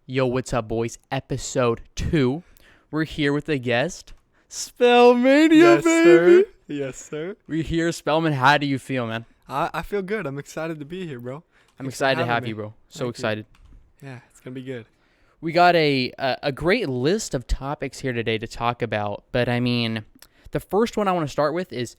Yo, what's up, boys? Episode 2. We're here with a guest, Spellman, Yes, baby. sir. Yes, sir. We're here, Spellman. How do you feel, man? I feel good. I'm excited to be here, bro. I'm Thanks for excited to having have me. you, bro. So Thank you. excited. Yeah, it's gonna be good. We got a great list of topics here today to talk about, but I mean, the first one I want to start with is,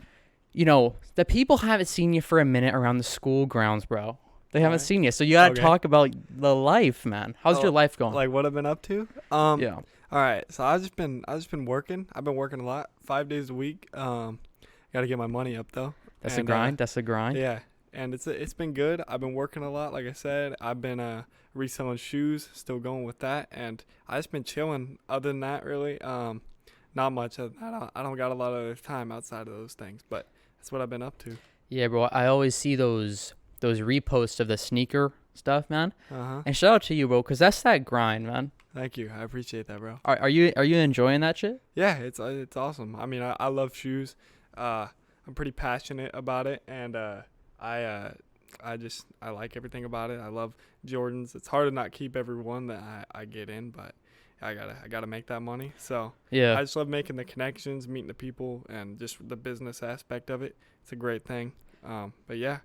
the people haven't seen you for a minute around the school grounds, bro. They haven't Alright. seen you, so you gotta Okay. talk about the life, man. How's your life going? Like what I've been up to. Yeah, All right. So I've just been working. I've been working a lot, 5 days a week. Gotta get my money up though. that's a And, grind. That's a grind. Yeah, and it's been good. I've been working a lot, like I said. I've been reselling shoes, still going with that, and I just been chilling. Other than that, really, not much. I don't got a lot of time outside of those things, but that's what I've been up to. Yeah, bro. I always see those reposts of the sneaker stuff, man. Uh-huh. And shout out to you, bro, because that's that grind, man. Thank you. I appreciate that, bro. Are you enjoying that shit? Yeah, it's awesome. I mean, I love shoes. I'm pretty passionate about it, and I like everything about it. I love Jordans. It's hard to not keep every one that I get in, but I gotta make that money. So Yeah. I just love making the connections, meeting the people, and just the business aspect of it. It's a great thing. But yeah,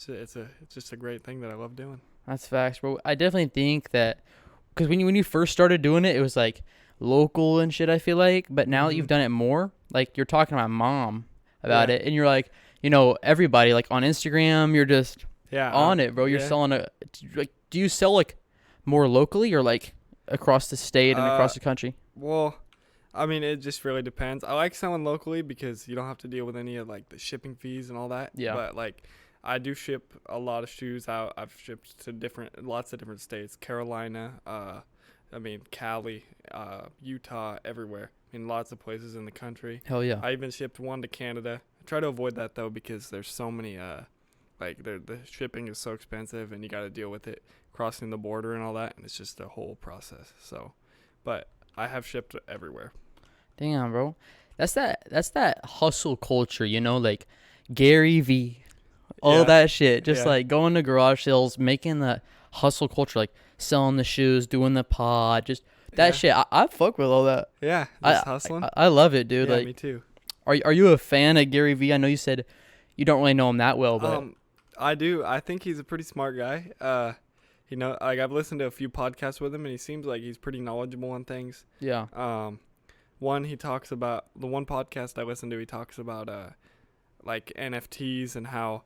it's just a great thing that I love doing. That's facts, bro. I definitely think that because when you first started doing it, it was like local and shit, I feel like. But now that you've done it more, like you're talking to my mom about Yeah. it, and you're like, everybody, like on Instagram, you're just Yeah, on it, bro. You're yeah. selling like, do you sell like more locally or like across the state and across the country? Well, I mean, it just really depends. I like selling locally because you don't have to deal with any of like the shipping fees and all that. Yeah. But like, I do ship a lot of shoes out. I've shipped to lots of different states, Carolina, Cali, Utah, everywhere. In lots of places in the country. Hell yeah. I even shipped one to Canada. I try to avoid that though because there's so many the shipping is so expensive and you got to deal with it crossing the border and all that, and it's just a whole process. So, but I have shipped everywhere. Damn, bro. That's that hustle culture, like Gary Vee, all Yeah. that shit. Just Yeah. like going to garage sales, making the hustle culture, like selling the shoes, doing the pod, just that Yeah. shit. I fuck with all that. Yeah, I, just hustling. I love it, dude. Yeah, like, me too. are you a fan of Gary Vee? I know you said you don't really know him that well, but I do. I think he's a pretty smart guy. Like I've listened to a few podcasts with him, and he seems like he's pretty knowledgeable on things. yeah, The one podcast I listened to, he talks about like NFTs and how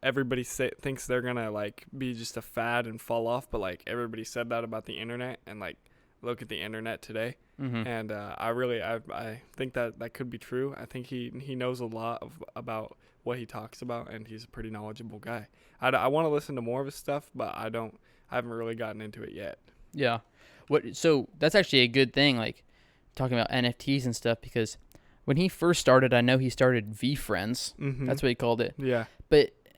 everybody thinks they're gonna like be just a fad and fall off, but like everybody said that about the internet, and like look at the internet today. mm-hmm. And I think that could be true. I think he knows a lot about what he talks about, and he's a pretty knowledgeable guy. I want to listen to more of his stuff, but I haven't really gotten into it yet. Yeah. So that's actually a good thing, like talking about NFTs and stuff, because when he first started, I know he started V Friends. Mm-hmm. That's what he called it. Yeah.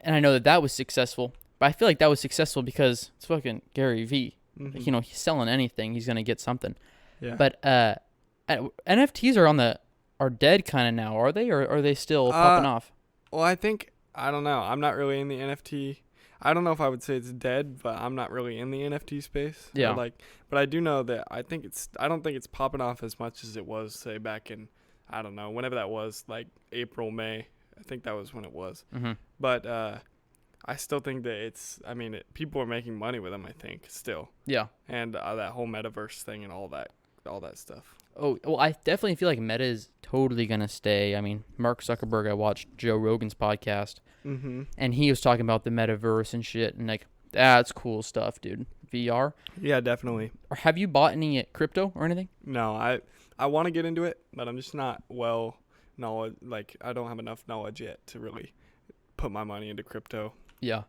And I know that was successful. But I feel like that was successful because it's fucking Gary Vee. Mm-hmm. Like, he's selling anything, he's gonna get something. Yeah. But NFTs are dead kind of now, are they, or are they still popping off? Well, I don't know. I'm not really in the NFT. I don't know if I would say it's dead, but I'm not really in the NFT space. Yeah. But I do know that I don't think it's popping off as much as it was, say, back in, I don't know, whenever that was, like April, May. I think that was when it was. Mm-hmm. But I still think that people are making money with them, I think, still. Yeah. And that whole metaverse thing and all that stuff. Oh, well, I definitely feel like Meta is totally gonna stay. I mean, Mark Zuckerberg, I watched Joe Rogan's podcast, Mm-hmm. and he was talking about the metaverse and shit, and like, that's cool stuff, dude. VR. Yeah, definitely. Or have you bought any crypto or anything? No, I want to get into it, but I'm just not knowledge. Like, I don't have enough knowledge yet to really put my money into crypto. Yeah.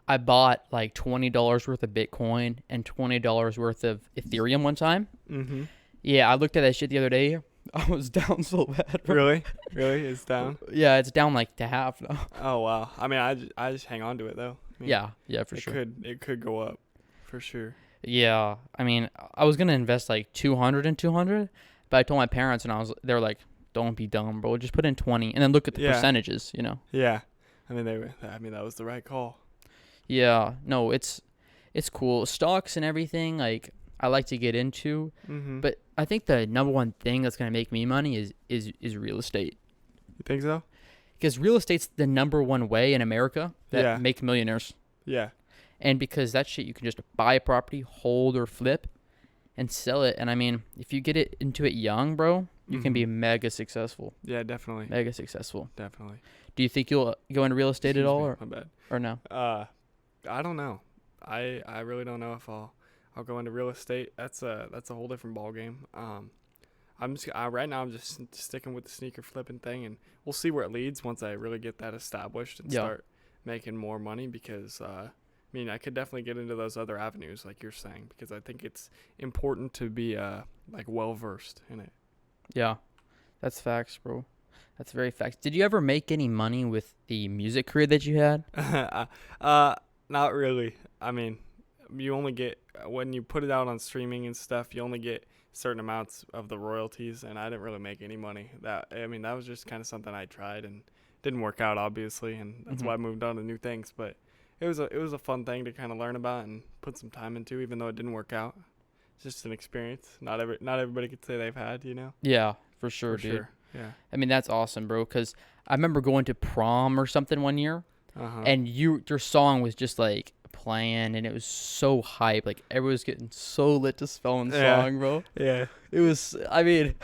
I bought like $20 worth of Bitcoin and $20 worth of Ethereum one time. Mm-hmm. Yeah, I looked at that shit the other day. I was down so bad. Bro. Really? It's down? Yeah, it's down like to half now. Oh, wow. I mean, I just hang on to it, though. I mean, Yeah, for sure. It could go up, for sure. Yeah, I mean, I was gonna invest like 200 and 200, but I told my parents, and they were like, "Don't be dumb, bro. Just put in 20, and then look at the percentages." Yeah, I mean that was the right call. Yeah, no, it's cool. Stocks and everything, like I like to get into. Mm-hmm. But I think the number one thing that's going to make me money is real estate. You think so? Because real estate's the number one way in America that make millionaires. Yeah. And because that shit, you can just buy a property, hold or flip, and sell it. And I mean, if you get it into it young, bro, you can be mega successful. Yeah, definitely. Mega successful. Definitely. Do you think you'll go into real estate at all, or My bad. or no? I don't know. I really don't know if I'll go into real estate. That's a whole different ball game. Right now I'm just sticking with the sneaker flipping thing, and we'll see where it leads once I really get that established and start making more money. Because I mean, I could definitely get into those other avenues like you're saying, because I think it's important to be like well versed in it. Yeah, that's facts, bro. That's very facts. Did you ever make any money with the music career that you had? Not really. I mean, you only get, when you put it out on streaming and stuff, you only get certain amounts of the royalties, and I didn't really make any money. That was just kind of something I tried and didn't work out, obviously, and that's why I moved on to new things. But it was a fun thing to kind of learn about and put some time into, even though it didn't work out. It's just an experience. Not everybody could say they've had, you know? Yeah, for sure, dude. Sure. Yeah. I mean, that's awesome, bro, because I remember going to prom or something one year, and your song was just, like, playing, and it was so hype. Like, everyone was getting so lit to Spellman's song, bro. Yeah. It was, I mean,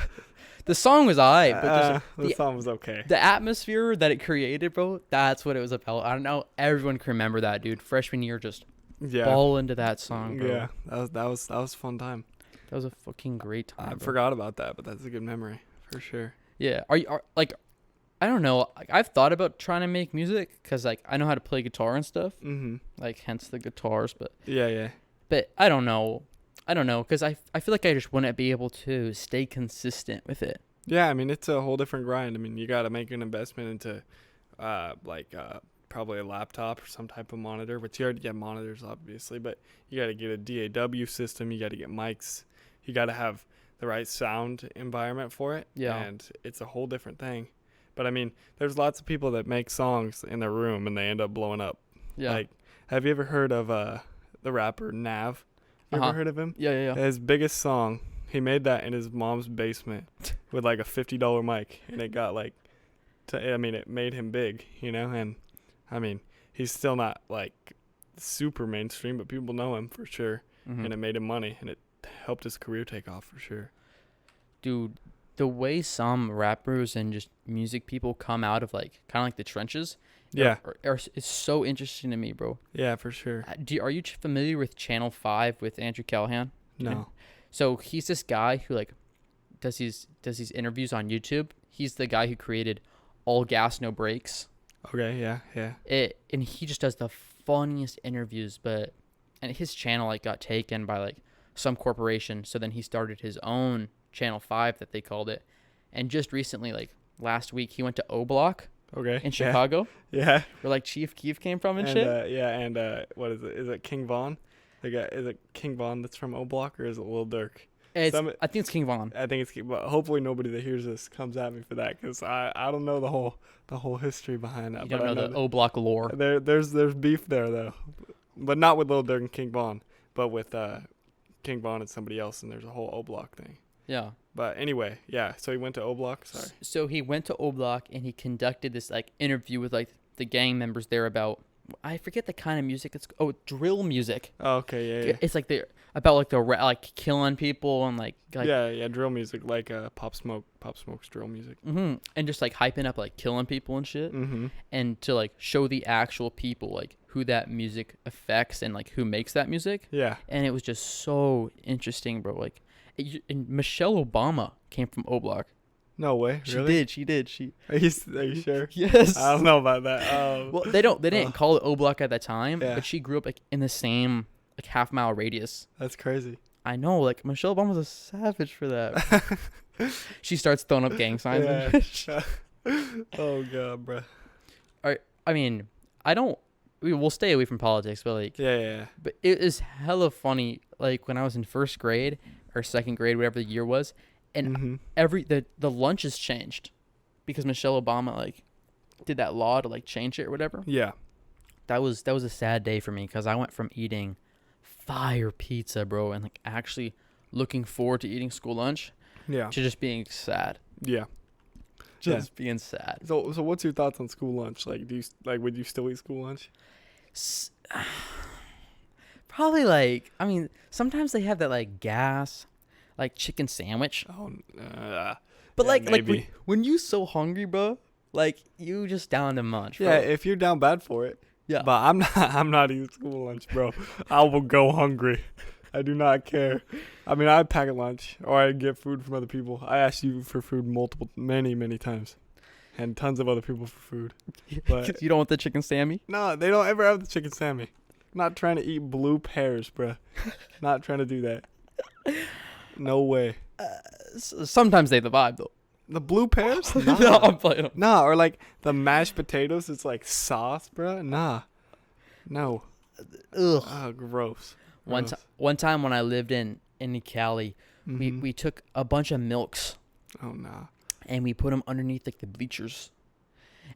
the song was hype, but just, the song was okay. The atmosphere that it created, bro, that's what it was about. I don't know. Everyone can remember that, dude. Freshman year, just ball into that song, bro. Yeah, that was a fun time. That was a fucking great time. I forgot about that, but that's a good memory for sure. Yeah. Are like, I don't know. Like, I've thought about trying to make music because, like, I know how to play guitar and stuff. Like, hence the guitars. But yeah. But I don't know. Because I feel like I just wouldn't be able to stay consistent with it. Yeah, I mean, it's a whole different grind. I mean, you got to make an investment into, probably a laptop or some type of monitor, which you already get monitors, obviously, but you got to get a DAW system. You got to get mics. You got to have the right sound environment for it. Yeah. And it's a whole different thing. But, I mean, there's lots of people that make songs in their room and they end up blowing up. Yeah. Like, have you ever heard of the rapper Nav? You ever heard of him? Yeah. His biggest song, he made that in his mom's basement with, like, a $50 mic. And it got, like, it made him big, you know? And, I mean, he's still not, like, super mainstream, but people know him for sure. And it made him money, and it helped his career take off for sure. Dude, the way some rappers and just music people come out of, like, kind of like the trenches, is so interesting to me, bro. Yeah, for sure. Are you familiar with Channel 5 with Andrew Callahan? No. So he's this guy who, like, does these interviews on YouTube. He's the guy who created All Gas No Brakes. Okay, yeah. And he just does the funniest interviews, and his channel, like, got taken by, like, some corporation. So then he started his own Channel 5 that they called it. And just recently, like last week, he went to O Block. Okay. In Chicago. Yeah. Where, like, Chief Keef came from and shit. And what is it? Is it King Von? Is it King Von that's from O Block, or is it Lil Durk? I think it's King Von. I think it's King. But hopefully nobody that hears this comes at me for that, because I don't know the whole history behind that. You don't know the O Block lore. There's beef there though, but not with Lil Durk and King Von, but with King Von and somebody else, and there's a whole O Block thing. Yeah. But anyway, yeah. So he went to O Block. Sorry. So he went to O Block and he conducted this, like, interview with, like, the gang members there about, I forget the kind of music it's, drill music. Oh, okay, yeah. It's like about like killing people and like yeah, drill music, like Pop Smoke's drill music. And just, like, hyping up, like, killing people and shit. And to, like, show the actual people, like, who that music affects and, like, who makes that music. Yeah. And it was just so interesting, bro. Like, and Michelle Obama came from O Block. No way. Really? She did. Are you sure? Yes. I don't know about that. Well, they didn't call it O Block at that time, but she grew up, like, in the same, like, half-mile radius. That's crazy. I know, like, Michelle Obama's a savage for that. She starts throwing up gang signs and shit. Oh god, bro. I mean, we'll stay away from politics, but, like, yeah. But it is hella funny, like, when I was in first grade or second grade, whatever the year was, and the lunches changed because Michelle Obama, like, did that law to, like, change it or whatever. Yeah. That was a sad day for me because I went from eating fire pizza, bro, and like actually looking forward to eating school lunch Yeah. to just being sad. Yeah. Just being sad. So what's your thoughts on school lunch? Like, would you still eat school lunch? S- Probably like, I mean, sometimes they have that like gas, like chicken sandwich. Oh, But yeah, like maybe. when you so hungry, bro, like you just down to munch, bro. Yeah, if you're down bad for it. Yeah. But I'm not. I'm not eating school lunch, bro. I will go hungry. I do not care. I mean, I pack a lunch or I get food from other people. I asked you for food many times, and tons of other people for food. But You don't want the chicken sammy? no, they don't ever have the chicken sammy. I'm not trying to eat blue pears, bro. Not trying to do that. No way. Sometimes they the vibe though. The blue pears? Nah. No, I'm playing. Nah, or like the mashed potatoes. It's like sauce, bro. Nah. No. Ugh. Oh, gross. One time when I lived in Cali, Mhm. we took a bunch of milks Oh, nah. and we put them underneath like the bleachers,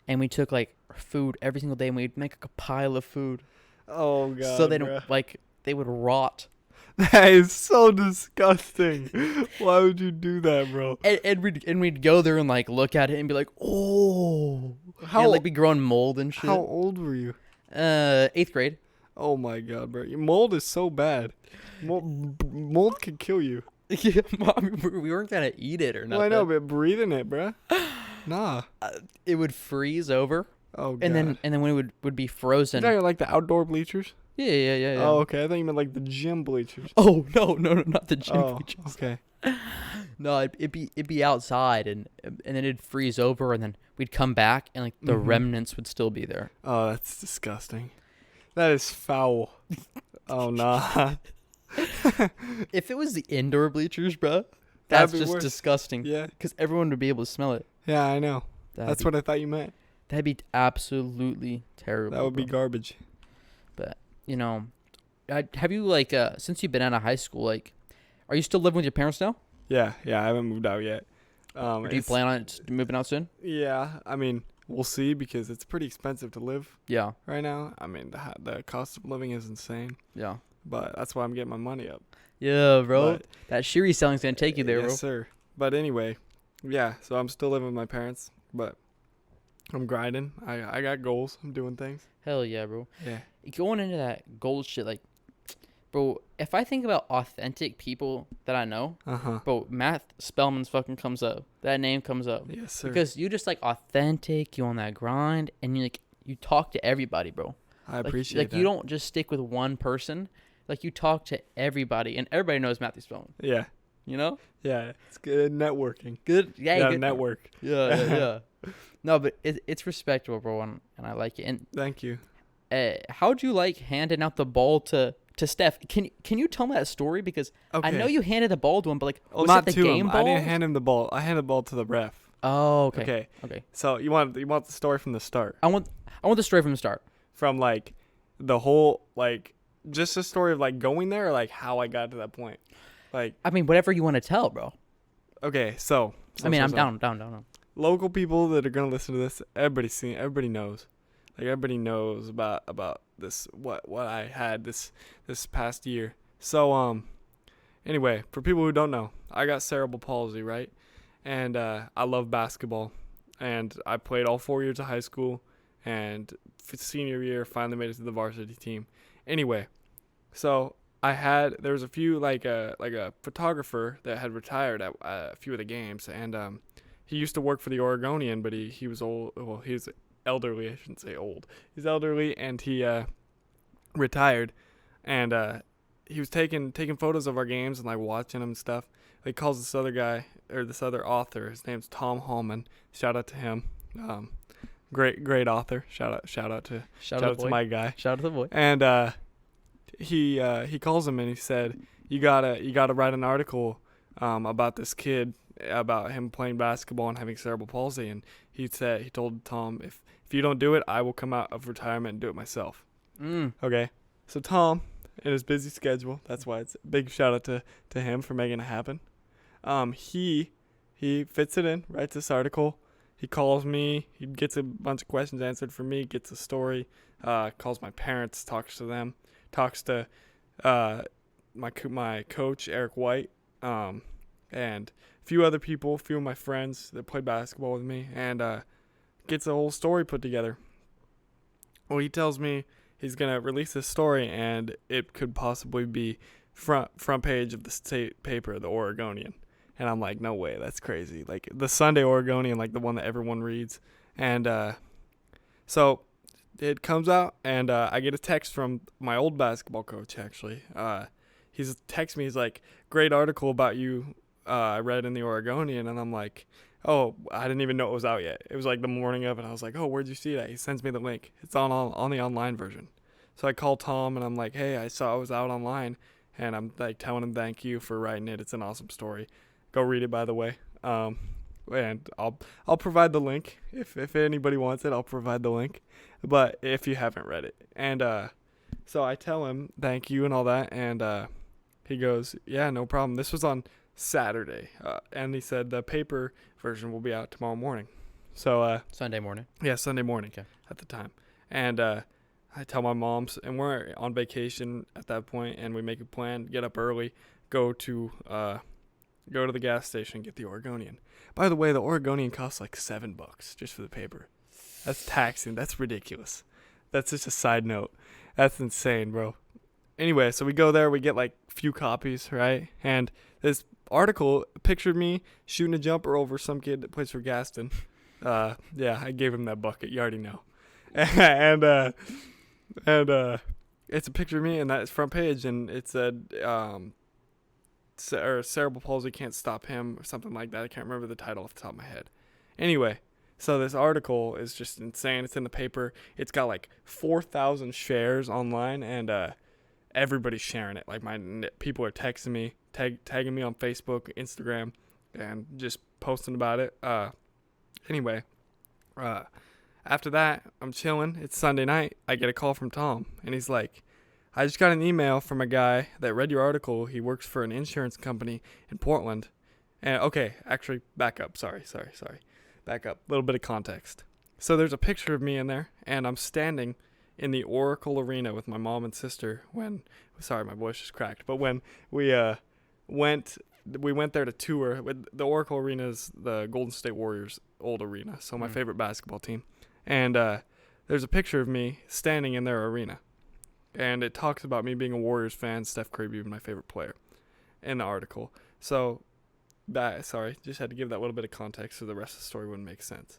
and we took like food every single day and we'd make like, a pile of food Oh, God. so they bruh. don't like they would rot. That is so disgusting. Why would you do that, bro? And we'd go there and like look at it and be like, oh, How and, like be growing mold and shit. how old were you? 8th grade. Oh my God, bro! Mold is so bad. Mold can kill you. Yeah, Mom, we weren't gonna eat it or nothing. Well, I know, but breathing it, bro. Nah. It would freeze over, Oh, God. and then when it would be frozen. Is that like the outdoor bleachers? Yeah. Oh, okay. I thought you meant like the gym bleachers. Oh no, not the gym Oh, bleachers. okay. No, it'd be outside and then it'd freeze over and then we'd come back and like the Mhm. remnants would still be there. Oh, that's disgusting. That is foul. Oh, nah. If it was the indoor bleachers, bro, That'd that's be just worse. disgusting. Yeah. Because everyone would be able to smell it. Yeah, I know. That's what I thought you meant. That'd be absolutely terrible. That would be bro. garbage. But you know, have you like since you've been out of high school, like, are you still living with your parents now? Yeah, I haven't moved out yet. Or do you plan on moving out soon? Yeah, I mean, we'll see because it's pretty expensive to live Yeah. right now. I mean, the cost of living is insane, Yeah. but that's why I'm getting my money up. Yeah, bro. But- That Shiri selling's gonna take you there, yes, bro. sir. But anyway, yeah, so I'm still living with my parents, but I'm grinding. I got goals. I'm doing things. Hell yeah, bro. Yeah. Going into that gold shit, like, bro, if I think about authentic people that I know, Uh-huh. bro, Matt Spellman's fucking comes up. That name comes up. Yes, sir. Because you just like authentic, you on that grind, and you talk to everybody, bro. I Like, appreciate that. you don't just stick with one person. Like you talk to everybody, and everybody knows Matthew Spellman. Yeah. You know? Yeah. It's good networking. Good. Yeah. Good. Network. Yeah. No, but it's respectable, bro, and I like it. And Thank you. how'd you like handing out the ball to Steph? Can you tell me that story? Because Okay. I know you handed the ball to him, but like, was not it the to game him. ball? I didn't hand him the ball. I handed the ball to the ref. Oh, okay. Okay. Okay. So you want the story from the start? I want the story from the start. From like the whole like just the story of like going there or like how I got to that point. Like I mean, whatever you want to tell, bro. okay, so I mean, I'm down. Local people that are gonna listen to this, everybody knows. Like everybody knows about this what I had this past year. So anyway, for people who don't know, I got cerebral palsy, right? And I love basketball, and I played all 4 years of high school, and senior year finally made it to the varsity team. Anyway, so there was a few like a photographer that had retired at a few of the games, and he used to work for the Oregonian, but he was old. Well, he was elderly. I shouldn't say old. He's elderly, and he retired, and he was taking photos of our games and like watching them and stuff. He calls this other guy or this other author. His name's Tom Hallman. Shout out to him. Great author. Shout out to my guy. Shout out to the boy. And he calls him and he said, you gotta write an article about this kid, about him playing basketball and having cerebral palsy. And he told Tom, if you don't do it, I will come out of retirement and do it myself. Okay, so Tom, in his busy schedule, that's why it's a big shout out to him for making it happen. He fits it in, writes this article. He calls me. He gets a bunch of questions answered for me. Gets a story. Calls my parents. Talks to them. Talks to my coach Eric White, and a few other people, a few of my friends that play basketball with me, and gets a whole story put together. Well, he tells me he's gonna release this story, and it could possibly be front page of the state paper, the Oregonian. And I'm like, no way, that's crazy. Like the Sunday Oregonian, like the one that everyone reads. And so it comes out, and I get a text from my old basketball coach, actually. He's texted me, he's like, great article about you I read in the Oregonian. And I'm like, oh, I didn't even know it was out yet. It was like the morning of, and I was like, oh, where'd you see that? He sends me the link. It's on the online version. So I call Tom, and I'm like, hey, I saw it was out online. And I'm like telling him thank you for writing it. It's an awesome story. Go read it, by the way. And I'll provide the link if anybody wants it. I'll provide the link, but if you haven't read it, and so I tell him thank you and all that, and he goes, yeah, no problem. This was on Saturday, and he said the paper version will be out tomorrow morning. So Sunday morning. Yeah, Sunday morning. Okay. At the time, and I tell my moms, and we're on vacation at that point, and we make a plan, get up early, go to the gas station, get the Oregonian. By the way, the Oregonian costs like $7 just for the paper. That's taxing. That's ridiculous. That's just a side note. That's insane, bro. Anyway, so we go there. We get like a few copies, right? And this article pictured me shooting a jumper over some kid that plays for Gaston. Yeah, I gave him that bucket. You already know. and it's a picture of me, and that's front page, and it said cerebral palsy can't stop him, or something like that. I can't remember the title off the top of my head. Anyway, so this article is just insane. It's in the paper. It's got like 4,000 shares online, and everybody's sharing it. Like people are texting me, tagging me on Facebook, Instagram, and just posting about it. Anyway, after that, I'm chilling. It's Sunday night. I get a call from Tom, and he's like, I just got an email from a guy that read your article. He works for an insurance company in Portland. And okay, actually, back up. Sorry. Back up. A little bit of context. So there's a picture of me in there, and I'm standing in the Oracle Arena with my mom and sister sorry, my voice just cracked. But when we went there to tour. The Oracle Arena is the Golden State Warriors' old arena, so my favorite basketball team. And there's a picture of me standing in their arena. And it talks about me being a Warriors fan, Steph Curry being my favorite player in the article. So, just had to give that little bit of context so the rest of the story wouldn't make sense.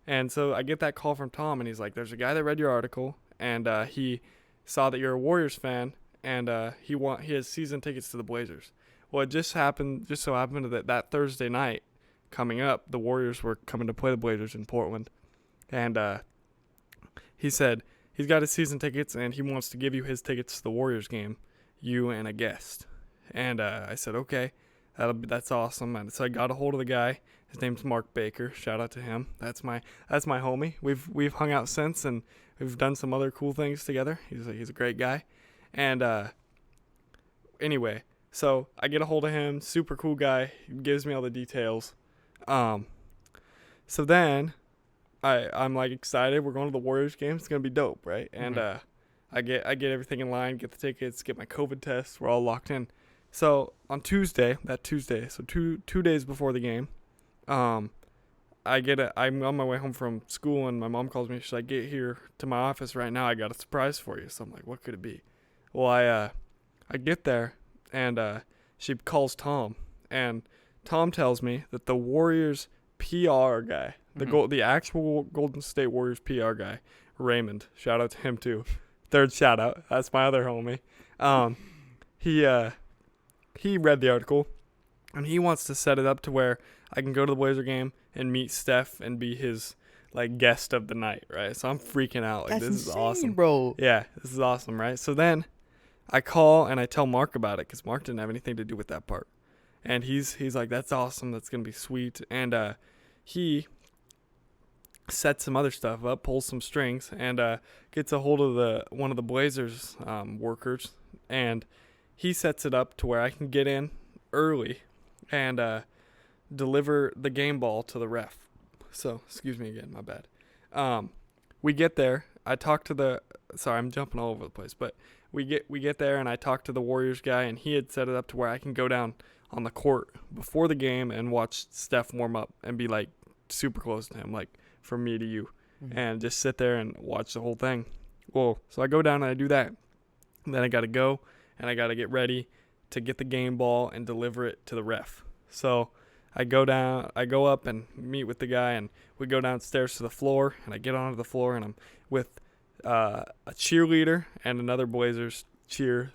And so I get that call from Tom, and he's like, there's a guy that read your article, and he saw that you're a Warriors fan, and he has season tickets to the Blazers. Well, it just so happened that Thursday night coming up, the Warriors were coming to play the Blazers in Portland. And he said he's got his season tickets, and he wants to give you his tickets to the Warriors game, you and a guest. And I said, okay, that's awesome. And so I got a hold of the guy. His name's Mark Baker. Shout out to him. That's my homie. We've hung out since, and we've done some other cool things together. He's a great guy. And anyway, so I get a hold of him. Super cool guy. He gives me all the details. So then I'm like excited. We're going to the Warriors game. It's gonna be dope, right? And I get everything in line, get the tickets, get my COVID test. We're all locked in. So on Tuesday, so two days before the game, I'm on my way home from school, and my mom calls me. She's like, get here to my office right now. I got a surprise for you. So I'm like, what could it be? Well, I get there, and she calls Tom, and Tom tells me that the Warriors PR guy, the actual Golden State Warriors PR guy, Raymond, shout out to him too. Third shout out. That's my other homie. He read the article, and he wants to set it up to where I can go to the Blazer game and meet Steph and be his like guest of the night, right? So I'm freaking out. Like, That's this insane, is awesome, bro. Yeah, this is awesome, right? So then I call and I tell Mark about it, because Mark didn't have anything to do with that part, and he's like, that's awesome. That's gonna be sweet. And he sets some other stuff up, pulls some strings, and gets a hold of one of the Blazers workers, and he sets it up to where I can get in early and deliver the game ball to the ref. So, excuse me again, my bad. We get there. I talk to sorry, I'm jumping all over the place, but we get there, and I talked to the Warriors guy, and he had set it up to where I can go down on the court before the game and watch Steph warm up and be like super close to him, like from me to you, and just sit there and watch the whole thing. Well, so I go down and I do that. And then I got to go and I got to get ready to get the game ball and deliver it to the ref. So I go up and meet with the guy, and we go downstairs to the floor, and I get onto the floor, and I'm with a cheerleader and another Blazers cheer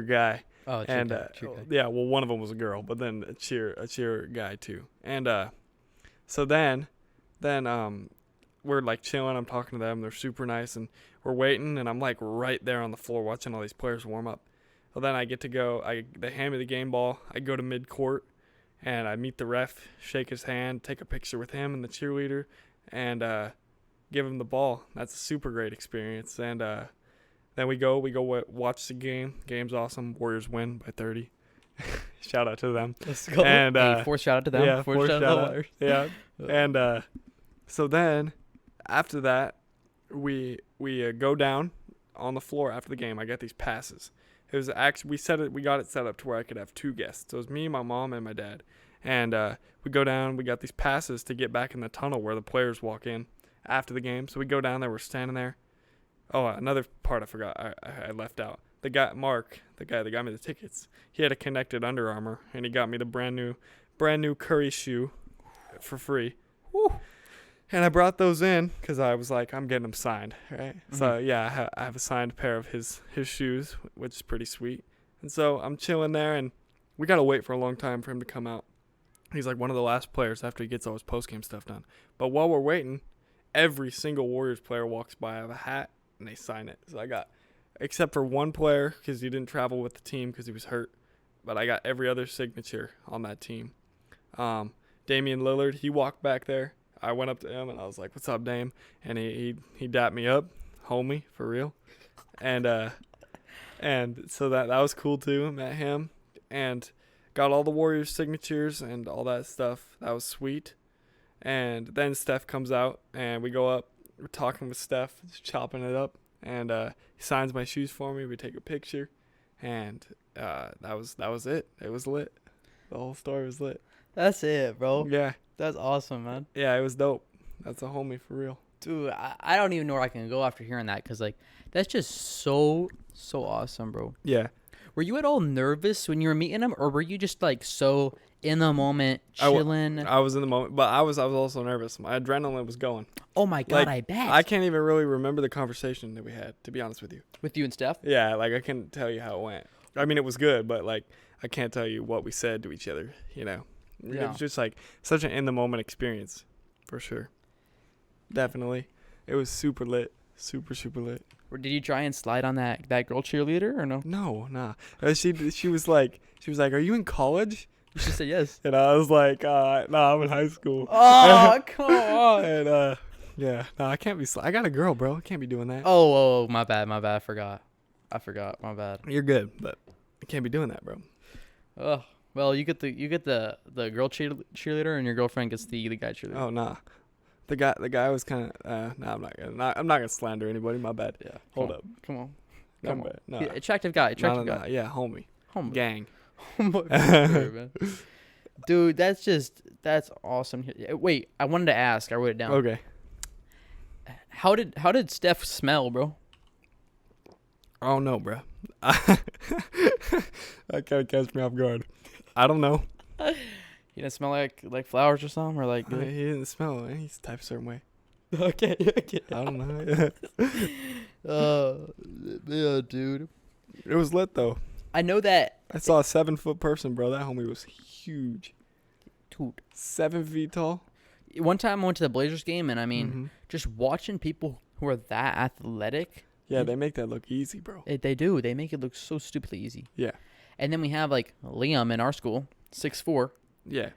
guy. Oh, and cheer guy. yeah, well, one of them was a girl, but then a cheer guy too. And so then we're like chilling. I'm talking to them. They're super nice, and we're waiting, and I'm like right there on the floor watching all these players warm up. Well, then I get to go. They hand me the game ball. I go to mid court, and I meet the ref, shake his hand, take a picture with him and the cheerleader, and give him the ball. That's a super great experience. And then we go watch the game. Game's awesome. Warriors win by 30. Shout out to them. Let's go. And fourth shout out to them. Yeah, fourth shout out to the Warriors. Yeah. And so then after that, we go down on the floor after the game. I got these passes. It was actually we got it set up to where I could have 2 guests. So it was me, my mom, and my dad. And we go down. We got these passes to get back in the tunnel where the players walk in after the game. So we go down there. We're standing there. Oh, another part I forgot. I left out. The guy Mark, the guy that got me the tickets, he had a connected Under Armour, and he got me the brand new Curry shoe for free. Woo. And I brought those in because I was like, I'm getting them signed, right? Mm-hmm. So, yeah, I have a signed pair of his shoes, which is pretty sweet. And so I'm chilling there, and we got to wait for a long time for him to come out. He's like one of the last players after he gets all his post-game stuff done. But while we're waiting, every single Warriors player walks by. I have a hat, and they sign it. So I got, except for one player because he didn't travel with the team because he was hurt, but I got every other signature on that team. Damian Lillard, he walked back there. I went up to him, and I was like, what's up, Dame? And he dapped me up, homie, for real. And so that was cool, too. Met him and got all the Warriors signatures and all that stuff. That was sweet. And then Steph comes out, and we go up. We're talking with Steph, just chopping it up. And he signs my shoes for me. We take a picture. And that was it. It was lit. The whole story was lit. That's it, bro. Yeah. That's awesome, man. Yeah, it was dope. That's a homie for real. Dude, I don't even know where I can go after hearing that because, like, that's just so awesome, bro. Yeah. Were you at all nervous when you were meeting him, or were you just, like, so in the moment, chilling? I was in the moment, but I was also nervous. My adrenaline was going. Oh, my God, I bet. I can't even really remember the conversation that we had, to be honest with you. With you and Steph? Yeah, like, I can't tell you how it went. I mean, it was good, but, like, I can't tell you what we said to each other, you know. Yeah. It was just like such an in-the-moment experience, for sure. Definitely. It was super lit. Super lit. Or did you try and slide on that girl cheerleader or no? No, nah. She was like, are you in college? She said yes. And I was like, I'm in high school. Oh, come on. And, yeah. No, I can't be I got a girl, bro. I can't be doing that. Oh, my bad. I forgot. My bad. You're good, but I can't be doing that, bro. Oh. Well, you get the girl cheerleader, and your girlfriend gets the guy cheerleader. Oh, nah. The guy was kind of I'm not gonna slander anybody. My bad. Yeah. Hold up. Come on. No. Yeah, attractive guy. Guy. Yeah, homie. Gang. Man. Dude, that's awesome. Wait, I wanted to ask. I wrote it down. Okay. How did Steph smell, bro? Oh no, bro. That kind of catch me off guard. I don't know. He didn't smell like flowers or something, or like. He didn't smell any type of certain way. Okay. I don't know. Yeah, dude. It was lit though. I know that. I saw a 7-foot person, bro. That homie was huge. Dude. 7 feet tall. One time I went to the Blazers game, and I mean, just watching people who are that athletic. Yeah, they make that look easy, bro. They do. They make it look so stupidly easy. Yeah. And then we have, like, Liam in our school, 6'4". Yeah.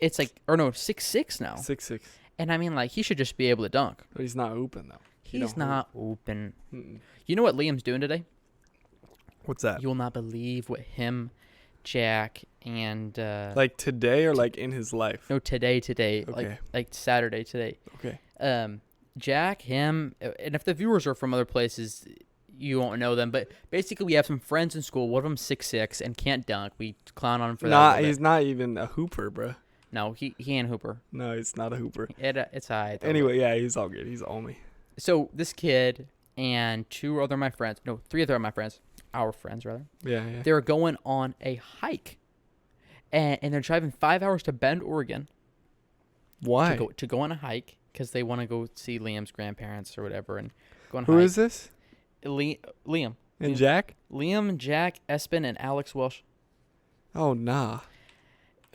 It's like, or no, 6'6" now. 6'6". And I mean, like, he should just be able to dunk. But he's not open, though. He's not open. You know what Liam's doing today? What's that? You will not believe what him, Jack, and... like today or like in his life? No, today. Okay. Like Saturday today. Okay. Jack, him, and if the viewers are from other places, you won't know them, but basically we have some friends in school. One of them's 6'6" and can't dunk. We clown on him for that. Nah, he's not even a hooper, bro. No, he ain't hooper. No, he's not a hooper. It's alright. Anyway, yeah, he's all good. He's all me. So this kid and three other of my friends, our friends rather. Yeah. They were going on a hike, and they're driving 5 hours to Bend, Oregon. Why? To go on a hike because they want to go see Liam's grandparents or whatever and go on a Who hike. is this? Liam. And Jack? Liam, Jack, Espen, and Alex Welsh. Oh, nah.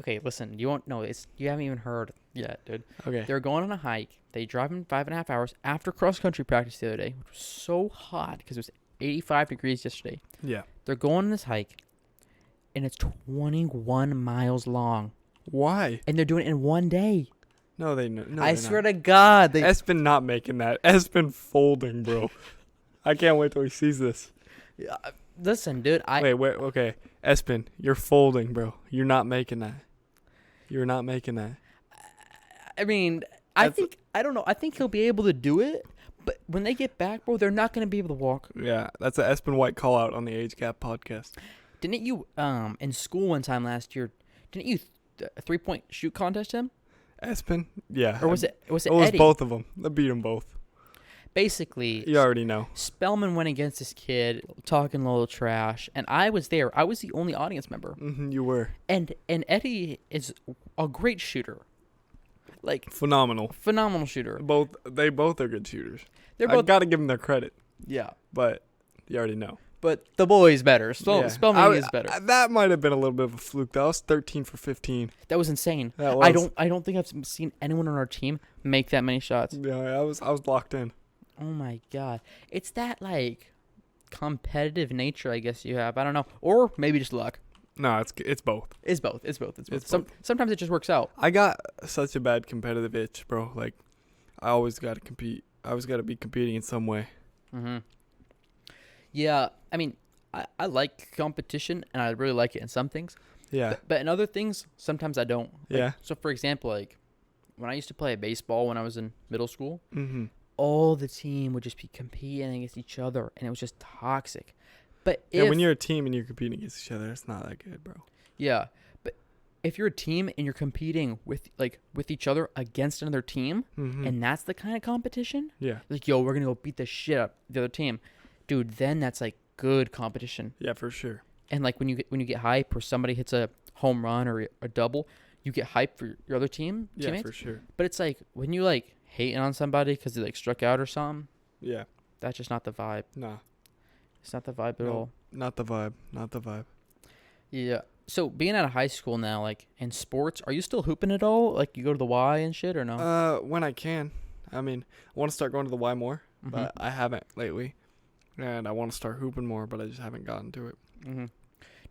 Okay, listen. You won't know. You haven't even heard yet, dude. Okay. They're going on a hike. They drive in 5.5 hours after cross-country practice the other day, which was so hot because it was 85 degrees yesterday. Yeah. They're going on this hike, and it's 21 miles long. Why? And they're doing it in one day. No, no. I swear to God. Espen not making that. Espen folding, bro. I can't wait till he sees this. Listen, dude. Wait. Okay. Espen, you're folding, bro. You're not making that. You're not making that. I mean, I don't know. I think he'll be able to do it. But when they get back, bro, they're not going to be able to walk. Yeah, that's an Espen White call out on the Age Gap podcast. Didn't you, in school one time last year, didn't you a 3-point shoot contest him? Espen? Yeah. Or was it It was Eddie? both of them. I beat them both. Basically, You already know. Spellman went against this kid, talking a little trash, and I was there. I was the only audience member. Mm-hmm, you were. And Eddie is a great shooter. Like, Phenomenal shooter. They both are good shooters. They're both. I got to give them their credit. Yeah. But you already know. But the boy's better. Yeah. Spellman is better. That might have been a little bit of a fluke. That was 13 for 15. That was insane. That was. I don't think I've seen anyone on our team make that many shots. Yeah, I was locked in. Oh my God. It's that like competitive nature I guess you have. I don't know. Or maybe just luck. No, it's both. It's both. It's both. Sometimes it just works out. I got such a bad competitive itch, bro. Like, I always got to compete. I always got to be competing in some way. Mm-hmm. Yeah, I mean, I like competition, and I really like it in some things. Yeah. But in other things, sometimes I don't. Like, Yeah. So, for example, like, when I used to play baseball when I was in middle school, Mm-hmm. all the team would just be competing against each other, and it was just toxic. But Yeah, when you're a team and you're competing against each other, it's not that good, bro. Yeah, but if you're a team and you're competing with each other against another team, Mm-hmm. and that's the kind of competition, Yeah. like, yo, we're going to go beat the shit out of the other team. Dude, then that's, like, good competition. Yeah, for sure. And, like, when you get hype or somebody hits a home run or a double, you get hype for your other teammates. Yeah, for sure. But it's, like, when you, like, hating on somebody because they, like, struck out or something, Yeah. that's just not the vibe. Nah. It's not the vibe at all. Not the vibe. Not the vibe. Yeah. So, being out of high school now, like, in sports, are you still hooping at all? Like, you go to the Y and shit or no? When I can. I mean, I want to start going to the Y more, Mhm. but I haven't lately. And I want to start hooping more, but I just haven't gotten to it. Mm-hmm.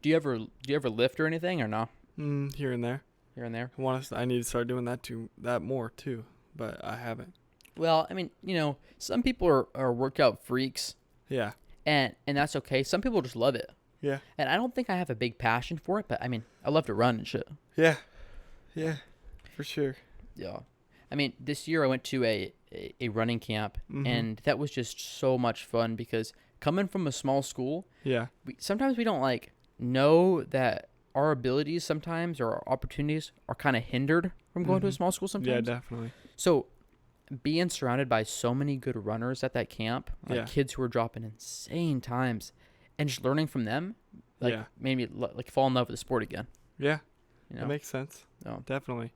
Do you ever lift or anything or no? Here and there. Here and there. I need to start doing that more too, but I haven't. Well, I mean, some people are workout freaks, Yeah. and that's okay. Some people just love it. Yeah. And I don't think I have a big passion for it, but I mean, I love to run and shit. Yeah. Yeah. For sure. Yeah. I mean, this year I went to a running camp, Mhm. and that was just so much fun because coming from a small school, Yeah. sometimes we don't like know that our abilities sometimes or our opportunities are kind of hindered from going to a Mhm. small school sometimes. Yeah, definitely. So being surrounded by so many good runners at that camp, like Yeah. kids who were dropping insane times, and just learning from them, like Yeah. made me like fall in love with the sport again. Yeah. You know? That makes sense. No. Definitely.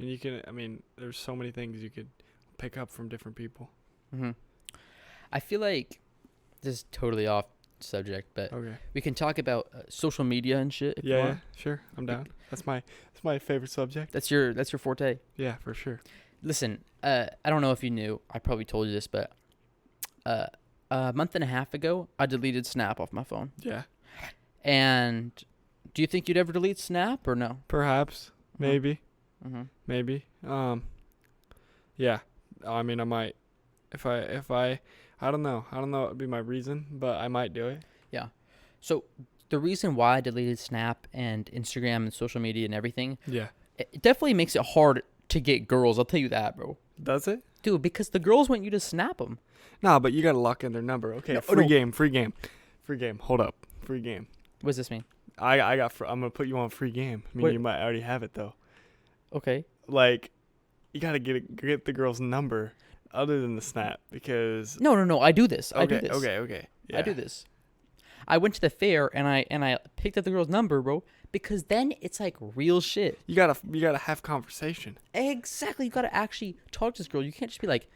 I mean, there's so many things you could pick up from different people. Mm-hmm. I feel like this is totally off subject, but Okay. we can talk about social media and shit. If you Yeah, want. sure. I'm down. That's my favorite subject. That's your forte. Yeah, for sure. Listen, I don't know if you knew. I probably told you this, but a month and a half ago, I deleted Snap off my phone. Yeah. And do you think you'd ever delete Snap or no? Perhaps. Maybe. Mm-hmm. Maybe. Yeah. I mean, I might. If I don't know. I don't know what would be my reason, but I might do it. Yeah. So the reason why I deleted Snap and Instagram and social media and everything, Yeah. it definitely makes it hard to get girls. I'll tell you that, bro. Does it? Dude, because the girls want you to snap them. Nah, but you gotta lock in their number. Okay, No, free no. game. Free game. Hold up. Free game. What does this mean? I'm gonna put you on free game. I mean, What? you might already have it though. Okay. Like, you gotta get the girl's number other than the snap because. No. I do this. I do Okay. this. Okay. Yeah. I do this. I went to the fair and I picked up the girl's number, bro, because then it's like real shit. You gotta have conversation. Exactly. You gotta actually talk to this girl. You can't just be like,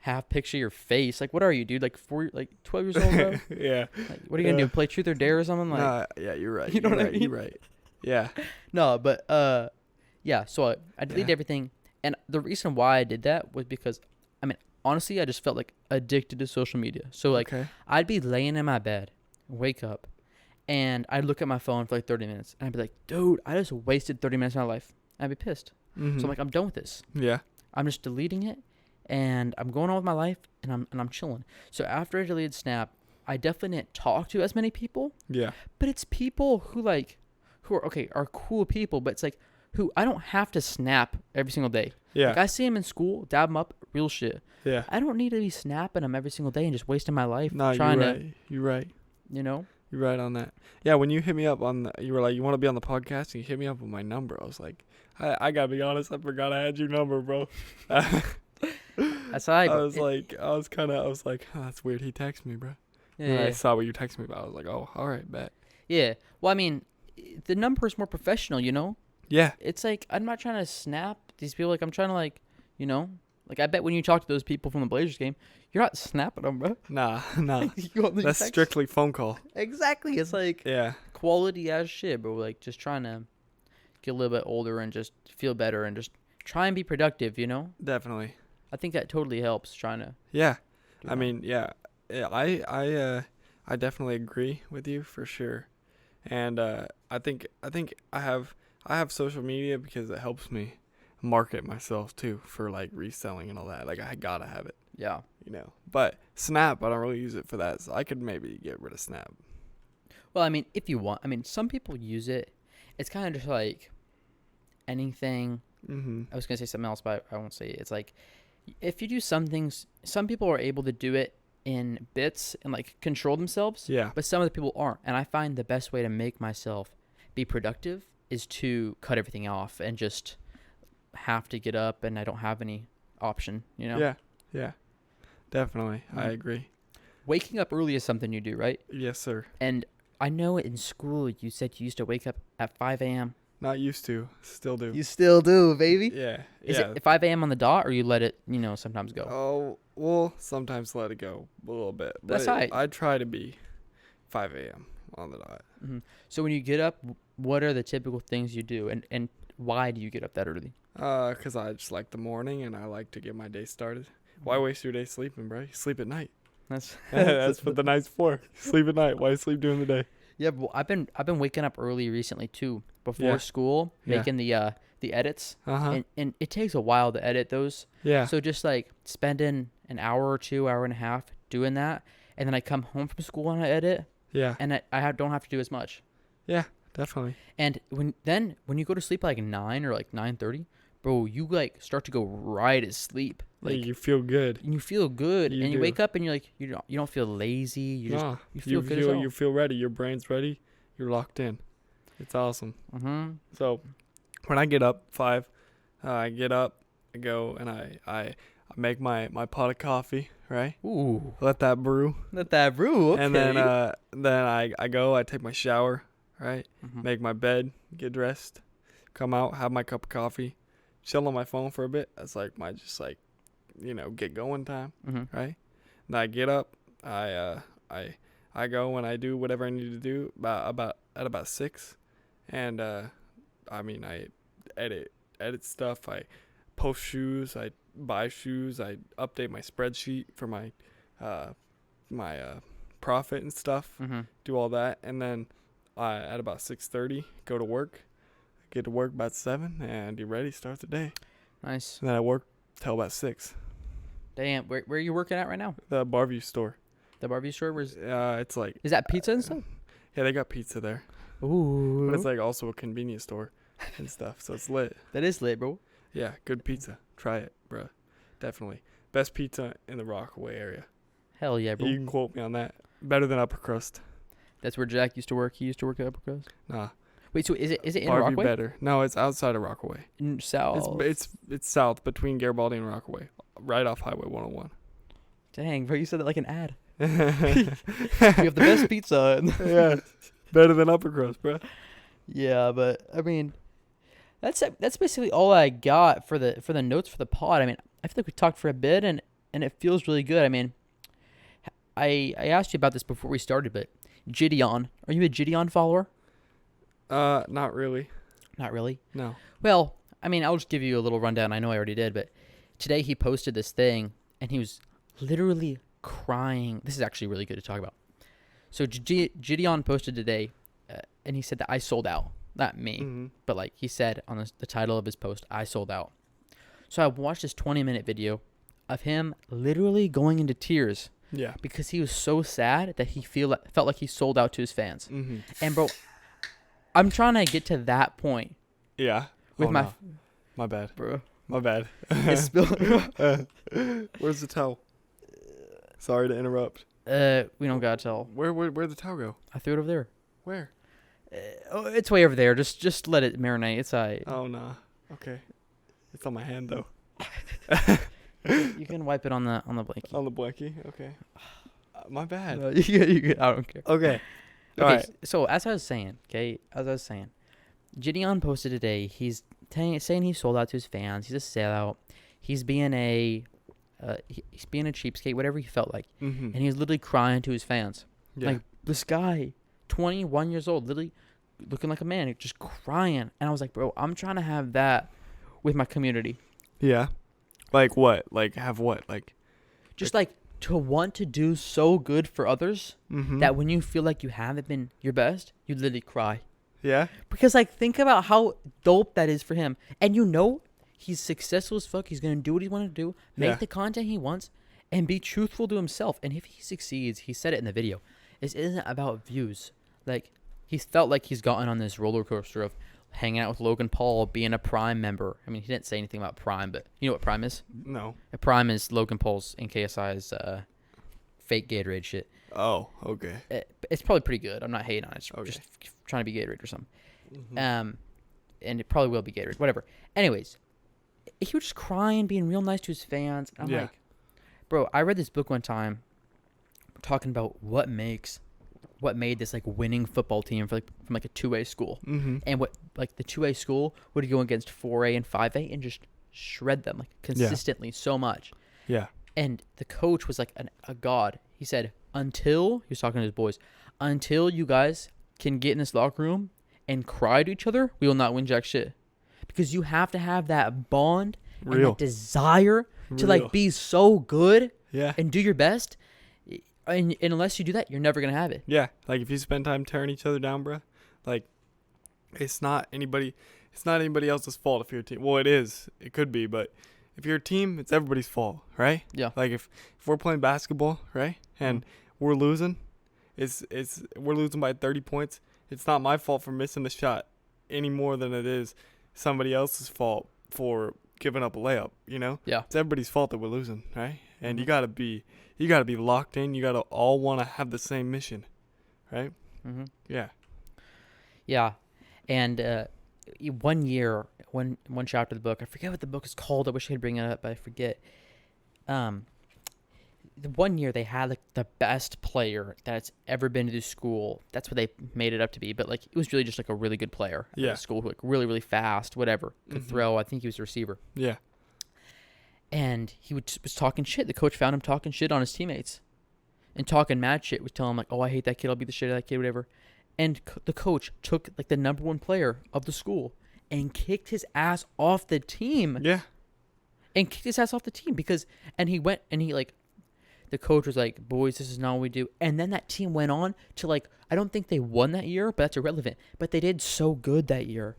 half picture your face. Like, what are you, dude? Like 12 years old, bro? Yeah. Like, what are you gonna do? Play truth or dare or something? Like, Nah, yeah, you're right. You know you're what I right, mean? You're right. Yeah. no, but yeah. So I deleted Yeah. everything, and the reason why I did that was because, I mean, honestly, I just felt like addicted to social media. So like, Okay. I'd be laying in my bed, wake up, and I'd look at my phone for like 30 minutes, and I'd be like, dude, I just wasted 30 minutes of my life. I'd be pissed. Mm-hmm. So I'm like, I'm done with this. Yeah. I'm just deleting it, and I'm going on with my life, and I'm chilling. So after I deleted Snap, I definitely didn't talk to as many people, Yeah. but it's people who are cool people, but it's like who I don't have to snap every single day. Yeah. Like I see them in school, dab them up, real shit. Yeah. I don't need to be snapping them every single day and just wasting my life No, trying you're right. You're right. to, you know. You're right on that. Yeah, when you hit me up you were like, you want to be on the podcast, and you hit me up with my number. I was like, I gotta be honest, I forgot I had your number, bro. That's how I was like, oh, that's weird. He texted me, bro. And I yeah. saw what you texted me about. I was like, oh, all right, bet. Yeah. Well, I mean, the number is more professional, you know. Yeah. It's like I'm not trying to snap these people. Like I'm trying to you know, like I bet when you talk to those people from the Blazers game, you're not snapping them, bro. Nah. You only That's text. strictly phone call. Exactly. It's like Yeah. quality as shit, bro. Like just trying to get a little bit older and just feel better and just try and be productive, you know. Definitely. I think that totally helps trying to. Yeah. do I that. mean, yeah. I definitely agree with you for sure. And I think I have social media because it helps me market myself too for like reselling and all that. Like I gotta have it, Yeah. you know. But Snap, I don't really use it for that. So I could maybe get rid of Snap. Well, I mean, if you want, I mean, some people use it. It's kind of just like anything. Mm-hmm. I was gonna say something else, but I won't say it. It's like if you do some things, some people are able to do it in bits and like control themselves. Yeah. But some of the people aren't. And I find the best way to make myself be productive is to cut everything off and just have to get up and I don't have any option, you know? Yeah. Yeah. Definitely. I Mhm. agree. Waking up early is something you do, right? Yes, sir. And I know in school you said you used to wake up at 5 a.m. Not used to. Still do. You still do, baby. Yeah. Is yeah. it 5 a.m. on the dot or you let it, you know, sometimes go? Oh, well, sometimes let it go a little bit. That's but aight. I try to be 5 a.m. on the dot. Hmm. So when you get up, what are the typical things you do? And why do you get up that early? 'Cause I just like the morning and I like to get my day started. Why waste your day sleeping, bro? You sleep at night. That's That's what the night's for. Sleep at night. Why sleep during the day? Yeah, but I've been waking up early recently too. Before Yeah. school, Yeah. making the edits, Uh-huh. and it takes a while to edit those. Yeah. So just like spending an hour or two, hour and a half doing that, and then I come home from school and I edit, Yeah. and don't have to do as much. Yeah. Definitely. And when you go to sleep like 9 or like 9:30, bro, you like start to go right to sleep. Like You feel good. and you feel good, You and you do. wake up and you're like you don't feel lazy. You just Nah, you feel good as hell. you feel ready. Your brain's ready. You're locked in. It's awesome. Mm-hmm. So when I get up 5, I get up, I go and I make my pot of coffee, right? Ooh, Let that brew. let that brew. Okay. And then I go, I take my shower, right? Mhm. Make my bed, get dressed, come out, have my cup of coffee, chill on my phone for a bit. That's like my just like, get going time, Mhm. right? Then I get up, I go and I do whatever I need to do at about 6, and I edit stuff. I post shoes. I buy shoes. I update my spreadsheet for my profit and stuff. Mhm. Do all that, and then at about 6:30, go to work. Get to work about 7, and you're ready. Start the day. Nice. And then I work till about 6. Damn. Where are you working at right now? The Barview store. The barbecue store? Where's It's like is that pizza and stuff? yeah, they got pizza there, Ooh. but it's like also a convenience store and stuff. So it's lit. That is lit, bro. Yeah, good pizza. Try it, bro. definitely. Best pizza in the Rockaway area. Hell yeah, bro. You can quote me on that. Better than Upper Crust. That's where Jack used to work. He used to work at Upper Crust. Nah. Wait, so is it in Barbie Rockaway? better. No, it's outside of Rockaway. South. It's south between Garibaldi and Rockaway, right off Highway 101. Dang, bro, you said that like an ad. We have the best pizza. Yeah, better than Upper Crust, bro. Yeah, but I mean, that's basically all I got for the notes for the pod. I mean, I feel like we talked for a bit, and it feels really good. I mean, I asked you about this before we started, but Gideon, are you a Gideon follower? Not really. Not really. No. Well, I mean, I'll just give you a little rundown. I know I already did, but today he posted this thing, and he was literally crying. This is actually really good to talk about. So Gideon posted today, and he said that I sold out. Not me, but like he said on the title of his post, I sold out. So I watched this 20-minute video of him literally going into tears. Yeah. Because he was so sad that he felt like he sold out to his fans. Mm-hmm. And bro, I'm trying to get to that point. Yeah. With my bad. Bro. My bad. Where's the towel? Sorry to interrupt. We don't gotta tell. Where'd the towel go? I threw it over there. Where? It's way over there. Just let it marinate. It's alright. Oh nah. Okay. It's on my hand though. You can wipe it on the blankie. On the blankie. Okay. My bad. No, you I don't care. Okay. All Okay. right. So as I was saying, Gideon posted today. He's saying he sold out to his fans. He's a sellout. He's being a cheapskate, whatever he felt like. Mm-hmm. And he's literally crying to his fans. Yeah. Like this guy, 21 years old, literally looking like a man, just crying. And I was like, bro, I'm trying to have that with my community. Yeah. Like what? Like have what? Like just like to want to do so good for others that when you feel like you haven't been your best, you literally cry. Yeah. Because like think about how dope that is for him. And you know he's successful as fuck. He's gonna do what he wants to do, make the content he wants, and be truthful to himself. And if he succeeds, he said it in the video, it isn't about views. Like he felt like he's gotten on this roller coaster of hanging out with Logan Paul, being a Prime member. I mean, he didn't say anything about Prime, but you know what Prime is? No. A Prime is Logan Paul's and KSI's fake Gatorade shit. Oh, okay. It's probably pretty good. I'm not hating on it. It's just trying to be Gatorade or something. And it probably will be Gatorade. Whatever. Anyways, he was just crying, being real nice to his fans. I'm like, bro, I read this book one time talking about what made this like winning football team from like a 2A school. And what like the 2A school would go against 4A and 5A and just shred them like consistently so much. Yeah. And the coach was like a god. He said, he was talking to his boys, until you guys can get in this locker room and cry to each other, we will not win jack shit. Because you have to have that bond and that desire to like be so good and do your best. And unless you do that, you're never going to have it. Yeah. Like if you spend time tearing each other down, bro, like it's not anybody else's fault if you're a team. Well, it is. It could be, but if you're a team, it's everybody's fault, right? Yeah. Like if we're playing basketball, right? And we're losing, we're losing by 30 points. It's not my fault for missing the shot any more than it is somebody else's fault for giving up a layup, you know? Yeah. It's everybody's fault that we're losing, right? And you got to be locked in. You got to all want to have the same mission, right? Yeah. Yeah. And one year, one chapter of the book, I forget what the book is called. I wish I could bring it up, but I forget. The 1 year they had like the best player that's ever been to the school. That's what they made it up to be. But like it was really just like a really good player at the school, who like really, really fast, whatever, could throw. I think he was a receiver. Yeah. And he was talking shit. The coach found him talking shit on his teammates and talking mad shit. Was telling him like, oh, I hate that kid. I'll beat the shit out of that kid, whatever. And the coach took like the number one player of the school and kicked his ass off the team. Yeah. And kicked his ass off the team the coach was like, boys, this is not what we do. And then that team went on to like, I don't think they won that year, but that's irrelevant. But they did so good that year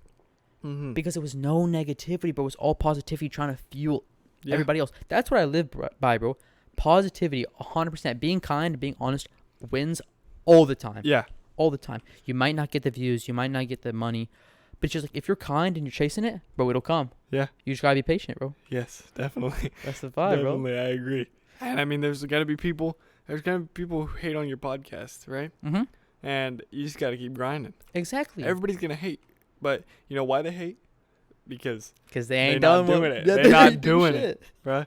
because it was no negativity, but it was all positivity trying to fuel everybody else. That's what I live by, bro. Positivity, 100%. Being kind, being honest wins all the time. Yeah. All the time. You might not get the views. You might not get the money. But it's just like, if you're kind and you're chasing it, bro, it'll come. Yeah. You just gotta be patient, bro. Yes, definitely. That's the vibe, bro. Definitely, I agree. And I mean, there's gonna be people who hate on your podcast, right? Mm-hmm. And you just gotta keep grinding. Exactly. Everybody's gonna hate, but you know why they hate? Because they ain't they're not done doing it. Yeah, They're not ain't do doing shit. it, bro.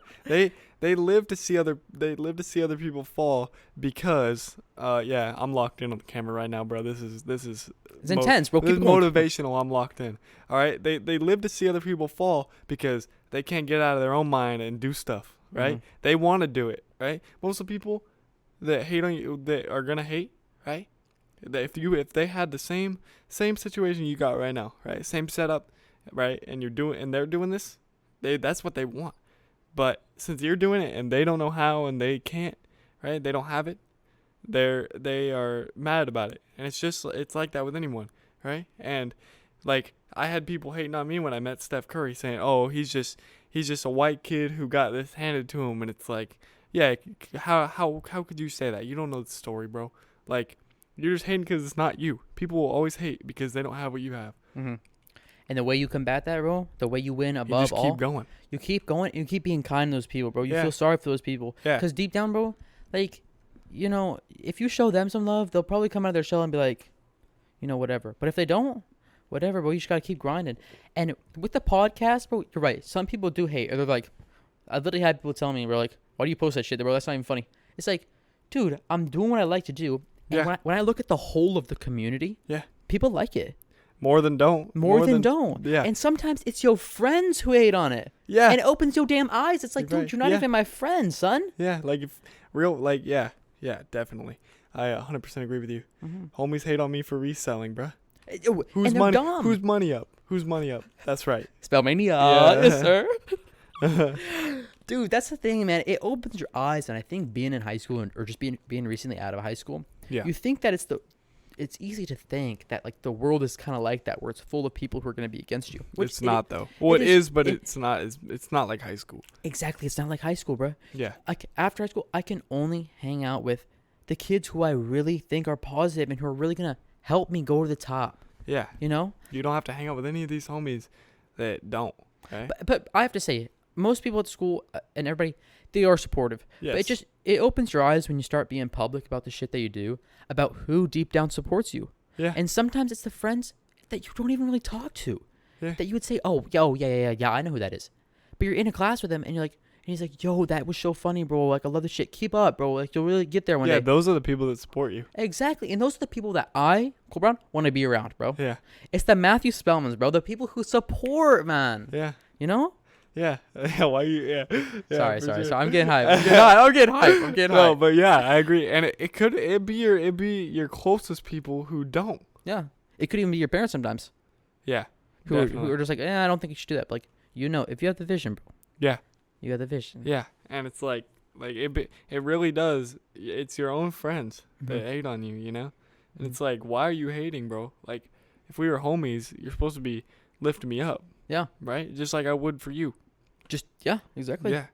They live to see other people fall because yeah, I'm locked in on the camera right now, bro. This is It's intense, bro. This Keep is going. motivational. I'm locked in. All right. They live to see other people fall because they can't get out of their own mind and do stuff. Right. Mhm. They want to do it. Right. Most of the people that hate on you, that are gonna hate. Right. If they had the same situation you got right now, right, same setup, right, and they're doing this, that's what they want. But since you're doing it and they don't know how and they can't, right, they don't have it, they are mad about it. And it's like that with anyone, right? And like I had people hating on me when I met Steph Curry, saying, "Oh, he's just a white kid who got this handed to him." And it's like, yeah, how could you say that? You don't know the story, bro. Like, you're just hating because it's not you. People will always hate because they don't have what you have. Mm-hmm. And the way you combat that, bro, the way you win above You just all, keep going. you keep going, and you keep being kind to those people, bro. You Yeah. feel sorry for those people. Yeah. Because deep down, bro, like, you know, if you show them some love, they'll probably come out of their shell and be like, you know, whatever. But if they don't, whatever, bro, you just got to keep grinding. And with the podcast, bro, you're right. Some people do hate. Or they're like, I literally had people tell me, bro, like, why do you post that shit? Bro, that's not even funny. It's like, dude, I'm doing what I like to do. And Yeah. when I look at the whole of the community, Yeah. people like it. More than don't. More than don't. Yeah. And sometimes it's your friends who hate on it. Yeah. And it opens your damn eyes. It's like, You're dude, right. you're not Yeah. even my friend, son. Yeah. Like yeah, definitely. I 100% agree with you. Mm-hmm. Homies hate on me for reselling, bruh. And Who's they're money? dumb. Who's money up? Who's money up? That's right. Spellmania. Yeah. Yes, sir. Dude, that's the thing, man. It opens your eyes. And I think being in high school or just being recently out of high school, Yeah. you think that it's easy to think that like the world is kind of like that, where it's full of people who are going to be against you. Which It's not though. Well, it is, but it's not. It's not like high school. Exactly. It's not like high school, bro. Yeah. Like after high school, I can only hang out with the kids who I really think are positive and who are really going to help me go to the top. Yeah. You know? You don't have to hang out with any of these homies that don't. Okay. But I have to say, most people at school and everybody, they are supportive. Yes. But it opens your eyes when you start being public about the shit that you do, about who deep down supports you. Yeah. And sometimes it's the friends that you don't even really talk to. Yeah. That you would say, oh, yo, yeah, I know who that is. But you're in a class with him and you're like, and he's like, yo, that was so funny, bro. Like, I love the shit. Keep up, bro. Like, you'll really get there one day. Yeah, those are the people that support you. Exactly. And those are the people that I, Cole Brown, want to be around, bro. Yeah. It's the Matthew Spellmans, bro. The people who support, man. Yeah. You know? Yeah. Yeah. Why you? Yeah. Yeah, sorry. sure. I'm getting hype. I'm getting hype. No, but yeah, I agree. And it'd be your closest people who don't. Yeah. It could even be your parents sometimes. Yeah. Who are just like, I don't think you should do that. But like, you know, if you have the vision, bro. Yeah. You have the vision. Yeah. And it's like it really does. It's your own friends that hate on you, you know? And it's like, why are you hating, bro? Like, if we were homies, you're supposed to be lifting me up. Yeah. Right? Just like I would for you. Yeah, exactly. Yeah.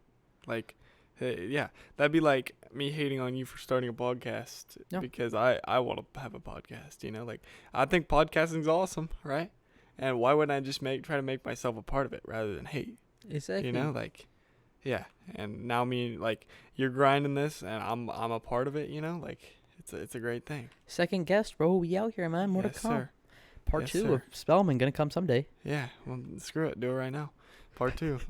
Like, yeah. That'd be like me hating on you for starting a podcast because I want to have a podcast, you know? Like, I think podcasting's awesome, right? And why wouldn't I just try to make myself a part of it rather than hate? Exactly. You know, like, yeah. And now you're grinding this and I'm a part of it, you know? Like, it's a great thing. Second guest, bro. We out here, man. More to come. Sir. Part Yes, 2 sir. of Spellman gonna come someday. Yeah. Well, screw it. Do it right now. Part 2.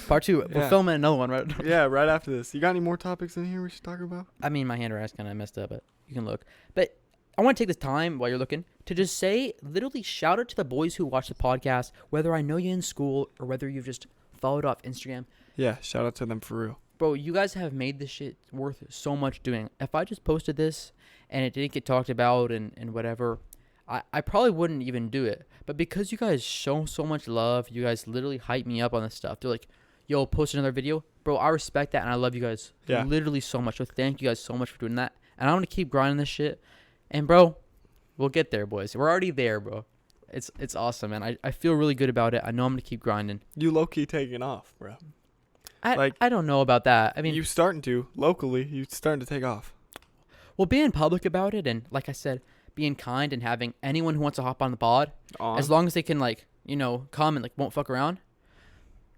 Part 2. We're Yeah. filming another one, right? Yeah, right after this. You got any more topics in here we should talk about? I mean, my handwriting's kind of messed up, but you can look. But I want to take this time while you're looking to just say, literally shout out to the boys who watch the podcast, whether I know you in school or whether you've just followed off Instagram. Yeah, shout out to them for real. Bro, you guys have made this shit worth so much doing. If I just posted this and it didn't get talked about and whatever, I probably wouldn't even do it. But because you guys show so much love, you guys literally hype me up on this stuff. They're like, yo, post another video. Bro, I respect that and I love you guys literally so much. So thank you guys so much for doing that. And I'm going to keep grinding this shit. And, bro, we'll get there, boys. We're already there, bro. It's awesome, man. I feel really good about it. I know I'm going to keep grinding. You low-key taking off, bro. I don't know about that. I mean, you starting to. Locally, you starting to take off. well, being public about it and, like I said, being kind and having anyone who wants to hop on the pod, as long as they can like, come and like won't fuck around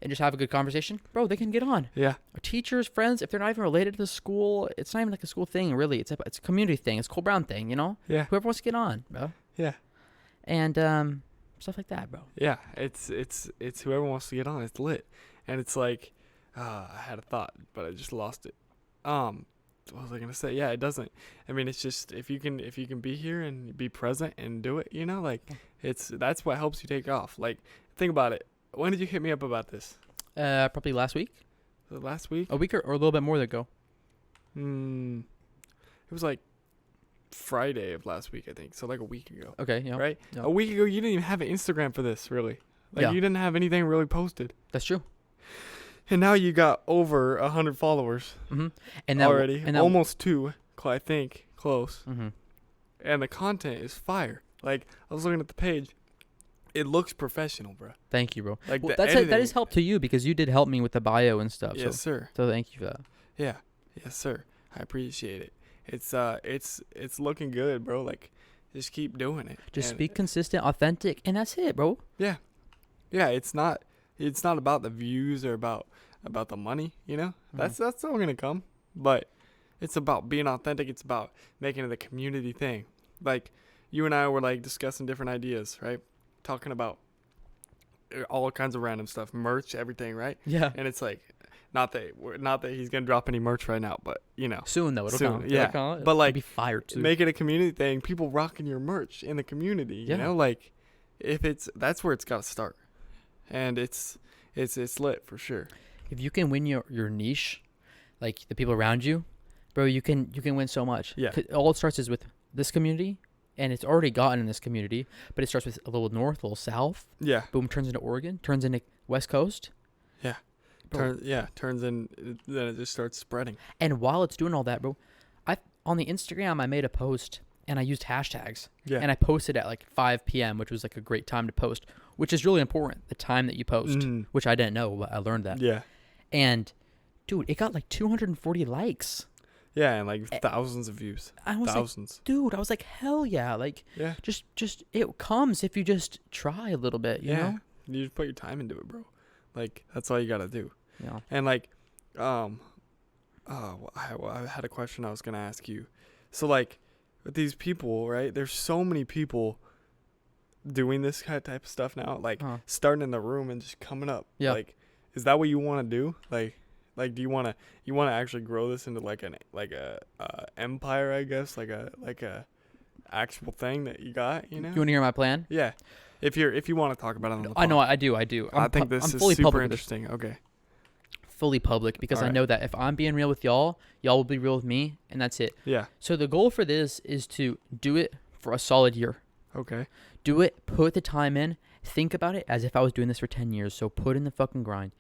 and just have a good conversation, bro, they can get on. Yeah. Our teachers, friends, if they're not even related to the school, it's not even like a school thing, really. It's a community thing. It's a Cole Brown thing, Yeah. Whoever wants to get on, bro. Yeah. And stuff like that, bro. Yeah. It's whoever wants to get on. It's lit. And it's like, I had a thought, but I just lost it. What was I gonna say? Yeah, it doesn't. I mean, it's just if you can be here and be present and do it, like that's what helps you take off. Like, think about it. When did you hit me up about this? Probably last week. Last week? A week or a little bit more ago. It was like Friday of last week, I think. So like a week ago. Okay. Yeah. Right. Yeah. A week ago, you didn't even have an Instagram for this, really. Like Yeah. you didn't have anything really posted. That's true. And now you got over 100 followers. Mm-hmm. And that already, and that, almost 2, I think, close. Mm-hmm. And the content is fire. Like, I was looking at the page, it looks professional, bro. Thank you, bro. Like, well, that is help to you because you did help me with the bio and stuff. Yes, sir. So thank you for that. Yeah, yes, sir. I appreciate it. It's looking good, bro. Like, just keep doing it. Just be consistent, authentic, and that's it, bro. Yeah, yeah. It's not about the views or about the money. Mm-hmm. That's all gonna come. But it's about being authentic. It's about making it a community thing. Like, you and I were like discussing different ideas, right? Talking about all kinds of random stuff, merch, everything, right? Yeah. And it's like, not that he's gonna drop any merch right now, but soon though, it'll come. Yeah. It'll come. But like, be fired too. make it a community thing. People rocking your merch in the community. Yeah. Like, that's where it's got to start, and it's lit for sure. If you can win your niche, like the people around you, bro, you can win so much. Yeah. All it starts is with this community, and it's already gotten in this community, but it starts with a little north, a little south. Yeah. Boom, turns into Oregon, turns into West Coast. Yeah. Turns in, then it just starts spreading. And while it's doing all that, bro, on the Instagram I made a post and I used hashtags. Yeah. And I posted at like 5 p.m., which was like a great time to post, which is really important, the time that you post, which I didn't know, but I learned that. Yeah. And dude, it got like 240 likes. Yeah, and like thousands of views. I was thousands. Like, dude, I was like, hell yeah. Like, yeah. Just it comes if you just try a little bit, you know? You just put your time into it, bro. Like, that's all you got to do. Yeah. And like, I had a question I was going to ask you. So like, with these people, right? There's so many people doing this kind of type of stuff now, like starting in the room and just coming up. Yeah. Like, is that what you want to do? Like, do you want to actually grow this into like a empire, I guess, like a actual thing that you got, You want to hear my plan? Yeah. If you want to talk about it on the pod. I know, I do. I think this is fully super interesting. Okay. Fully public, because I know that if I'm being real with y'all will be real with me, and that's it. Yeah. So the goal for this is to do it for a solid year. Okay. Do it, put the time in, think about it as if I was doing this for 10 years. So put in the fucking grind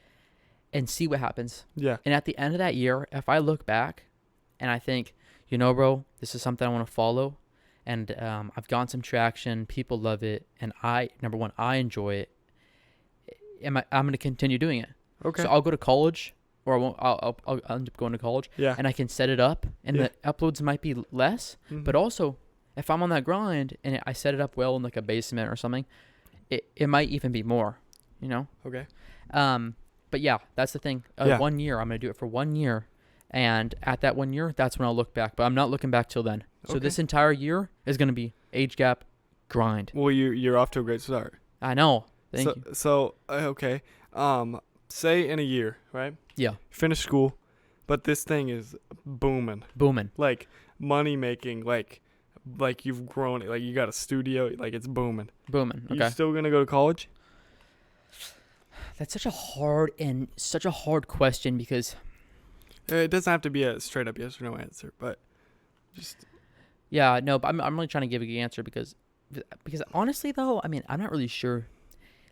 and see what happens. Yeah. And at the end of that year, if I look back and I think, bro, this is something I want to follow, and I've gotten some traction, people love it, and number one, I enjoy it, I'm going to continue doing it. Okay. So I'll go to college, or I won't. I'll end up going to college. Yeah. And I can set it up, and the uploads might be less, but also if I'm on that grind and I set it up well in like a basement or something, it might even be more. Okay. But yeah, that's the thing. 1 year, I'm gonna do it for 1 year, and at that 1 year, that's when I'll look back. But I'm not looking back till then. So this entire year is gonna be age gap grind. Well, you're off to a great start. I know. Thank you. So okay. Say in a year, right? Yeah. Finish school, but this thing is booming. Like money making, like you've grown it, like you got a studio, like it's booming. Okay. You still gonna go to college? That's such a hard question, because it doesn't have to be a straight up yes or no answer, but just but I'm really trying to give a good answer because honestly though, I mean, I'm not really sure.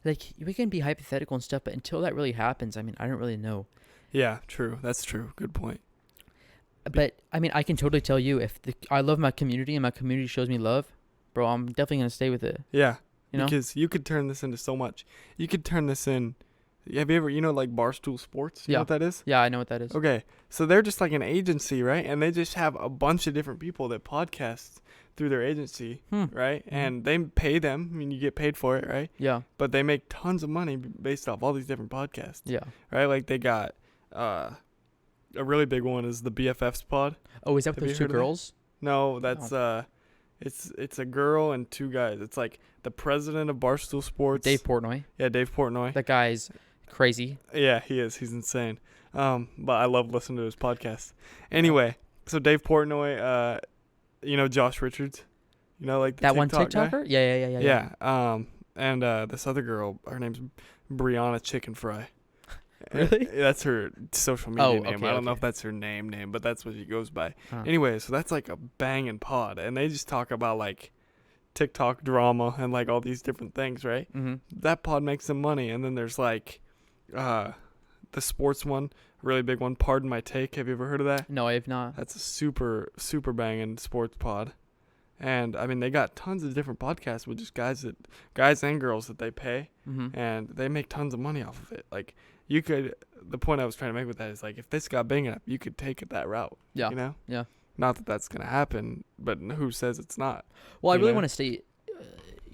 Like, we can be hypothetical and stuff, but until that really happens, I mean, I don't really know. Yeah, true. That's true. Good point. But I mean, I can totally tell you, if I love my community and my community shows me love, bro, I'm definitely gonna stay with it. Yeah. Because you could turn this into so much. You could turn this in Have you ever, like Barstool Sports? You know Yeah. what that is? Yeah, I know what that is. Okay. So they're just like an agency, right? And they just have a bunch of different people that podcast through their agency, right? Mhm. And they pay them. I mean, you get paid for it, right? Yeah. But they make tons of money based off all these different podcasts, Yeah. right? Like they got a really big one is the BFFs pod. Oh, is that Have with you those two heard of that? girls? No, that's it's a girl and two guys. It's like the president of Barstool Sports. Dave Portnoy. Yeah, Dave Portnoy. That guy's crazy. Yeah, he is. He's insane. But I love listening to his podcast. Anyway, so Dave Portnoy, Josh Richards, like the That one TikTok guy? TikToker? Yeah. And this other girl, her name's Brianna Chicken Fry. Really? That's her social media name. Okay, I don't know okay. if that's her name, but that's what she goes by. Huh. Anyway, so that's like a banging pod, and they just talk about like TikTok drama and like all these different things, right? Mm-hmm. That pod makes some money, and then there's like the sports one, really big one. Pardon My Take. Have you ever heard of that? No, I have not. That's a super banging sports pod, and I mean they got tons of different podcasts with just guys and girls that they pay, Mm-hmm. and they make tons of money off of it. Like you could, the point I was trying to make with that is like if this got big enough, you could take it that route. Yeah. Yeah. Not that that's gonna happen, but who says it's not? Well, I You really know? want to stay.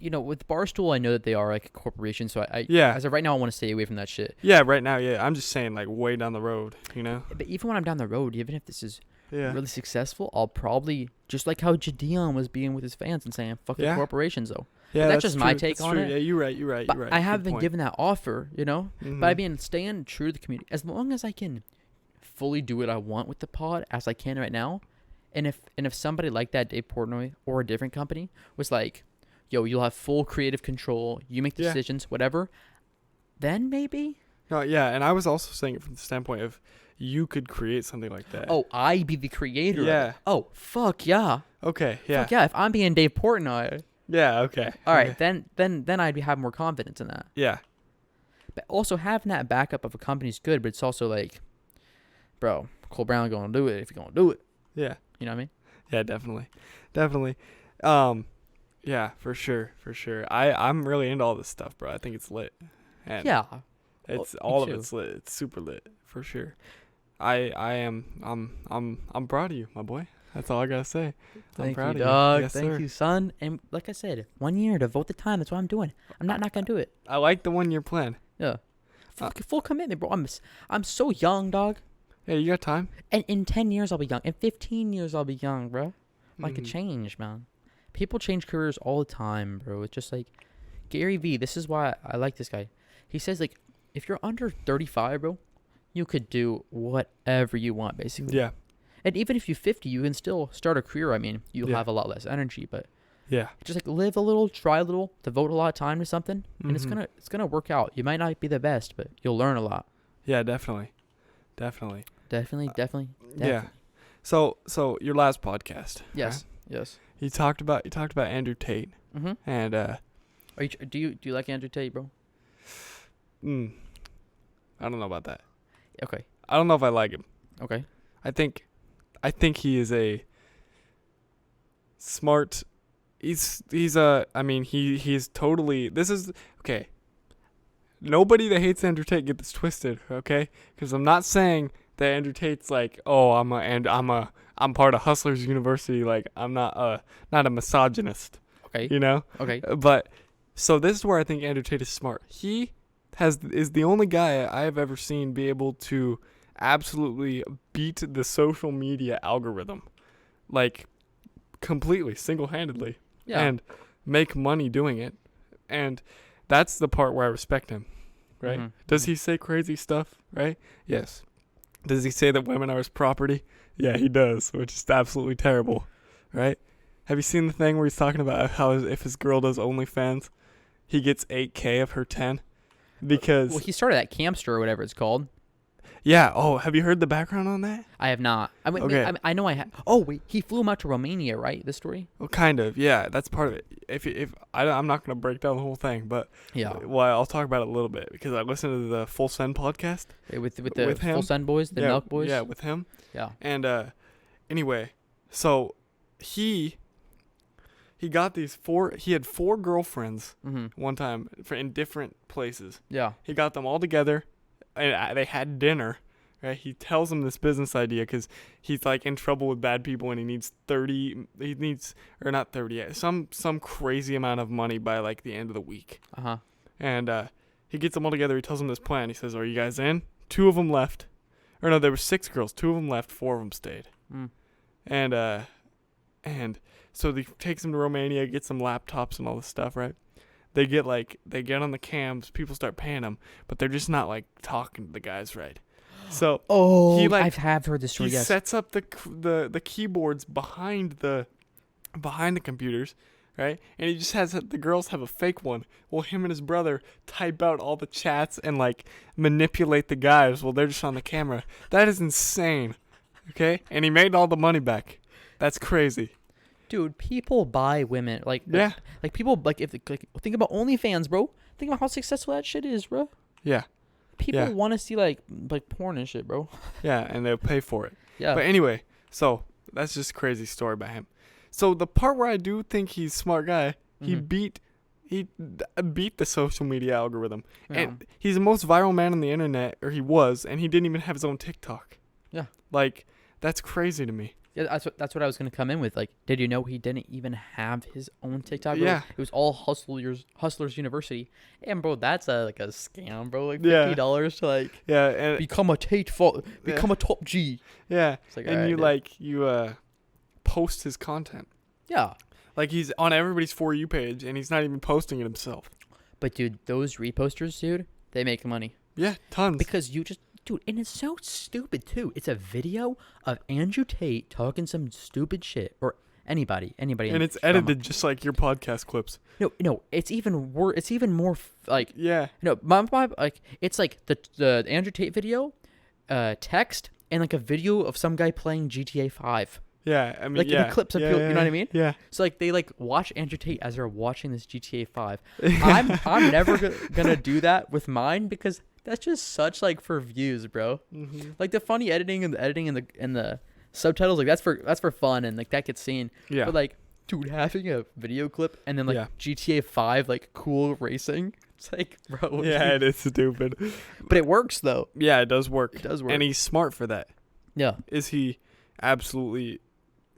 With Barstool, I know that they are like a corporation, so I Yeah. as of right now, I want to stay away from that shit. Yeah, right now, yeah. I'm just saying like way down the road, But even when I'm down the road, even if this is Yeah. really successful, I'll probably just like how Jadion was being with his fans and saying "fuck the Yeah. corporations," though. Yeah, that's just my true. take That's on true. it. Yeah, you're right. But I have Good been point. given that offer, But I Mhm. mean, staying true to the community, as long as I can fully do what I want with the pod as I can right now, and if somebody like that, Dave Portnoy or a different company, was like, "Yo, you'll have full creative control. You make the Yeah. decisions, whatever," then maybe. No, yeah, and I was also saying it from the standpoint of you could create something like that. Oh, I be the creator. Of Yeah. it. Oh, fuck yeah. Okay. Yeah. Fuck yeah. If I'm being Dave Portnoy, Yeah. Okay. all right, Okay. then I'd have more confidence in that. Yeah. But also having that backup of a company is good, but it's also like, bro, Cole Brown gonna do it if you're gonna do it. Yeah. You know what I mean? Yeah. Definitely. Yeah, for sure. I'm really into all this stuff, bro. I think it's lit. And Yeah. It's me all of too. it's lit. It's super lit for sure. I'm proud of you, my boy. That's all I gotta say. I'm Thank proud you, of dog. you. Yes, Thank sir. you, son. And like I said, 1 year, devote the time. That's what I'm doing. I'm not gonna do it. I like the 1 year plan. Yeah. Full commitment, bro. I'm so young, dog. Yeah, you got time. And in 10 years I'll be young. In 15 years I'll be young, bro. Like a Mhm. change, man. People change careers all the time, bro. It's just like Gary Vee. This is why I like this guy. He says like, if you're under 35, bro, you could do whatever you want, basically. Yeah. And even if you're 50, you can still start a career. I mean, you'll Yeah. have a lot less energy, but Yeah. just like live a little, try a little, devote a lot of time to something, and it's Mhm. gonna work out. You might not be the best, but you'll learn a lot. Yeah, definitely. Definitely. Yeah. So your last podcast. Yes. right? Yes. You talked about Andrew Tate Mm-hmm. and Do you like Andrew Tate, bro? I don't know about that. Okay. I don't know if I like him. Okay. I think he is a smart. He's totally. This is okay. Nobody that hates Andrew Tate get this twisted, okay? Because I'm not saying that Andrew Tate's like, oh, I'm part of Hustlers University. Like I'm not a misogynist, Okay. Okay. But so this is where I think Andrew Tate is smart. He is the only guy I have ever seen be able to absolutely beat the social media algorithm, like completely single-handedly, Yeah. and make money doing it. And that's the part where I respect him, right? Mhm. Does he say crazy stuff, right? Yes. Does he say that women are his property? Yeah, he does, which is absolutely terrible, right? Have you seen the thing where he's talking about how if his girl does OnlyFans, he gets 8K of her 10? Because Well, he started that Campster or whatever it's called. yeah. Oh, have you heard the background on that? I have not. I mean, Okay. I know I have. Oh wait, he flew him out to Romania, right? This story. Well, kind of. Yeah, that's part of it. I'm not gonna break down the whole thing, but Yeah. well, I'll talk about it a little bit because I listened to the Full Send podcast. With the with him? Full Send boys, the yeah, Milk boys. Yeah, with him. Yeah. And anyway, so he he got these he had 4 girlfriends Mm-hmm. one time in different places. Yeah. He got them all together, and they had dinner. Right? He tells them this business idea because he's like in trouble with bad people, and he needs not 30, some crazy amount of money by like the end of the week. Uh-huh. And he gets them all together. He tells them this plan. He says, "Are you guys in?" 2 of them left. Or no, there were 6 girls. 2 of them left. 4 of them stayed. Mm. And so he takes them to Romania, gets some laptops and all this stuff, right? They get on the cams, people start paying them, but they're just not like talking to the guys right. So I have heard this story. He Yes. sets up the keyboards behind the computers, right? And he just has the girls have a fake one. Well, him and his brother type out all the chats and like manipulate the guys while they're just on the camera. That is insane. Okay? And he made all the money back. That's crazy. Dude, people buy women like people like if like think about OnlyFans, bro. Think about how successful that shit is, bro. Yeah. People want to see like porn and shit, bro. Yeah, and they'll pay for it. Yeah. But anyway, so that's just a crazy story about him. So the part where I do think he's a smart guy, he beat the social media algorithm. Yeah. And he's the most viral man on the internet, or he was, and he didn't even have his own TikTok. Yeah. Like, that's crazy to me. Yeah, that's what I was gonna come in with. Like, did you know he didn't even have his own TikTok? Bro? Yeah. It was all Hustlers University. And bro, that's like a scam, bro. Like $50 to like and become a become a top G. Yeah. It's like, and right, you post his content. Yeah. Like, he's on everybody's For You page, and he's not even posting it himself. But dude, those reposters, dude, they make money. Yeah, tons. Because you just dude, and it's so stupid too. It's a video of Andrew Tate talking some stupid shit, or anybody. And it's edited just like your podcast clips. No, it's even worse. It's even more like my like it's like the Andrew Tate video, text, and like a video of some guy playing GTA 5. Yeah, I mean, like in clips of people, you know what I mean? Yeah. So like they like watch Andrew Tate as they're watching this GTA 5. I'm never gonna do that with mine because that's just such like for views, bro. Mm-hmm. Like the funny editing and the subtitles, like that's for fun and like that gets seen. Yeah. But like, dude, having a video clip and then like GTA 5 like cool racing, it's like, bro. Yeah, it is stupid. But it works though. Yeah, it does work. It does work. And he's smart for that. Yeah. Is he absolutely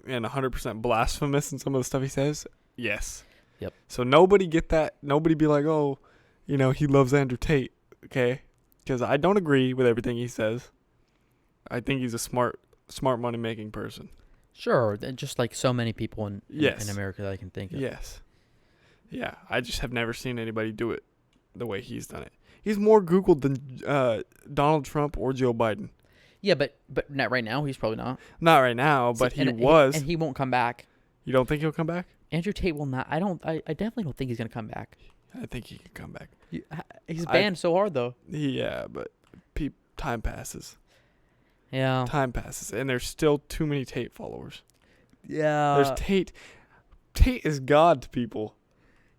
and 100% blasphemous in some of the stuff he says? Yes. Yep. So nobody get that. Nobody be like, oh, he loves Andrew Tate. Okay. Because I don't agree with everything he says. I think he's a smart money-making person. Sure. Just like so many people in America that I can think of. Yes. Yeah. I just have never seen anybody do it the way he's done it. He's more Googled than Donald Trump or Joe Biden. Yeah, but not right now. He's probably not. Not right now, but he was. And he won't come back. You don't think he'll come back? Andrew Tate will not. I definitely don't think he's going to come back. I think he can come back. He's banned so hard, though. Yeah, but time passes. Yeah. Time passes, and there's still too many Tate followers. Yeah. There's Tate. Tate is God to people.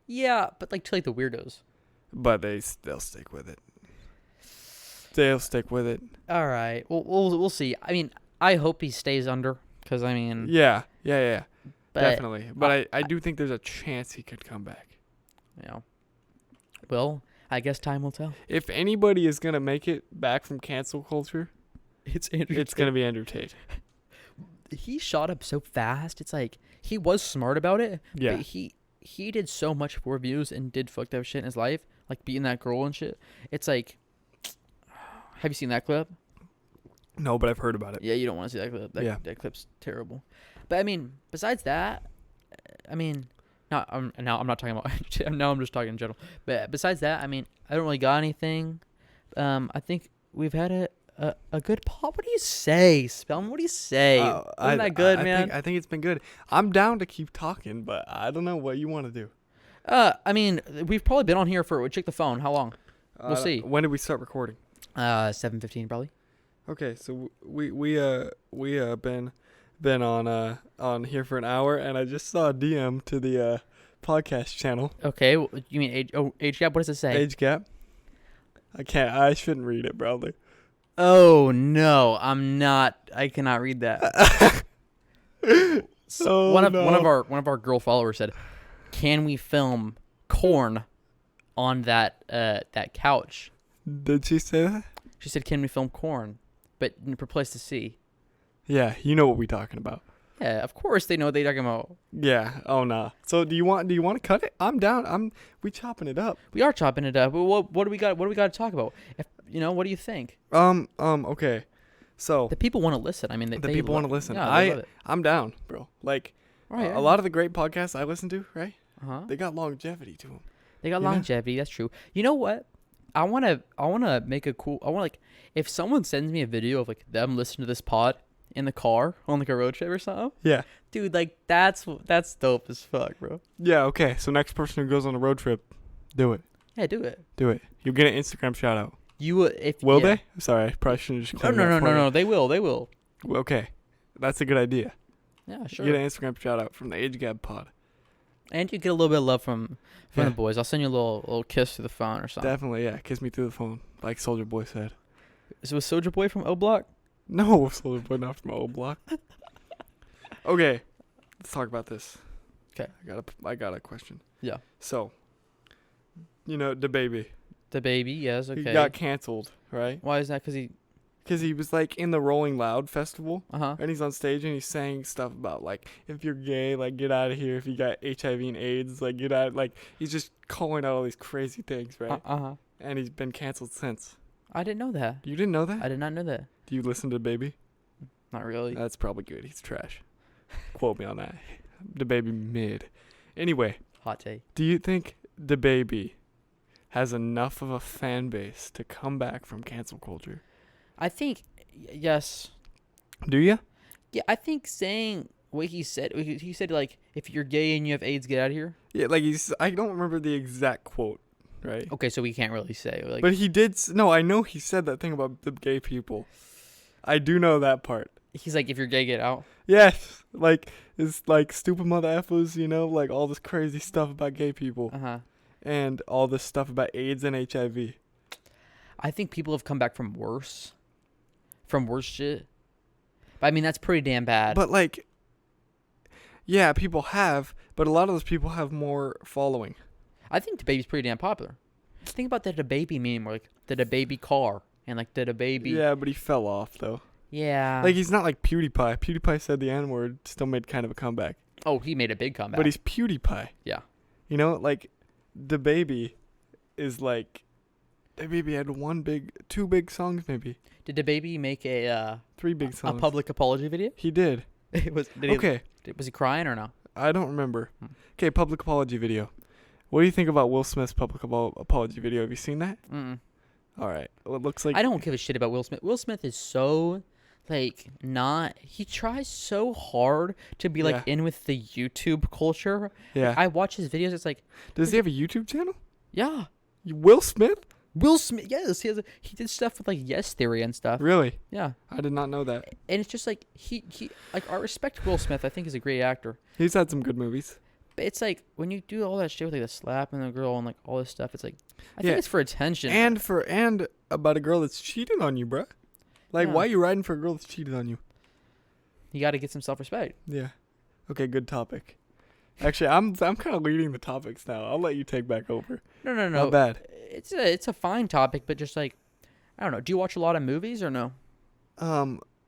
Yeah, but like to like the weirdos. But they'll stick with it. They'll stick with it. All right. Well, we'll see. I mean, I hope he stays under, because I mean. Yeah. But Definitely. But I do think there's a chance he could come back. Yeah. Well, I guess time will tell. If anybody is gonna make it back from cancel culture, it's Andrew. It's gonna be Andrew Tate. He shot up so fast. It's like he was smart about it. Yeah. But he did so much for views and did fucked up shit in his life, like beating that girl and shit. It's like, have you seen that clip? No, but I've heard about it. Yeah, you don't want to see that clip. That clip's terrible. But I mean, besides that, I mean, now I'm not talking about. Now I'm just talking in general. But besides that, I mean, I don't really got anything. I think we've had a good pod. What do you say, Spellman? What do you say? Isn't that good, man? I think it's been good. I'm down to keep talking, but I don't know what you want to do. I mean, we've probably been on here for. Check the phone. How long? We'll see. When did we start recording? 7:15 probably. Okay, so we been on here for an hour, and I just saw a DM to the podcast channel. Okay, you mean age gap? What does it say? Age gap. I shouldn't read it, probably. Oh no, I'm not. I cannot read that. So one of our girl followers said, can we film corn on that couch? Did she say that? She said, can we film corn? But replace the C. Yeah, you know what we talking about. Yeah, of course they know what they're talking about. Yeah. Oh nah. So do you want to cut it? I'm down. We chopping it up. We are chopping it up. What do we got? What do we got to talk about? What do you think? Okay. So The people want to listen. I mean, the people want to listen. Yeah, they love it. I'm down, bro. Like Right, a lot of the great podcasts I listen to, right? Uh-huh. They got longevity to them. They got You know? longevity. That's true. You know what? I wanna make a cool. I want like if someone sends me a video of like them listening to this pod in the car on like a road trip or something. Yeah. Dude, like that's dope as fuck, bro. Yeah. Okay. So next person who goes on a road trip, do it. Yeah, do it. Do it. You'll get an Instagram shout out. You if Will yeah. they? Sorry, I probably shouldn't just. No, claim no, that no, for no, you. no. They will. Okay, that's a good idea. Yeah, sure. You get an Instagram shout out from the Age Gap Pod. And you get a little bit of love from Yeah. the boys. I'll send you a little kiss through the phone or something. Definitely, yeah. Kiss me through the phone, like Soldier Boy said. So was Soldier Boy from O Block? No, Soldier Boy not from old block. Okay, let's talk about this. 'Kay. I got a question. Yeah. So, the baby. The baby, yes, He okay. got canceled, right? Why is that? Because he was like in the Rolling Loud festival. Uh-huh. And he's on stage and he's saying stuff about like, if you're gay, like get out of here. If you got HIV and AIDS, like get out. Like he's just calling out all these crazy things, right? Uh-huh. And he's been canceled since. I didn't know that. You didn't know that? I did not know that. Do you listen to Baby? Not really. That's probably good. He's trash. Quote me on that. The Baby mid. Anyway, Hot take. do you think the Baby has enough of a fan base to come back from cancel culture? I think yes. Do you? Yeah, I think saying what he said like if you're gay and you have AIDS, get out of here. Yeah, like I don't remember the exact quote, right? Okay, so we can't really say like. But he did. No, I know he said that thing about the gay people. I do know that part. He's like, if you're gay, get out. Yes, like it's like stupid mother effers, like all this crazy stuff about gay people Uh-huh. and all this stuff about AIDS and HIV. I think people have come back from worse shit. But I mean, that's pretty damn bad. But like, yeah, people have, but a lot of those people have more following. I think the baby's pretty damn popular. Think about the baby meme, or like the baby car, and like the baby. Yeah, but he fell off though. Yeah. Like he's not like PewDiePie. PewDiePie said the N-word, still made kind of a comeback. Oh, he made a big comeback. But he's PewDiePie. Yeah. Like the baby is like. The baby had two big songs maybe. Did the baby make a 3 big songs. a public apology video? He did. Was he crying or no? I don't remember. Okay, public apology video. What do you think about Will Smith's public apology video? Have you seen that? Mm. All right. Well, it looks like I don't give a shit about Will Smith. Will Smith is so he tries so hard to be like in with the YouTube culture. Yeah. I watch his videos. It's like, does he have a YouTube channel? yeah. Will Smith? Will Smith, yes, he did stuff with like Yes Theory and stuff. Really? Yeah, I did not know that. and it's just like he like I respect Will Smith. I think he's a great actor. He's had some good movies. But it's like when you do all that shit with like the slapping the girl and like all this stuff, it's like I think it's for attention. And about a girl that's cheated on you, bruh. Like, Yeah. why are you riding for a girl that's cheated on you? You got to get some self-respect. Yeah. Okay, good topic. Actually, I'm kind of leading the topics now. I'll let you take back over. No. Not bad. It's a fine topic, but just like I don't know. Do you watch a lot of movies or no?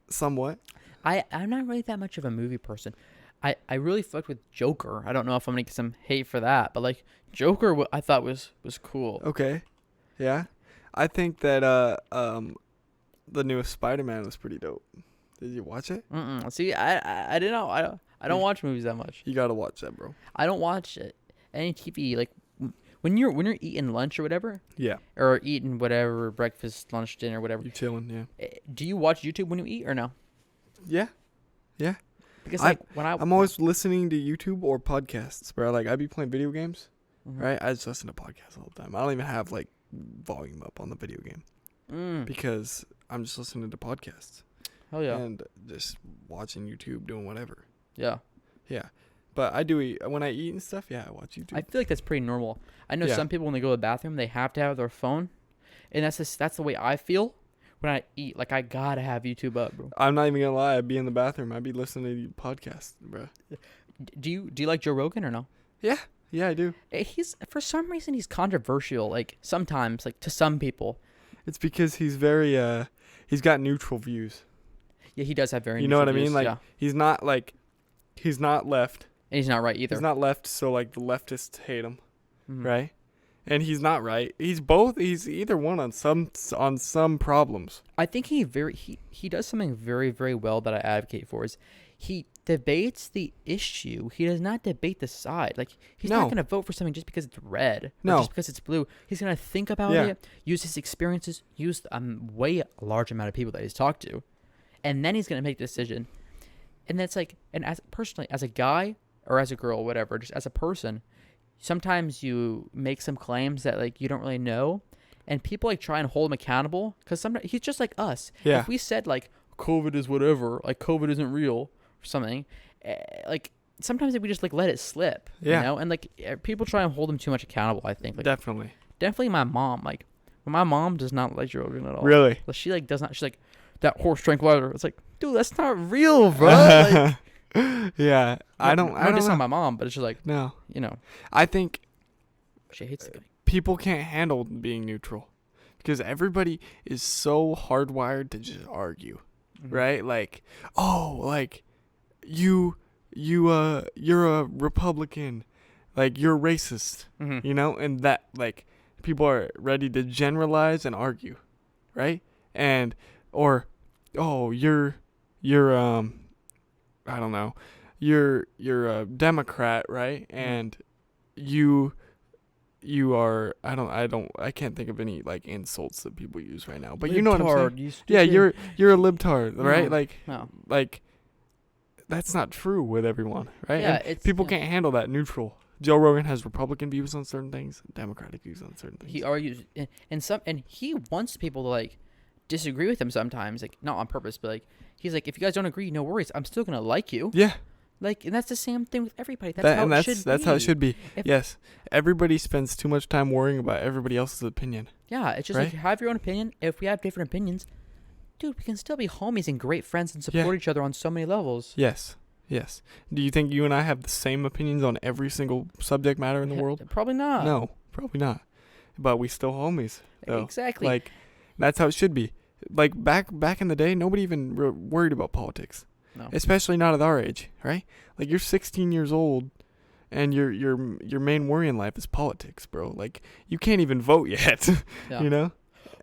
Somewhat. I'm not really that much of a movie person. I really fucked with Joker. I don't know if I'm gonna get some hate for that, but like Joker, I thought was cool. Okay. Yeah. I think that the newest Spider-Man was pretty dope. Did you watch it? See, I didn't know. I don't watch movies that much. You gotta watch that, bro. I don't watch any TV. Like when you're eating lunch or whatever. Yeah. Or eating whatever, breakfast, lunch, dinner, whatever. You chilling, yeah. Do you watch YouTube when you eat or no? Yeah. Yeah. Because like I'm always listening to YouTube or podcasts, bro. Like I be playing video games, right? I just listen to podcasts all the time. I don't even have like volume up on the video game because I'm just listening to podcasts. Hell yeah. And just watching YouTube, doing whatever. Yeah. Yeah. But I do eat when I eat and stuff. Yeah, I watch YouTube. I feel like that's pretty normal. I know some people when they go to the bathroom they have to have their phone, and that's the way I feel when I eat. Like I gotta have YouTube up, bro. I'm not even gonna lie. I'd be in the bathroom. I'd be listening to podcasts, bro. Do you like Joe Rogan or no? Yeah. Yeah, I do. He's for some reason he's controversial. Like sometimes, like to some people. It's because he's very he's got neutral views. Yeah, he does have very. You know what I views, mean? Like yeah. he's not left. And he's not right either. He's not left, so like the leftists hate him, Mhm. right? And he's not right. He's both. He's either one on some problems. I think he does something very, very well that I advocate for is he debates the issue. He does not debate the side. Like he's not going to vote for something just because it's red or just because it's blue. He's going to think about it, use his experiences, use a large amount of people that he's talked to, and then he's going to make the decision. And that's like, and as personally, as a guy or as a girl, whatever, just as a person, sometimes you make some claims that like you don't really know, and people like try and hold him accountable because sometimes he's just like us. Yeah. If we said like COVID is whatever, like COVID isn't real or something, like sometimes we just like let it slip. Yeah. You know, and like people try and hold him too much accountable. I think. Like, Definitely my mom. Like my mom does not like children at all. Really? Like, she like does not. She's like that horse tranquilizer. It's like, dude, that's not real, bro. Like, yeah, I don't know know. my mom, but it's just like, No, you know, I think she hates the guy. people can't handle being neutral because everybody is so hardwired to just argue, right? Like, oh, like you're a Republican, like you're racist, you know, and that like people are ready to generalize and argue, right? And or oh, you're I don't know, you're a Democrat, right? And you are I can't think of any like insults that people use right now, but you know what I'm saying? Yeah, you're a libtard, right? Like that's not true with everyone, right? Yeah, and people can't handle that neutral. Joe Rogan has Republican views on certain things, Democratic views on certain things. He argues and he wants people to like disagree with him sometimes, like not on purpose, but like he's like, if you guys don't agree, no worries, I'm still gonna like you. Yeah. Like, and that's the same thing with everybody. That's how it should be. Yes. Everybody spends too much time worrying about everybody else's opinion. Yeah, it's just like, have your own opinion. If we have different opinions, dude, we can still be homies and great friends and support each other on so many levels. Yes. Do you think you and I have the same opinions on every single subject matter in the world? Probably not. No, probably not. But we still homies, though. Exactly. Like, that's how it should be. Like, back in the day, nobody even worried about politics. No. Especially not at our age, right? Like, you're 16 years old, and your main worry in life is politics, bro. Like, you can't even vote yet, you know?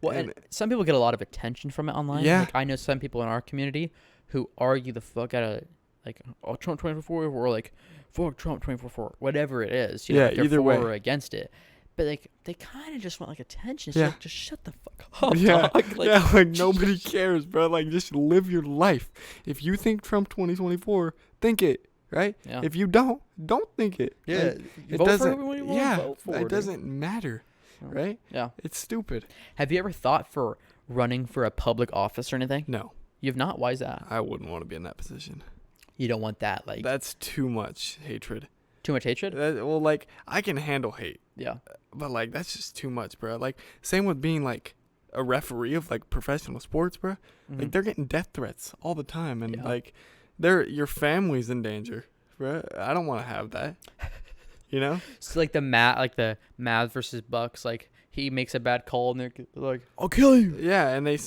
Well, and some people get a lot of attention from it online. Yeah. Like, I know some people in our community who argue the fuck out of, like, oh, Trump 2024, or like, fuck Trump 2024, whatever it is. You know, like either way. For or against it. But, like, they kind of just want, like, attention. Yeah. Like, just shut the fuck up, yeah. dog. Like nobody cares, bro. Like, just live your life. If you think Trump 2024, think it, right? Yeah. If you don't think it. Yeah. Like, it vote doesn't, for everyone you want to vote for. It doesn't matter, right? Yeah. It's stupid. Have you ever thought for running for a public office or anything? No. You have not? Why is that? I wouldn't want to be in that position. You don't want that, like... That's too much hatred. Too much hatred? Well, like, I can handle hate. Yeah. But, like, that's just too much, bro. Like, same with being, like, a referee of, like, professional sports, bro. Like, they're getting death threats all the time. And, like, your family's in danger, bro. I don't want to have that. You know? So, like, the Mavs versus Bucks, like, he makes a bad call, and they're like, I'll kill you. Yeah, and they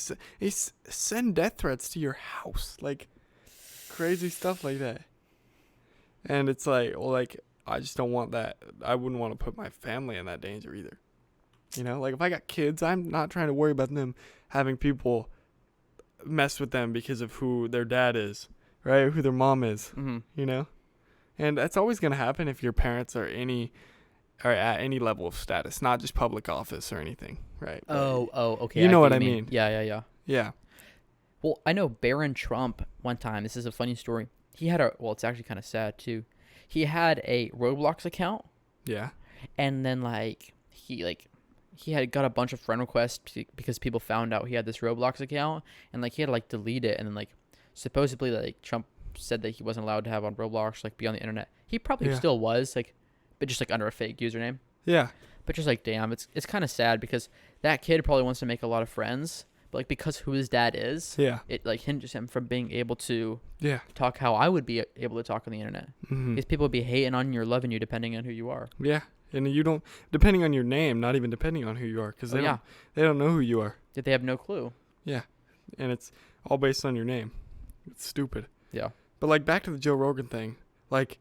send death threats to your house. Like, crazy stuff like that. And it's like, well, like, I just don't want that. I wouldn't want to put my family in that danger either. You know, like, if I got kids, I'm not trying to worry about them having people mess with them because of who their dad is, right? Who their mom is, you know? And that's always going to happen if your parents are at any level of status, not just public office or anything, right? But okay. You know what I mean. Yeah. Well, I know Barron Trump one time. This is a funny story. He had it's actually kind of sad too. He had a Roblox account. Yeah. And then he had got a bunch of friend requests because people found out he had this Roblox account, and like he had to like delete it, and then like supposedly like Trump said that he wasn't allowed to have on Roblox, like be on the internet. He probably still was, like, but just like under a fake username. Yeah. But just like, damn, it's kind of sad because that kid probably wants to make a lot of friends, but like because who his dad is, Yeah. it like hinders him from being able to Yeah. talk how I would be able to talk on the internet. Mm-hmm. Because people would be hating on you or loving you depending on who you are. Yeah. And you don't, depending on your name, not even depending on who you are, because they don't know who you are. That they have no clue. Yeah. And it's all based on your name. It's stupid. Yeah. But like back to the Joe Rogan thing, like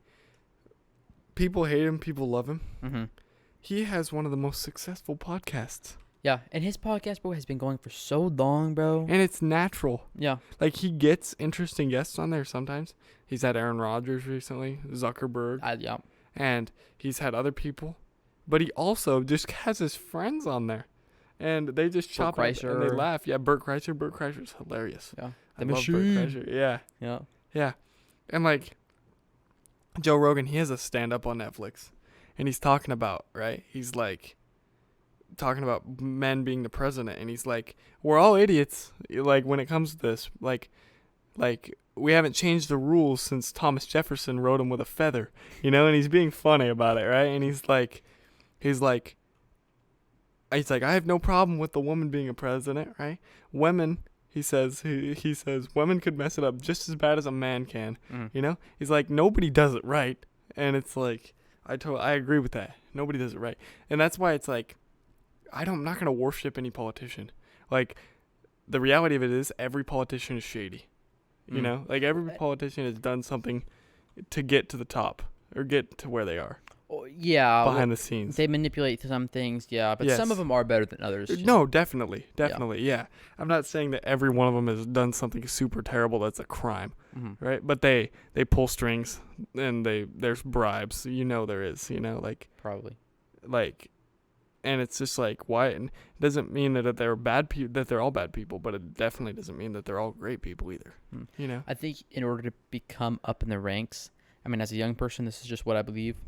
people hate him, people love him. Mm-hmm. He has one of the most successful podcasts. Yeah, and his podcast, bro, has been going for so long, bro. And it's natural. Yeah. Like, he gets interesting guests on there sometimes. He's had Aaron Rodgers recently, Zuckerberg. Yeah. And he's had other people. But he also just has his friends on there. And they just chop it up and they laugh. Yeah, Bert Kreischer. Bert Kreischer's hilarious. Yeah. I love Bert Kreischer. Yeah. Yeah. Yeah. And, like, Joe Rogan, he has a stand-up on Netflix. And he's talking about, right? He's, like, talking about men being the president. And he's like, we're all idiots, like, when it comes to this. Like, we haven't changed the rules since Thomas Jefferson wrote them with a feather. You know? And he's being funny about it, right? And he's like, I have no problem with the woman being a president, right? Women... He says women could mess it up just as bad as a man can. You know? He's like, nobody does it right. And it's like, I agree with that. Nobody does it right. And that's why it's like, I'm not going to worship any politician. Like, the reality of it is every politician is shady. You know? Like, every politician has done something to get to the top or get to where they are. Yeah. Behind the scenes. They manipulate some things, yeah. But some of them are better than others. No, definitely. Yeah. I'm not saying that every one of them has done something super terrible that's a crime, right? But they pull strings and there's bribes. You know there is, you know, like. Probably. Like, and it's just like, why? And it doesn't mean that they're bad people, that they're all bad people, but it definitely doesn't mean that they're all great people either, you know? I think in order to become up in the ranks, I mean, as a young person, this is just what I believe.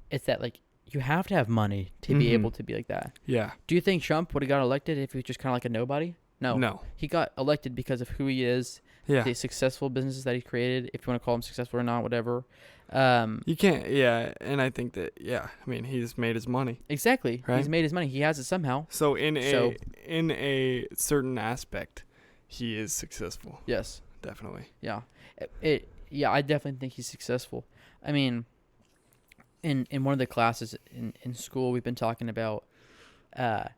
It's that, like, you have to have money to be able to be like that. Yeah. Do you think Trump would have got elected if he was just kind of like a nobody? No. He got elected because of who he is, the successful businesses that he created, if you want to call him successful or not, whatever. You can't, and I think that, I mean, he's made his money. Exactly. Right? He's made his money. He has it somehow. So in a certain aspect, he is successful. Yes. Definitely. Yeah. I definitely think he's successful. I mean... In one of the classes in school, we've been talking about a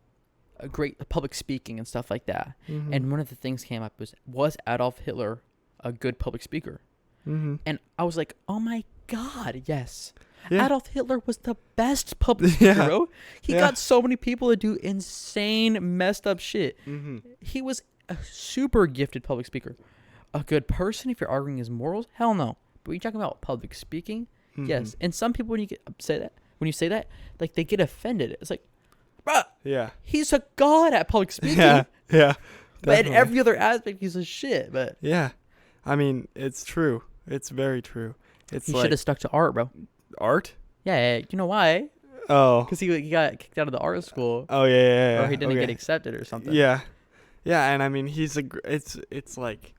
great public speaking and stuff like that. And one of the things came up was Adolf Hitler a good public speaker? And I was like, oh my God, yes. Yeah. Adolf Hitler was the best public speaker, bro. He got so many people to do insane, messed up shit. He was a super gifted public speaker. A good person, if you're arguing his morals, hell no. But when you're talking about public speaking... Yes, and some people when you say that, like they get offended. It's like, bruh, he's a god at public speaking. Yeah. But in every other aspect, he's a shit. But I mean, it's true. It's very true. He should have stuck to art, bro. Art? Yeah. You know why? Oh, because he got kicked out of the art school. Oh yeah. Or he didn't get accepted or something. Yeah, and I mean, it's like,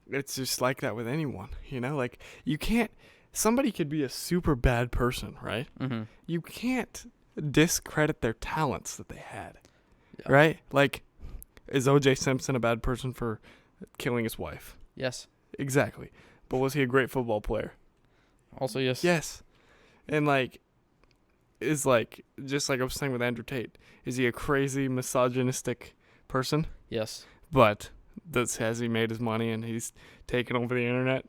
it's just like that with anyone. You know, like you can't. Somebody could be a super bad person, right? You can't discredit their talents that they had, right? Like, is O.J. Simpson a bad person for killing his wife? Yes. Exactly. But was he a great football player? Also, yes. Yes. And, like, just like I was saying with Andrew Tate, is he a crazy misogynistic person? Yes. But has he made his money and he's taken over the internet?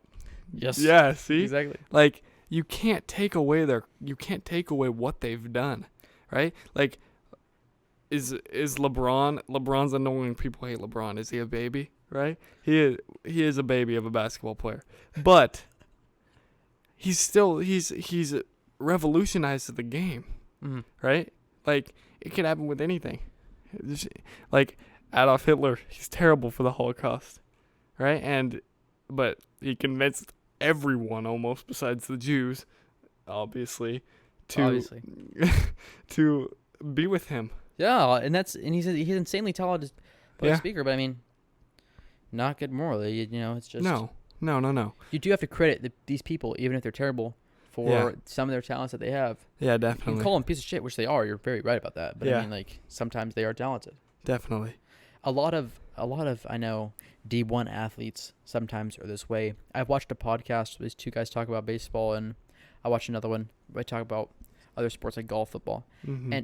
Yes. Yeah, see? Exactly. Like, you can't take away what they've done, right? Like, is LeBron's annoying, people hate LeBron. Is he a baby, right? He is a baby of a basketball player. But he's revolutionized the game, right? Like, it could happen with anything. Like, Adolf Hitler, he's terrible for the Holocaust, right? But he convinced everyone almost, besides the Jews, obviously, to be with him. Yeah, and he's insanely talented public speaker, but I mean, not good morally. You know, it's just no. You do have to credit these people, even if they're terrible, for some of their talents that they have. Yeah, definitely. You can call them a piece of shit, which they are. You're very right about that. But I mean, like, sometimes they are talented. Definitely. A lot of a lot of, I know, D1 athletes sometimes are this way. I've watched a podcast where these two guys talk about baseball, and I watched another one where they talk about other sports like golf, football. Mm-hmm.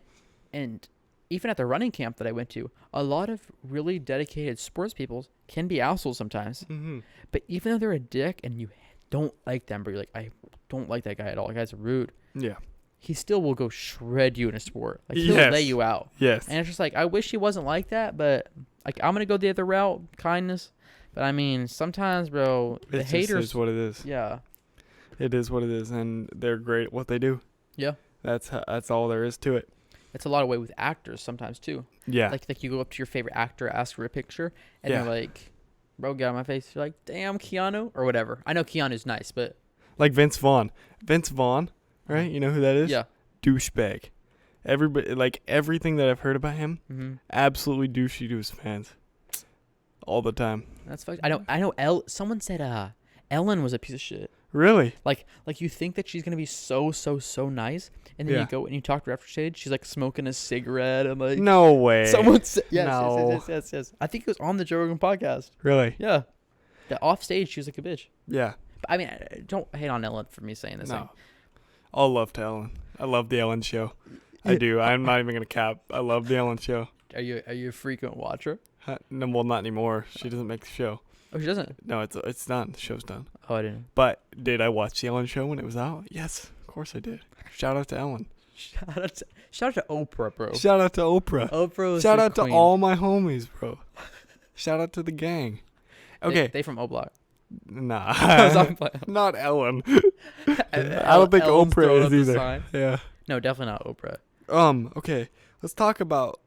And even at the running camp that I went to, a lot of really dedicated sports people can be assholes sometimes. Mm-hmm. But even though they're a dick and you don't like them, but you're like, I don't like that guy at all. That guy's rude. Yeah. He still will go shred you in a sport. Like, he'll Yes. lay you out. Yes. And it's just like, I wish he wasn't like that, but like, I'm going to go the other route, kindness. But I mean, sometimes, bro, the It just haters. is what it is. Yeah. It is what it is, and they're great at what they do. Yeah. That's all there is to it. It's a lot of way with actors sometimes too. Yeah. Like you go up to your favorite actor, ask for a picture, and Yeah. they're like, bro, get out of my face. You're like, damn, Keanu, or whatever. I know Keanu's nice, but Like Vince Vaughn. Vince Vaughn, right? You know who that is? yeah. Douchebag. Everybody, like, everything that I've heard about him, Mm-hmm. absolutely douchey to his fans. All the time. That's fucked. I know. Someone said Ellen was a piece of shit. Really? Like you think that she's gonna be so nice, and then Yeah. you go and you talk to her after stage. She's like smoking a cigarette and like. No way. Someone said yes, No. yes. I think it was on the Joe Rogan podcast. Really? Yeah. The off stage, she was like a bitch. Yeah. But I mean, don't hate on Ellen for me saying this. No. All love to Ellen. I love the Ellen show. I do. I'm not even gonna cap. I love the Ellen show. Are you a frequent watcher? No, well, not anymore. She doesn't make the show. Oh, she doesn't. No, it's done. The show's done. Oh, I didn't. But did I watch the Ellen show when it was out? Yes, of course I did. Shout out to Ellen. Shout out to Oprah, bro. Shout out to Oprah. Oprah was Shout the out queen. to all my homies, bro. Shout out to the gang. Okay. They from O Block. Nah. I was on play. Not Ellen. I don't think Ellen's throwing Oprah up is the either. sign. Yeah. No, definitely not Oprah. Okay. Let's talk about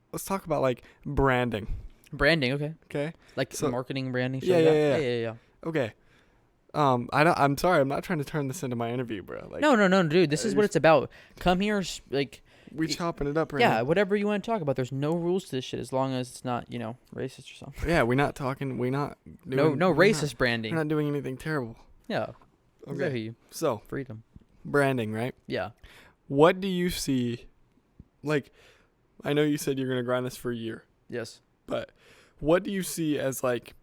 like branding. Branding, okay. Okay. Like So- marketing, branding. Yeah, shit like yeah, that? yeah. yeah. Okay. I'm sorry. I'm not trying to turn this into my interview, bro. Like, No, dude. This is what it's about. Come here, like, we chopping it up right yeah, now. whatever you want to talk about. There's no rules to this shit as long as it's not, racist or something. Yeah, we're not talking. We're not doing. No we're racist branding. We're not doing anything terrible. Yeah. Okay. Exactly. So Freedom. branding, right? Yeah. What do you see? Like, I know you said you're gonna grind this for a year, Yes. but what do you see as like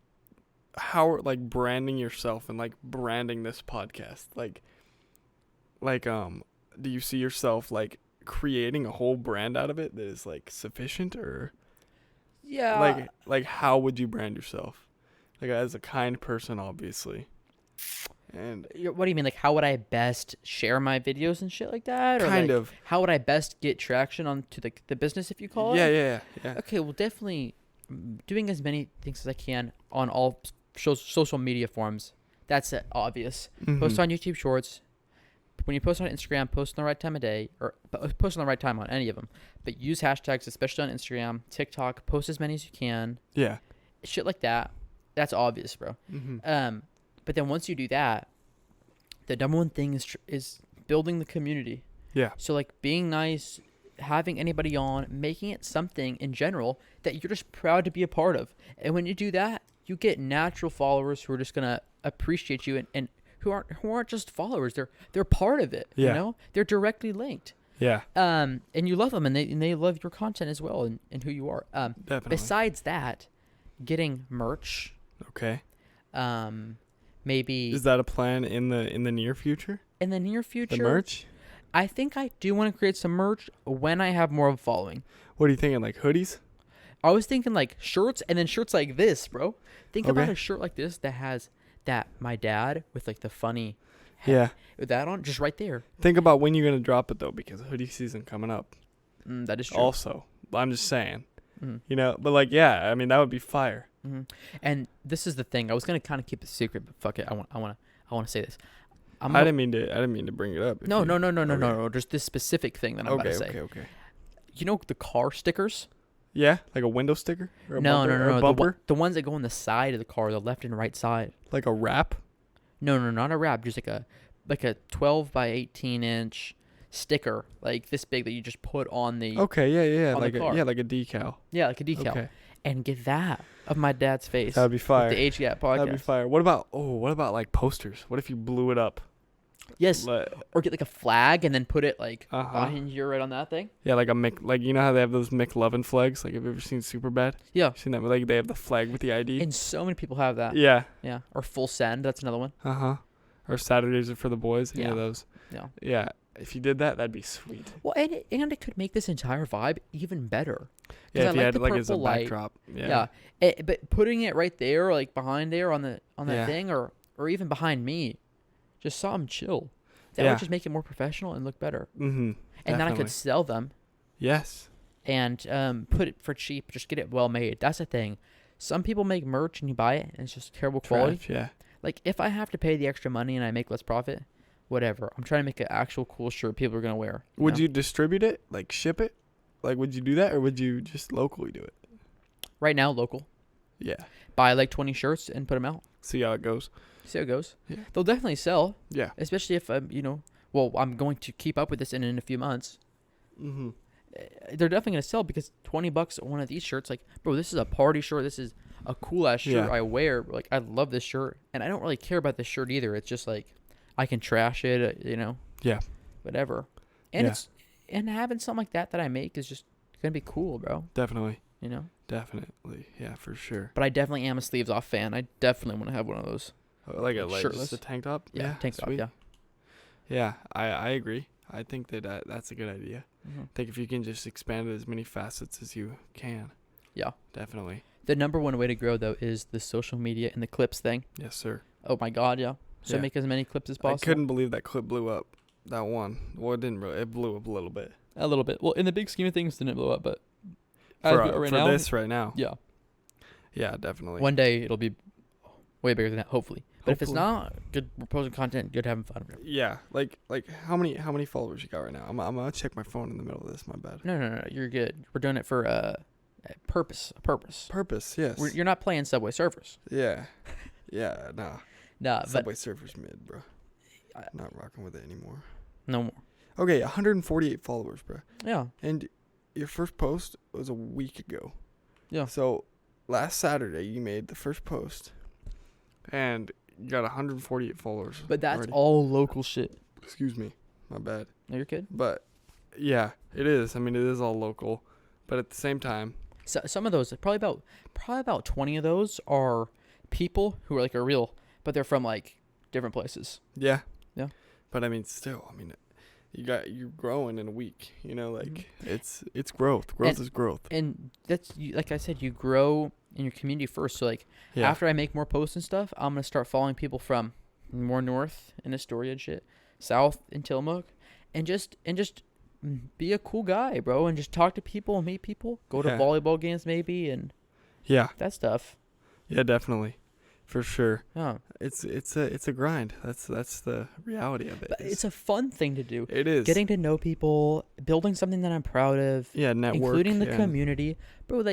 how like branding yourself and like branding this podcast? Like do you see yourself like creating a whole brand out of it that is like sufficient, or Yeah. like how would you brand yourself? Like, as a kind person, obviously. And What do you mean? Like, how would I best share my videos and shit like that? Or kind like, of. how would I best get traction onto the business, if you call Yeah, it? yeah. Okay, well, definitely doing as many things as I can on all social media forms. That's it, obvious. Mhm. Post on YouTube Shorts. When you post on Instagram, post on the right time of day, or post on the right time on any of them. But use hashtags, especially on Instagram, TikTok. Post as many as you can. Yeah. Shit like that. That's obvious, bro. Mm-hmm. But then once you do that, the number one thing is building the community. Yeah. So like being nice, having anybody on, making it something in general that you're just proud to be a part of. And when you do that, you get natural followers who are just gonna appreciate you and who aren't just followers. They're part of it. Yeah. You know, they're directly linked. Yeah. And you love them, and they love your content as well, and who you are. Definitely. Besides that, getting merch. Okay. Maybe Is that a plan in the near future? in the near future. The merch? I think I do want to create some merch when I have more of a following. What are you thinking? Like hoodies? I was thinking like shirts, and then shirts like this, bro. Think about Okay. a shirt like this that has that my dad with like the funny Yeah. with that on, just right there. Think about when you're gonna drop it though, because hoodie season coming up. That is true. Also, I'm just saying. Mhm. You know, but like, yeah, I mean that would be fire. Mhm. And this is the thing. I was gonna kind of keep it secret, but fuck it. I want to say this. I didn't mean to bring it up. No. Just this specific thing that I'm about to say. Okay. You know the car stickers? Yeah, like a window sticker or a No. bumper, or a The, bumper, the ones that go on the side of the car, the left and right side. like a wrap. No, not a wrap. Just like a 12 by 18 inch sticker, like this big, that you just put on the Okay, yeah, on like the car. like a decal. like a decal, Okay, and get that of my dad's face. that'd be with fire. the Age Gap podcast. That'd be fire. What about like posters? What if you blew it up? Yes. Or get like a flag and then put it like behind you right on that thing. Yeah, like you know how they have those McLovin flags? Like, have you ever seen Superbad? Yeah. Seen that? Like, they have the flag with the ID. And so many people have that. Yeah. Yeah. Or Full Send. That's another one. Or Saturdays are for the boys. Yeah. Any of those. Yeah. Yeah. If you did that, that'd be sweet. Well, and it could make this entire vibe even better. Yeah, if I you like had the like as a purple light. backdrop. Yeah. But putting it right there, like behind there on that Yeah. thing, or even behind me, just saw them chill. That would just make it more professional and look better. Mm-hmm. And then I could sell them. Yes. And put it for cheap. Just get it well made. That's the thing. Some people make merch and you buy it and it's just terrible quality. Yeah. Like, if I have to pay the extra money and I make less profit, whatever. I'm trying to make an actual cool shirt people are going to wear. Would you distribute it? Like, ship it? Like, would you do that, or would you just locally do it? Right now, local. Yeah. Buy like 20 shirts and put them out. See how it goes. See how it goes. Yeah. They'll definitely sell. Yeah. Especially if, I'm going to keep up with this in a few months. Mm-hmm. They're definitely going to sell because $20 one of these shirts, like, bro, this is a party shirt. This is a cool ass shirt I wear. Like, I love this shirt. And I don't really care about this shirt either. It's just like, I can trash it, Yeah. Whatever. And and having something like that I make is just going to be cool, bro. Definitely. Definitely. Yeah, for sure. But I definitely am a sleeves off fan. I definitely want to have one of those. Like shirtless. just a tank top? Yeah, tank top, sweet. yeah. Yeah, I agree. I think that that's a good idea. Mm-hmm. I think if you can just expand it as many facets as you can. Yeah. Definitely. The number one way to grow, though, is the social media and the clips thing. Yes, sir. Oh, my God, yeah. So make as many clips as possible. I couldn't believe that clip blew up. That one. Well, it didn't really. It blew up a little bit. A little bit. Well, in the big scheme of things, didn't blow up, but for this right now. Yeah. Yeah, definitely. One day it'll be way bigger than that, hopefully. But if it's not, good proposing content, good having fun. Yeah, like how many followers you got right now? I'm gonna check my phone in the middle of this. My bad. No, you're good. We're doing it for a purpose. Purpose, yes. You're not playing Subway Surfers. Yeah, nah. Nah, Subway Surfers mid, bro. Not rocking with it anymore. No more. Okay, 148 followers, bro. Yeah. And your first post was a week ago. Yeah. So last Saturday you made the first post, and you got 148 followers. But that's already. all local shit. Excuse me, my bad. No, you're good. But yeah, it is. I mean, it is all local, but at the same time, so some of those, probably about 20 of those are people who are real, but they're from like different places. Yeah. Yeah. But I mean, still, you're growing in a week. It's growth. Growth is growth. And that's like I said, you grow in your community first. So after I make more posts and stuff, I'm gonna start following people from more north in Astoria and shit, south in Tillamook, and just be a cool guy, bro, and just talk to people and meet people. Go to volleyball games maybe and that stuff. Yeah, definitely. For sure. Yeah. It's a grind. That's the reality of it. But it's a fun thing to do. It is. Getting to know people, building something that I'm proud of. Yeah, network. Including the community. Bro,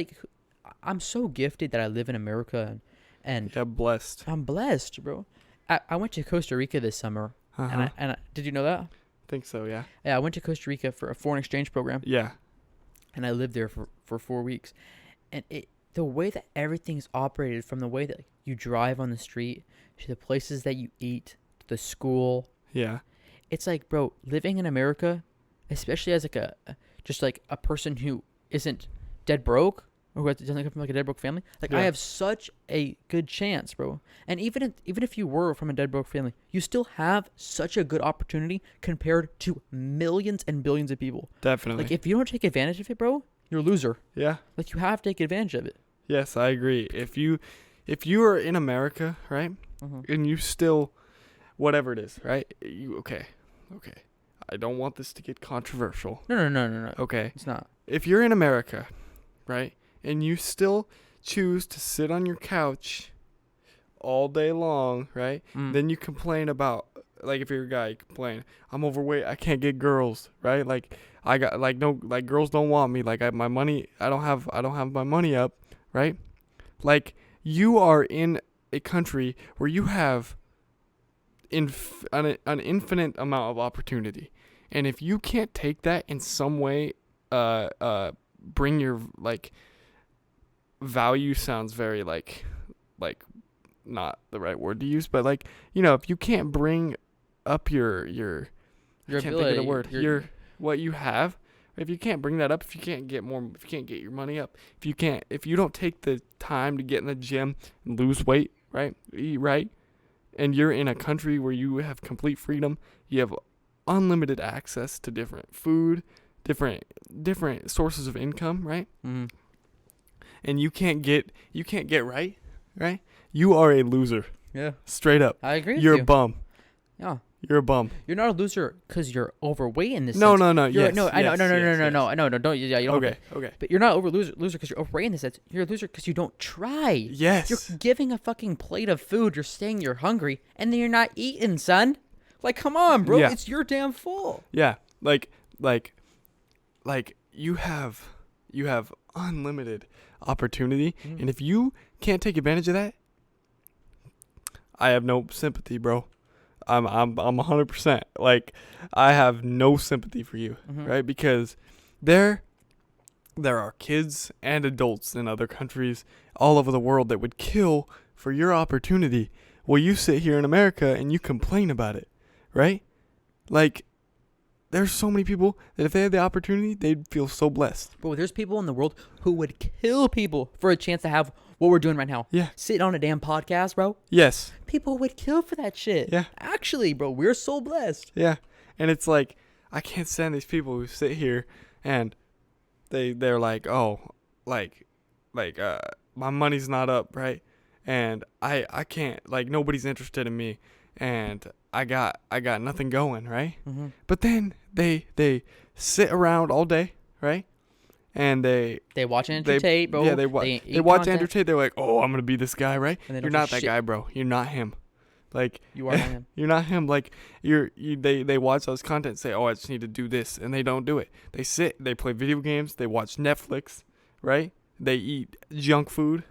I'm so gifted that I live in America and blessed. I'm blessed, bro. I went to Costa Rica this summer. Uh-huh. And did you know that? I think so, yeah. Yeah, I went to Costa Rica for a foreign exchange program. Yeah. And I lived there for 4 weeks. And the way that everything's operated, from the way that you drive on the street to the places that you eat, to the school. Yeah. It's like, bro, living in America, especially as a person who isn't dead broke or who doesn't come from a dead broke family, I have such a good chance, bro. And even if you were from a dead broke family, you still have such a good opportunity compared to millions and billions of people. Definitely. If you don't take advantage of it, bro, you're a loser. Yeah. You have to take advantage of it. Yes, I agree. If you are in America, right, and you still, whatever it is, right, okay. I don't want this to get controversial. No. Okay. It's not. If you're in America, right, and you still choose to sit on your couch all day long, right, then you complain about, if you're a guy, you complain, I'm overweight, I can't get girls, right, I got, girls don't want me, my money, I don't have my money up, right, you are in a country where you have an infinite amount of opportunity, and if you can't take that in some way, bring your value sounds very not the right word to use, but if you can't bring your I can't think of the word. Your what you have. If you can't bring that up, if you can't get your money up, if you don't take the time to get in the gym and lose weight, right? Eat right, and you're in a country where you have complete freedom, you have unlimited access to different food, different sources of income, right? Mm-hmm. And you can't get right? You are a loser. Yeah. Straight up. I agree with You're you. a bum. Yeah. You're a bum. You're not a loser because you're overweight in this No, sense. no, no. You're, Yes. no, I know, yes, no, yes, don't. Yeah, you don't. Okay. Okay. But you're not loser because you're overweight in this sense. You're a loser because you don't try. Yes. You're giving a fucking plate of food. You're saying you're hungry, and then you're not eating, son. Like, come on, bro. Yeah. It's your damn fault. Yeah. Like you have unlimited opportunity, and if you can't take advantage of that, I have no sympathy, bro. I'm 100%. Like, I have no sympathy for you, right? Because there are kids and adults in other countries all over the world that would kill for your opportunity. Well, you sit here in America and you complain about it, right? Like, there's so many people that if they had the opportunity, they'd feel so blessed. Bro, there's people in the world who would kill people for a chance to have what we're doing right now. Yeah. Sitting on a damn podcast, bro. Yes. People would kill for that shit. Yeah. Actually, bro, we're so blessed. Yeah. And it's like, I can't stand these people who sit here and they're like, oh, like my money's not up, right? And I can't, like, nobody's interested in me, and I got nothing going, right? Mm-hmm. But then they sit around all day, right? And they watch Andrew Tate, bro. Yeah, they watch content. Andrew Tate. They're like, oh, I'm gonna be this guy, right? And they You're don't not do that shit. guy, bro. You're not him. Like, You are not him. You're not him. Like, they watch those content and say, oh, I just need to do this, and they don't do it. They sit, they play video games, they watch Netflix, right? They eat junk food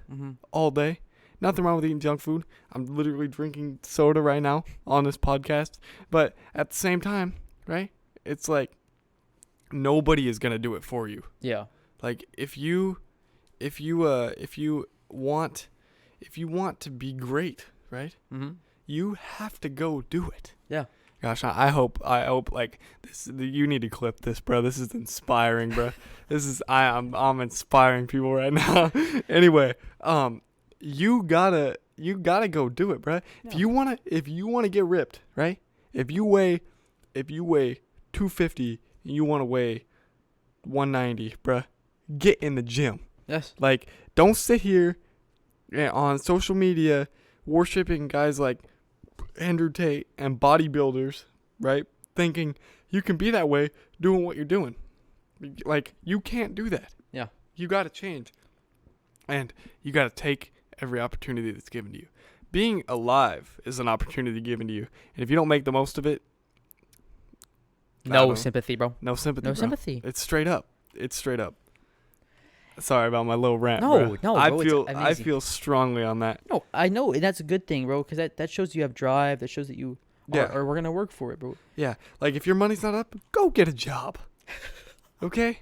all day. Nothing wrong with eating junk food. I'm literally drinking soda right now on this podcast. But at the same time, right? It's like, nobody is gonna do it for you. Yeah. Like, if you want to be great, right? Mm-hmm. You have to go do it. Yeah. Gosh, I hope like this. You need to clip this, bro. This is inspiring, bro. I'm inspiring people right now. Anyway, you gotta go do it, bro. Yeah. If you wanna get ripped, right? If you weigh 250 and you wanna weigh 190, bro, get in the gym. Yes. Like, don't sit here on social media worshiping guys like Andrew Tate and bodybuilders, right? Thinking you can be that way doing what you're doing. Like, you can't do that. Yeah. You got to change. And you got to take every opportunity that's given to you. Being alive is an opportunity given to you. And if you don't make the most of it, no sympathy, bro. No sympathy. No sympathy. It's straight up. Sorry about my little rant. No, bro. bro, I feel strongly on that. No, I know, and that's a good thing, bro, because that shows you have drive. That shows that you are we're gonna work for it, bro. Yeah, like, if your money's not up, go get a job. Okay?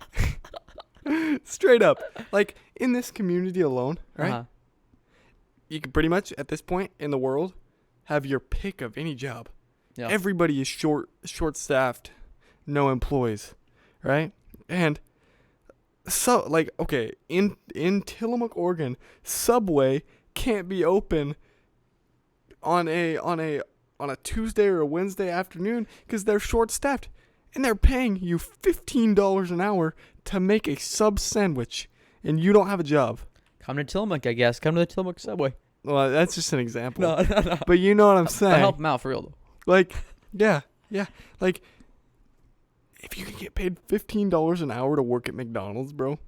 Straight up. Like, in this community alone, right? Uh-huh. You can pretty much, at this point in the world, have your pick of any job. Yeah. Everybody is short-staffed, no employees, right? And so, like, okay, in Tillamook, Oregon, Subway can't be open on a Tuesday or a Wednesday afternoon because they're short-staffed, and they're paying you $15 an hour to make a sub sandwich, and you don't have a job. Come to Tillamook, I guess. Come to the Tillamook Subway. Well, that's just an example. No. But you know what I'm saying. I'll help them out for real, though. Like, yeah. Like, if you can get paid $15 an hour to work at McDonald's, bro,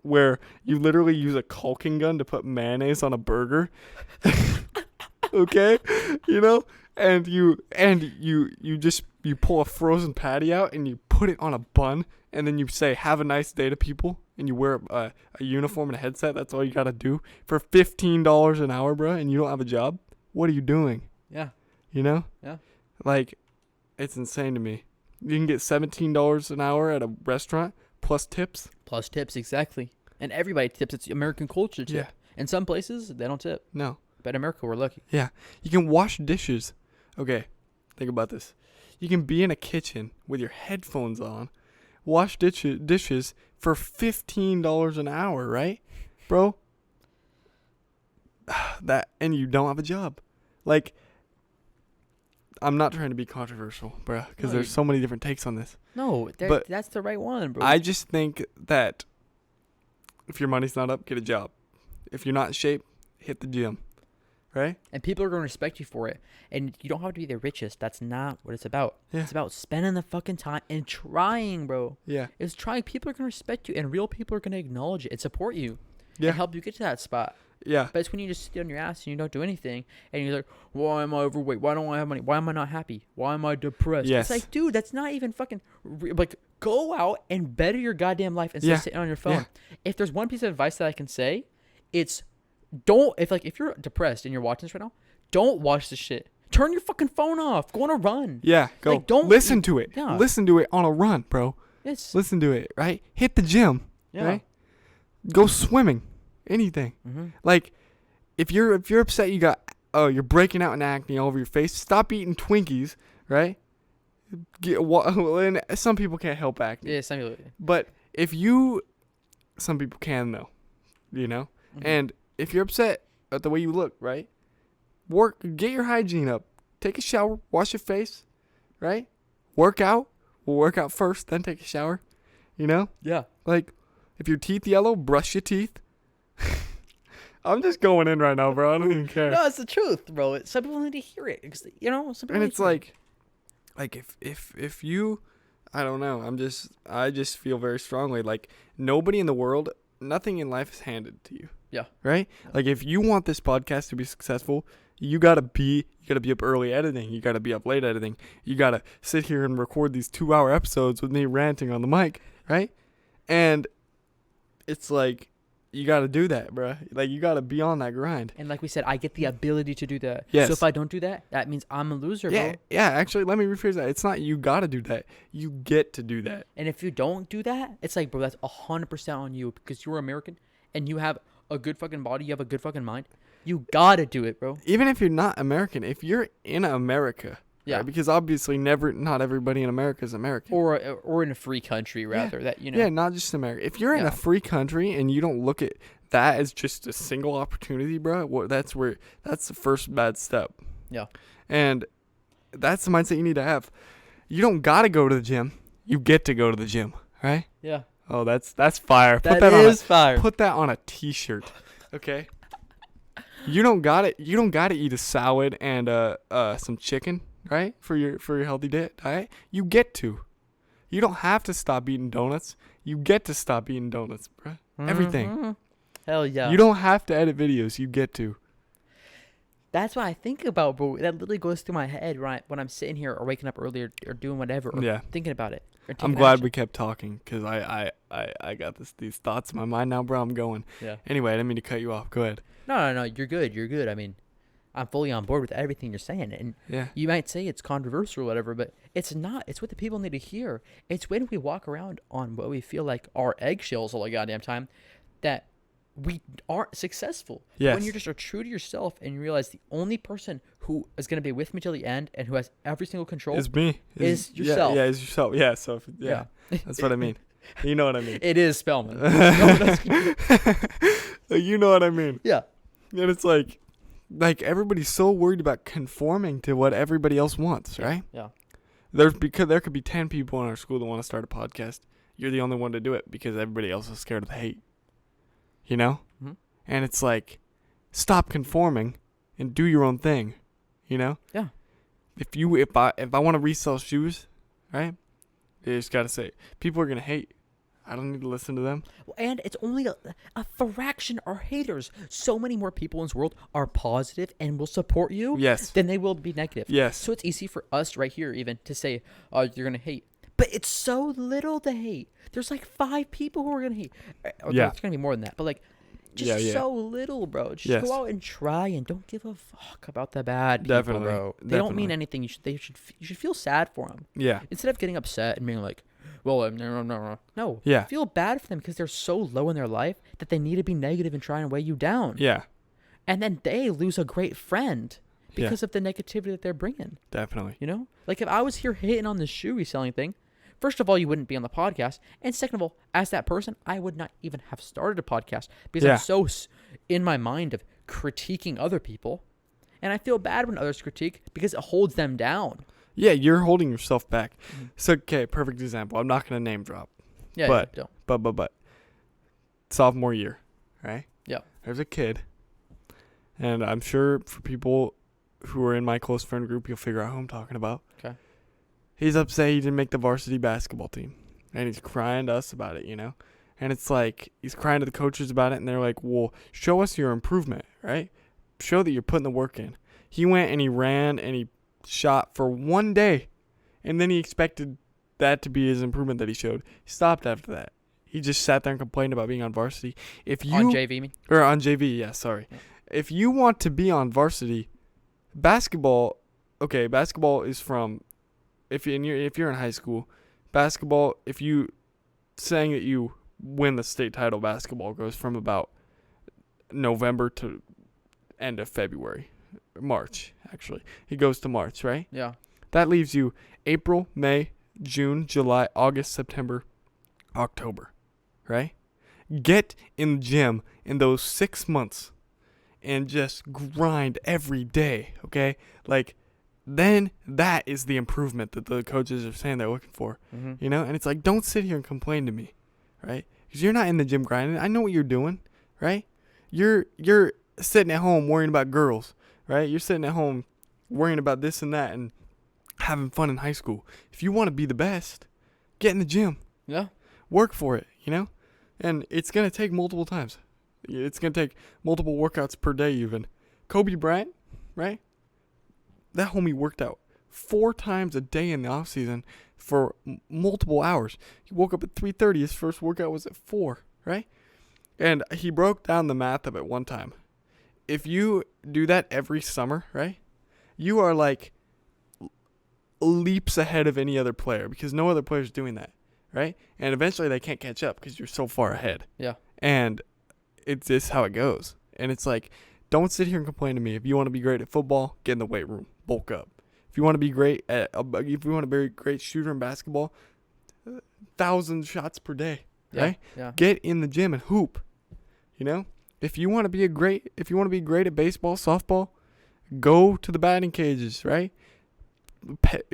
where you literally use a caulking gun to put mayonnaise on a burger, okay, you know, and you pull a frozen patty out and you put it on a bun, and then you say "Have a nice day" to people, and you wear a uniform and a headset. That's all you gotta do for $15 an hour, bro, and you don't have a job. What are you doing? Yeah. You know? Yeah. Like, it's insane to me. You can get $17 an hour at a restaurant plus tips. Plus tips, exactly. And everybody tips. It's American culture tip. Yeah. In some places, they don't tip. No. But in America, we're lucky. Yeah. You can wash dishes. Okay. Think about this. You can be in a kitchen with your headphones on, wash dishes for $15 an hour, right, bro? And you don't have a job. Like, I'm not trying to be controversial, bro, because there's so many different takes on this. No, but that's the right one, bro. I just think that if your money's not up, get a job. If you're not in shape, hit the gym, right? And people are going to respect you for it. And you don't have to be the richest. That's not what it's about. Yeah. It's about spending the fucking time and trying, bro. Yeah. It's trying. People are going to respect you, and real people are going to acknowledge it and support you. Yeah. And help you get to that spot. Yeah. But it's when you just sit on your ass and you don't do anything, and you're like, why am I overweight? Why don't I have money? Why am I not happy? Why am I depressed? Yes. It's like, dude, that's not even fucking like, go out and better your goddamn life instead of sitting on your phone. Yeah. If there's one piece of advice that I can say, it's if you're depressed and you're watching this right now, don't watch this shit. Turn your fucking phone off. Go on a run. Yeah, go. Like, don't listen to it. Yeah. Listen to it on a run, bro. Yes. Listen to it, right? Hit the gym, Yeah. right? Go swimming, anything. Mm-hmm. Like, if you're upset, you're breaking out in acne all over your face. Stop eating Twinkies, right? And some people can't help acne. Yeah, some people. But some people can though, you know. Mm-hmm. And if you're upset at the way you look, right? Get your hygiene up. Take a shower, wash your face, right? Work out. We'll work out first, then take a shower. You know? Yeah. Like, if your teeth yellow, brush your teeth. I'm just going in right now, bro. I don't even care. No, it's the truth, bro. Some people need to hear it. You know, some people And need it's to like if you, I don't know. I just feel very strongly like nobody in the world, nothing in life is handed to you. Yeah. Right? Like, if you want this podcast to be successful, you gotta be up early editing. You gotta be up late editing. You gotta sit here and record these 2-hour episodes with me ranting on the mic, right? And it's like, you gotta do that, bro. Like, you gotta be on that grind. And like we said, I get the ability to do that. Yes. So if I don't do that, that means I'm a loser, bro. Yeah. Actually, let me rephrase that. It's not you gotta do that. You get to do that. And if you don't do that, it's like, bro, that's 100% on you because you're American and you have a good fucking body, you have a good fucking mind. You gotta do it, bro. Even if you're not American, if you're in America, Yeah. right? Because obviously not everybody in America is American. Or in a free country, rather, that, you know. Yeah, not just America. If you're in a free country and you don't look at that as just a single opportunity, bro, that's the first bad step. Yeah. And that's the mindset you need to have. You don't gotta go to the gym. You get to go to the gym, right? Yeah. Oh, that's fire. That is fire. Put that on a t-shirt. Okay? You don't gotta eat a salad and some chicken, right? For your healthy diet. You get to. You don't have to stop eating donuts. You get to stop eating donuts, bro. Everything. Hell yeah. You don't have to edit videos. You get to. That's what I think about, bro. That literally goes through my head when I'm sitting here or waking up early or doing whatever or thinking about it. I'm glad we kept talking because I got these thoughts in my mind now, bro. I'm going. Yeah. Anyway, I didn't mean to cut you off. Go ahead. No. You're good. I mean, I'm fully on board with everything you're saying. And you might say it's controversial or whatever, but it's not. It's what the people need to hear. It's when we walk around on what we feel like are eggshells all the goddamn time that we aren't successful. Yes. When you're just true to yourself and you realize the only person who is going to be with me till the end and who has every single control is me. Is yourself. Yeah, is yourself. Yeah, so that's what I mean. You know what I mean. It is Spellman. You know what I mean. Yeah. And it's like everybody's so worried about conforming to what everybody else wants, right? Yeah. There could be 10 people in our school that want to start a podcast. You're the only one to do it because everybody else is scared of the hate. You know? Mm-hmm. And it's like, stop conforming and do your own thing. You know? Yeah. If I want to resell shoes, right? You just gotta say, people are gonna hate. I don't need to listen to them. And it's only a fraction are haters. So many more people in this world are positive and will support you than they will be negative. Yes. So it's easy for us right here even to say, oh, you're going to hate. But it's so little to hate. There's like 5 people who are going to hate. Or Yeah. It's going to be more than that. But like, just so little, bro. Just go out and try and don't give a fuck about the bad people, Definitely. bro. They don't mean anything. You should feel sad for them. Yeah. Instead of getting upset and being like, well, no. Yeah. Feel bad for them because they're so low in their life that they need to be negative and try and weigh you down. Yeah. And then they lose a great friend because of the negativity that they're bringing. Definitely. You know, like if I was here hitting on this shoe reselling thing, first of all, you wouldn't be on the podcast, and second of all, as that person, I would not even have started a podcast because I'm so in my mind of critiquing other people, and I feel bad when others critique because it holds them down. Yeah, you're holding yourself back. Mm-hmm. So, okay, perfect example. I'm not going to name drop. Yeah, but, don't. But, sophomore year, right? Yeah. There's a kid, and I'm sure for people who are in my close friend group, you'll figure out who I'm talking about. Okay. He's upset he didn't make the varsity basketball team, and he's crying to us about it, you know? And it's like, he's crying to the coaches about it, and they're like, well, show us your improvement, right? Show that you're putting the work in. He went and he ran and he shot for one day, and then he expected that to be his improvement that he showed. He stopped after that. He just sat there and complained about being on varsity. On JV, you mean? Or on JV, yeah, sorry. Yeah. If you want to be on varsity, basketball is from, if you're in high school, basketball, if you saying that you win the state title, basketball goes from about November to end of February. March, actually. It goes to March, right? Yeah. That leaves you April, May, June, July, August, September, October, right? Get in the gym in those 6 months and just grind every day, okay? Like, then that is the improvement that the coaches are saying they're looking for, you know? And it's like, don't sit here and complain to me, right? Because you're not in the gym grinding. I know what you're doing, right? You're sitting at home worrying about girls, right? You're sitting at home worrying about this and that and having fun in high school. If you want to be the best, get in the gym. Yeah. Work for it, you know? And it's going to take multiple times. It's going to take multiple workouts per day even. Kobe Bryant, right? That homie worked out 4 times a day in the off season for multiple hours. He woke up at 3:30. His first workout was at 4, right? And he broke down the math of it one time. If you do that every summer, right, you are like leaps ahead of any other player because no other player is doing that, right? And eventually they can't catch up because you're so far ahead. Yeah. And it's just how it goes. And it's like, don't sit here and complain to me. If you want to be great at football, get in the weight room, bulk up. If you want to be great if you want to be a great shooter in basketball, 1,000 shots per day, right? Yeah. Get in the gym and hoop. You know, if you want to be great at baseball, softball, go to the batting cages, right?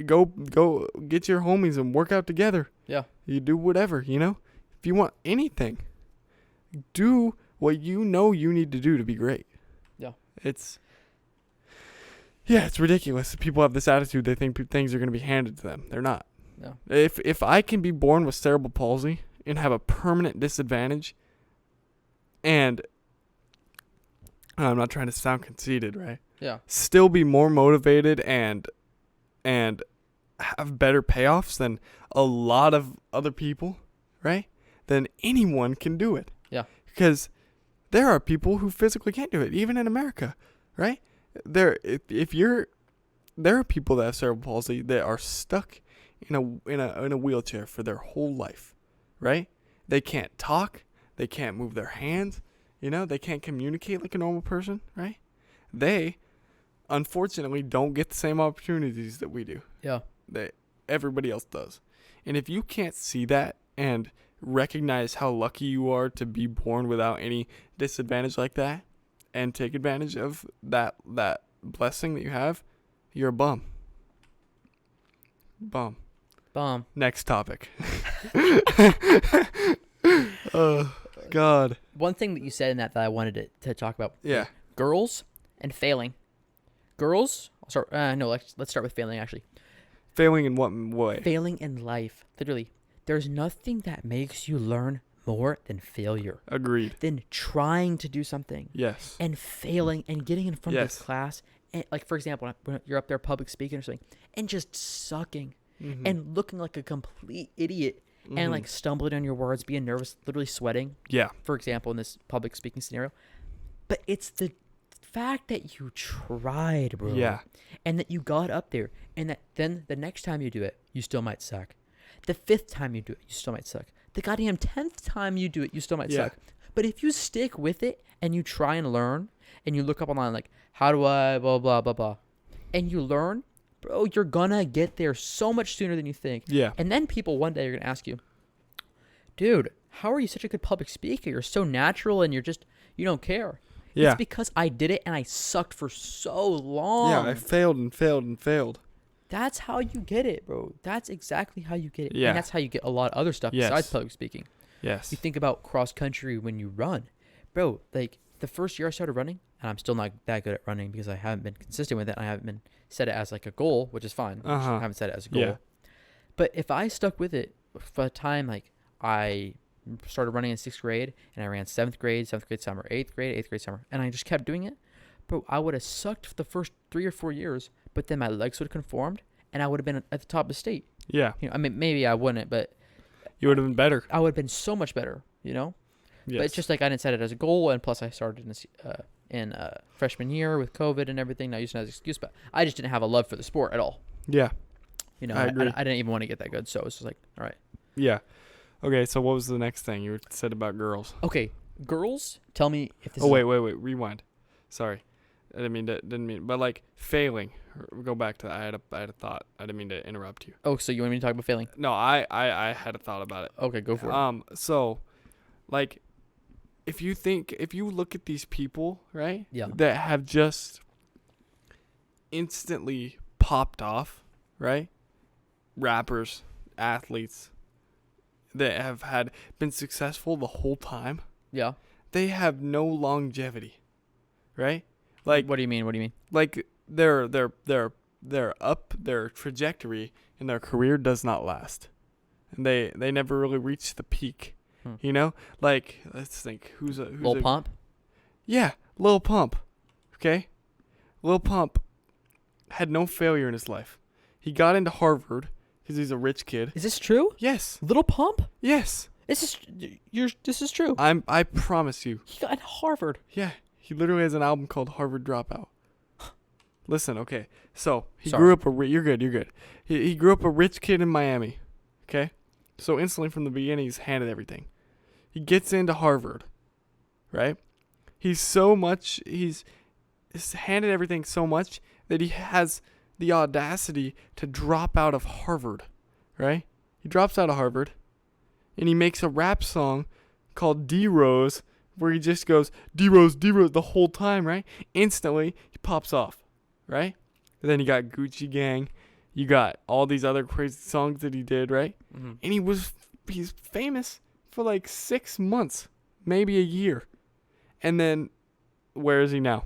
Go get your homies and work out together. Yeah. You do whatever, you know? If you want anything, do what you know you need to do to be great. Yeah. It's ridiculous. People have this attitude. They think things are going to be handed to them. They're not. No. If I can be born with cerebral palsy and have a permanent disadvantage, and I'm not trying to sound conceited, right? Yeah. Still be more motivated and have better payoffs than a lot of other people, right? Then anyone can do it. Yeah. Because there are people who physically can't do it, even in America, right? There are people that have cerebral palsy that are stuck in a wheelchair for their whole life, right? They can't talk, they can't move their hands, you know, they can't communicate like a normal person, right? They unfortunately don't get the same opportunities that we do. Yeah. That everybody else does. And if you can't see that and recognize how lucky you are to be born without any disadvantage like that and take advantage of that blessing that you have, you're a bum. Bum. Next topic. Oh, God. One thing that you said in that I wanted to talk about. Yeah. Girls and failing. Girls, let's start with failing, actually. Failing in what way? Failing in life. Literally. There's nothing that makes you learn more than failure. Agreed. Than trying to do something. Yes. And failing and getting in front of the class. And, like, for example, when you're up there public speaking or something, and just sucking and looking like a complete idiot and, like, stumbling on your words, being nervous, literally sweating. Yeah. For example, in this public speaking scenario. But it's the fact that you tried, bro. Yeah. And that you got up there, and that then the next time you do it, you still might suck. The 5th time you do it, you still might suck. The goddamn 10th time you do it, you still might suck. But if you stick with it and you try and learn and you look up online like, how do I blah, blah, blah, blah, and you learn, bro, you're gonna get there so much sooner than you think. Yeah. And then people one day are gonna ask you, dude, how are you such a good public speaker? You're so natural and you don't care. Yeah. It's because I did it and I sucked for so long. Yeah, I failed and failed and failed. That's how you get it, bro. That's exactly how you get it. Yeah. And that's how you get a lot of other stuff Yes. besides public speaking. Yes. You think about cross country when you run. Bro, like the first year I started running, and I'm still not that good at running because I haven't been consistent with it. I haven't been set it as like a goal, which is fine. I haven't set it as a goal. Yeah. But if I stuck with it for a time, like I started running in 6th grade and I ran 7th grade summer, 8th grade summer, and I just kept doing it, bro, I would have sucked for the first 3 or 4 years, but then my legs would have conformed and I would have been at the top of the state. Yeah. You know, I mean, maybe I wouldn't, but You would have been better. I would have been so much better, you know? Yes. But it's just like I didn't set it as a goal, and plus I started in freshman year with COVID and everything, not using it as an excuse, but I just didn't have a love for the sport at all. Yeah. You know, I agree. I didn't even want to get that good, so it was just like, all right. Yeah. Okay, so what was the next thing you said about girls? Okay, girls, tell me if this Oh, is... wait. Rewind. Sorry. I didn't mean, but like failing. Go back to that. I had a thought. I didn't mean to interrupt you. Oh, so you want me to talk about failing? No, I had a thought about it. Okay, go for it. So, like, if you look at these people, right? Yeah. That have just instantly popped off, right? Rappers, athletes that have been successful the whole time. Yeah. They have no longevity, right? Like, What do you mean? like their trajectory in their career does not last, and they never really reach the peak. You know, like, let's think, who's Lil Pump? Yeah, Lil Pump. Okay, Lil Pump had no failure in his life. He got into Harvard because he's a rich kid. Is this true? Yes. Little Pump? Yes. This is true. I promise you. He got into Harvard. Yeah. He literally has an album called Harvard Dropout. Listen, okay. So he Sorry. grew up you're good. He grew up a rich kid in Miami. Okay? So instantly from the beginning he's handed everything. He gets into Harvard. Right? He's handed everything so much that he has the audacity to drop out of Harvard. Right? He drops out of Harvard and he makes a rap song called D-Rose, where he just goes, D-Rose, the whole time, right? Instantly, he pops off, right? And then you got Gucci Gang. You got all these other crazy songs that he did, right? Mm-hmm. And he's famous for like 6 months, maybe a year. And then, where is he now?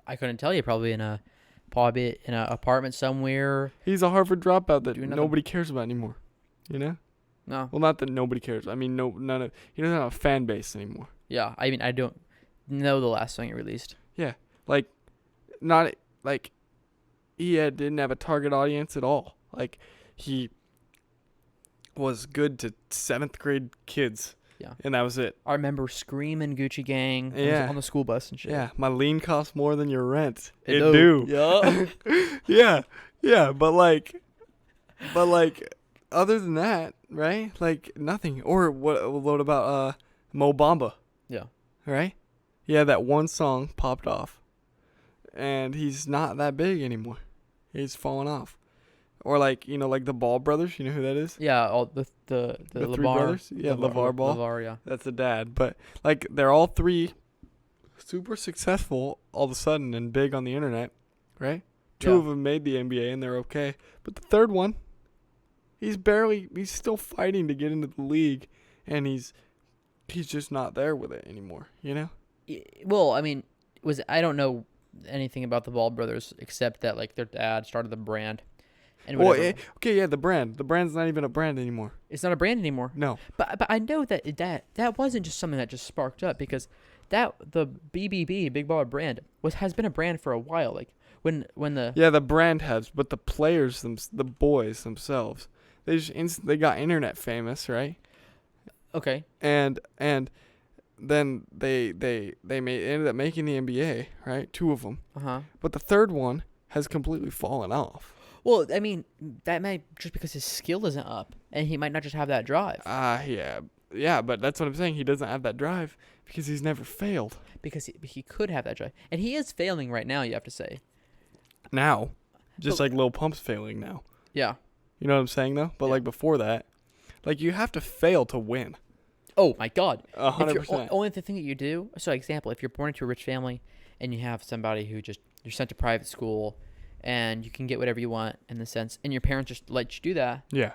I couldn't tell you. Probably in an apartment somewhere. He's a Harvard dropout that Doing nothing. nobody cares about anymore, you know? No. Well, not that nobody cares. I mean, he doesn't have a fan base anymore. Yeah. I mean, I don't know the last song he released. Yeah, he didn't have a target audience at all. Like, he was good to 7th grade kids. Yeah. And that was it. I remember screaming Gucci Gang on the school bus and shit. Yeah, my lean costs more than your rent. It do. do. Yeah. Yeah, but like, other than that, right? Like, nothing. Or what about Mo Bamba? Yeah. Right? Yeah, that one song popped off. And he's not that big anymore. He's fallen off. Or like the Ball brothers, you know who that is? Yeah, all the three LeVar brothers? Yeah, LeVar Ball. LeVar, yeah. That's the dad. But like, they're all three super successful all of a sudden and big on the internet, right? Two of them made the NBA and they're okay. But the third one, he's still fighting to get into the league, and he's just not there with it anymore, you know? Well, I mean, I don't know anything about the Ball brothers except that like their dad started the brand. And the brand. The brand's not even a brand anymore. It's not a brand anymore. No. But I know that wasn't just something that just sparked up, because the BBB, Big Baller Brand, has been a brand for a while. Like when the the brand has, but the players, the boys themselves, they got internet famous, right? Okay. And then they ended up making the NBA, right? 2 of them. But the third one has completely fallen off. Well, I mean, that might just because his skill isn't up, and he might not just have that drive. Yeah, but that's what I'm saying. He doesn't have that drive because he's never failed. Because he could have that drive, and he is failing right now. You have to say. now. Just But- like Lil Pump's failing now. Yeah. You know what I'm saying, though? But, Yeah. like, before that, like, you have to fail to win. Oh my God. 100%. Only the thing that you do. So, example, if you're born into a rich family and you have somebody who just you're sent to private school, and you can get whatever you want in the sense, and your parents just let you do that, Yeah.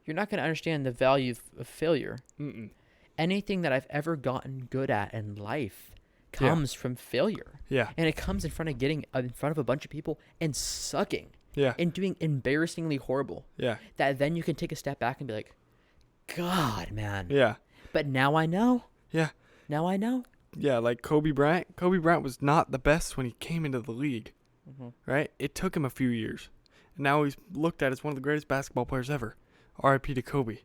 you're not going to understand the value of failure. Mm-mm. Anything that I've ever gotten good at in life comes from failure. Yeah. And it comes in front of a bunch of people and sucking Yeah. and doing embarrassingly horrible. Yeah. That then you can take a step back and be like, God, man. Yeah. But now I know. Yeah. Now I know. Yeah, like Kobe Bryant. Kobe Bryant was not the best when he came into the league, right? It took him a few years. And now he's looked at as one of the greatest basketball players ever. R.I.P. to Kobe.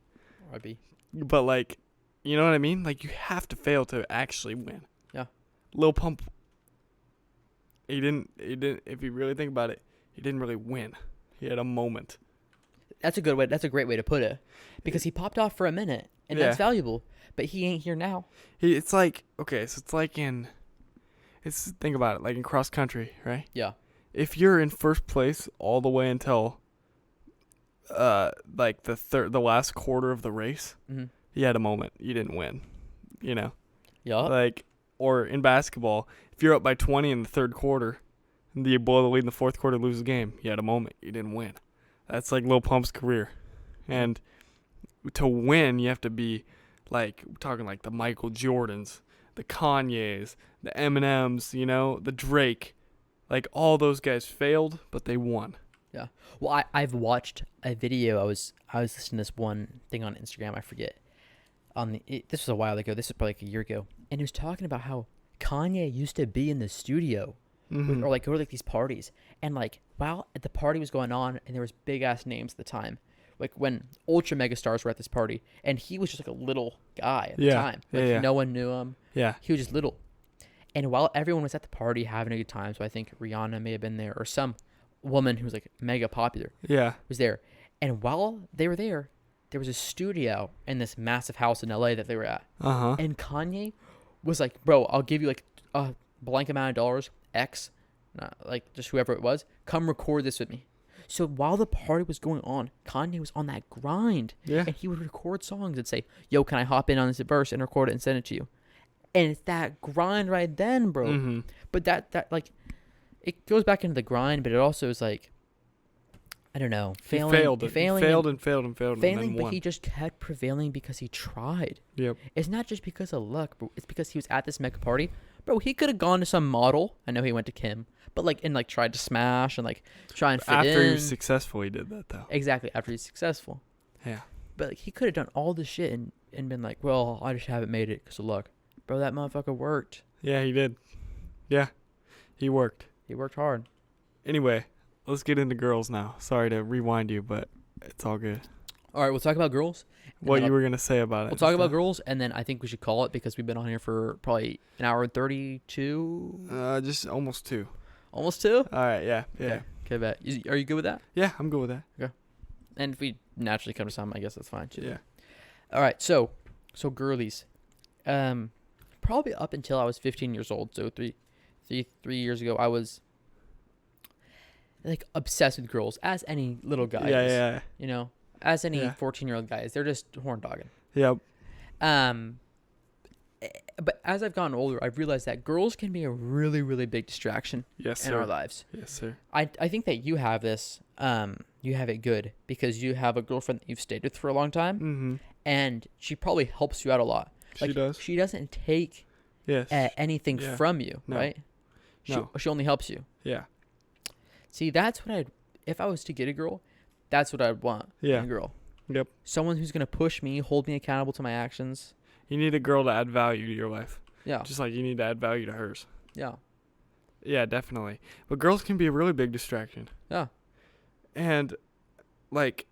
R.I.P. But, like, you know what I mean? Like, you have to fail to actually win. Yeah. Lil Pump, he didn't, if you really think about it, he didn't really win. He had a moment. That's a good way. That's a great way to put it. Because he popped off for a minute, and that's valuable. But he ain't here now. It's like, okay, so it's like think about it, like in cross country, right? Yeah. If you're in first place all the way until, like the last quarter of the race, you had a moment. You didn't win, you know? Yeah. Like, or in basketball, if you're up by 20 in the third quarter, and you blow the lead in the fourth quarter, lose the game, you had a moment. You didn't win. That's like Lil Pump's career. And to win, you have to be like, we're talking like the Michael Jordans, the Kanyes, the Eminems, you know, the Drake. Like, all those guys failed, but they won. Yeah. Well, I've watched a video. I was listening to this one thing on Instagram. I forget. This was a while ago. This was probably like a year ago. And he was talking about how Kanye used to be in the studio or like go to like these parties. And like while the party was going on and there was big ass names at the time, like when ultra mega stars were at this party, and he was just like a little guy at the time. Like no one knew him. Yeah. He was just little. And while everyone was at the party having a good time, so I think Rihanna may have been there or some woman who was like mega popular was there. And while they were there, there was a studio in this massive house in LA that they were at. And Kanye was like, bro, I'll give you like a blank amount of dollars, X, like just whoever it was, come record this with me. So while the party was going on, Kanye was on that grind. Yeah. And he would record songs and say, yo, can I hop in on this verse and record it and send it to you? And it's that grind right then, bro. But that like, it goes back into the grind, but it also is like, I don't know, failing, Failing, and then but won. he just kept prevailing because he tried. Yep. It's not just because of luck, bro. It's because he was at this mega party. Bro, he could have gone to some model. I know he went to Kim, but like, and like tried to smash and like try and fit in. After he was successful, he did that, though. Exactly, after he's successful. Yeah. But like, he could have done all this shit and been like, well, I just haven't made it because of luck. Bro, that motherfucker worked. Yeah, he did. Yeah, he worked. He worked hard. Anyway, let's get into girls now. Sorry to rewind you, but it's all good. All right, we'll talk about girls. What you were going to say about it. We'll talk about girls, and then I think we should call it because we've been on here for probably an hour and 32. Just almost 2. Almost 2? All right, yeah. Okay, bet. Are you good with that? Yeah, I'm good with that. Okay. And if we naturally come to something, I guess that's fine too. Yeah. All right, so girlies. Probably up until I was 15 years old, so three years ago, I was like obsessed with girls, as any little guy is. Yeah. You know, as any 14-year-old guy is. They're just horn dogging. Yep. But as I've gotten older, I've realized that girls can be a really, really big distraction in our lives. Yes, sir. I think that you have this. You have it good because you have a girlfriend that you've stayed with for a long time, and she probably helps you out a lot. She does. She doesn't take anything from you, right? She only helps you. Yeah. See, that's what if I was to get a girl, that's what I'd want in a girl. Yep. Someone who's going to push me, hold me accountable to my actions. You need a girl to add value to your life. Yeah. Just like you need to add value to hers. Yeah. Yeah, definitely. But girls can be a really big distraction. Yeah. And, like,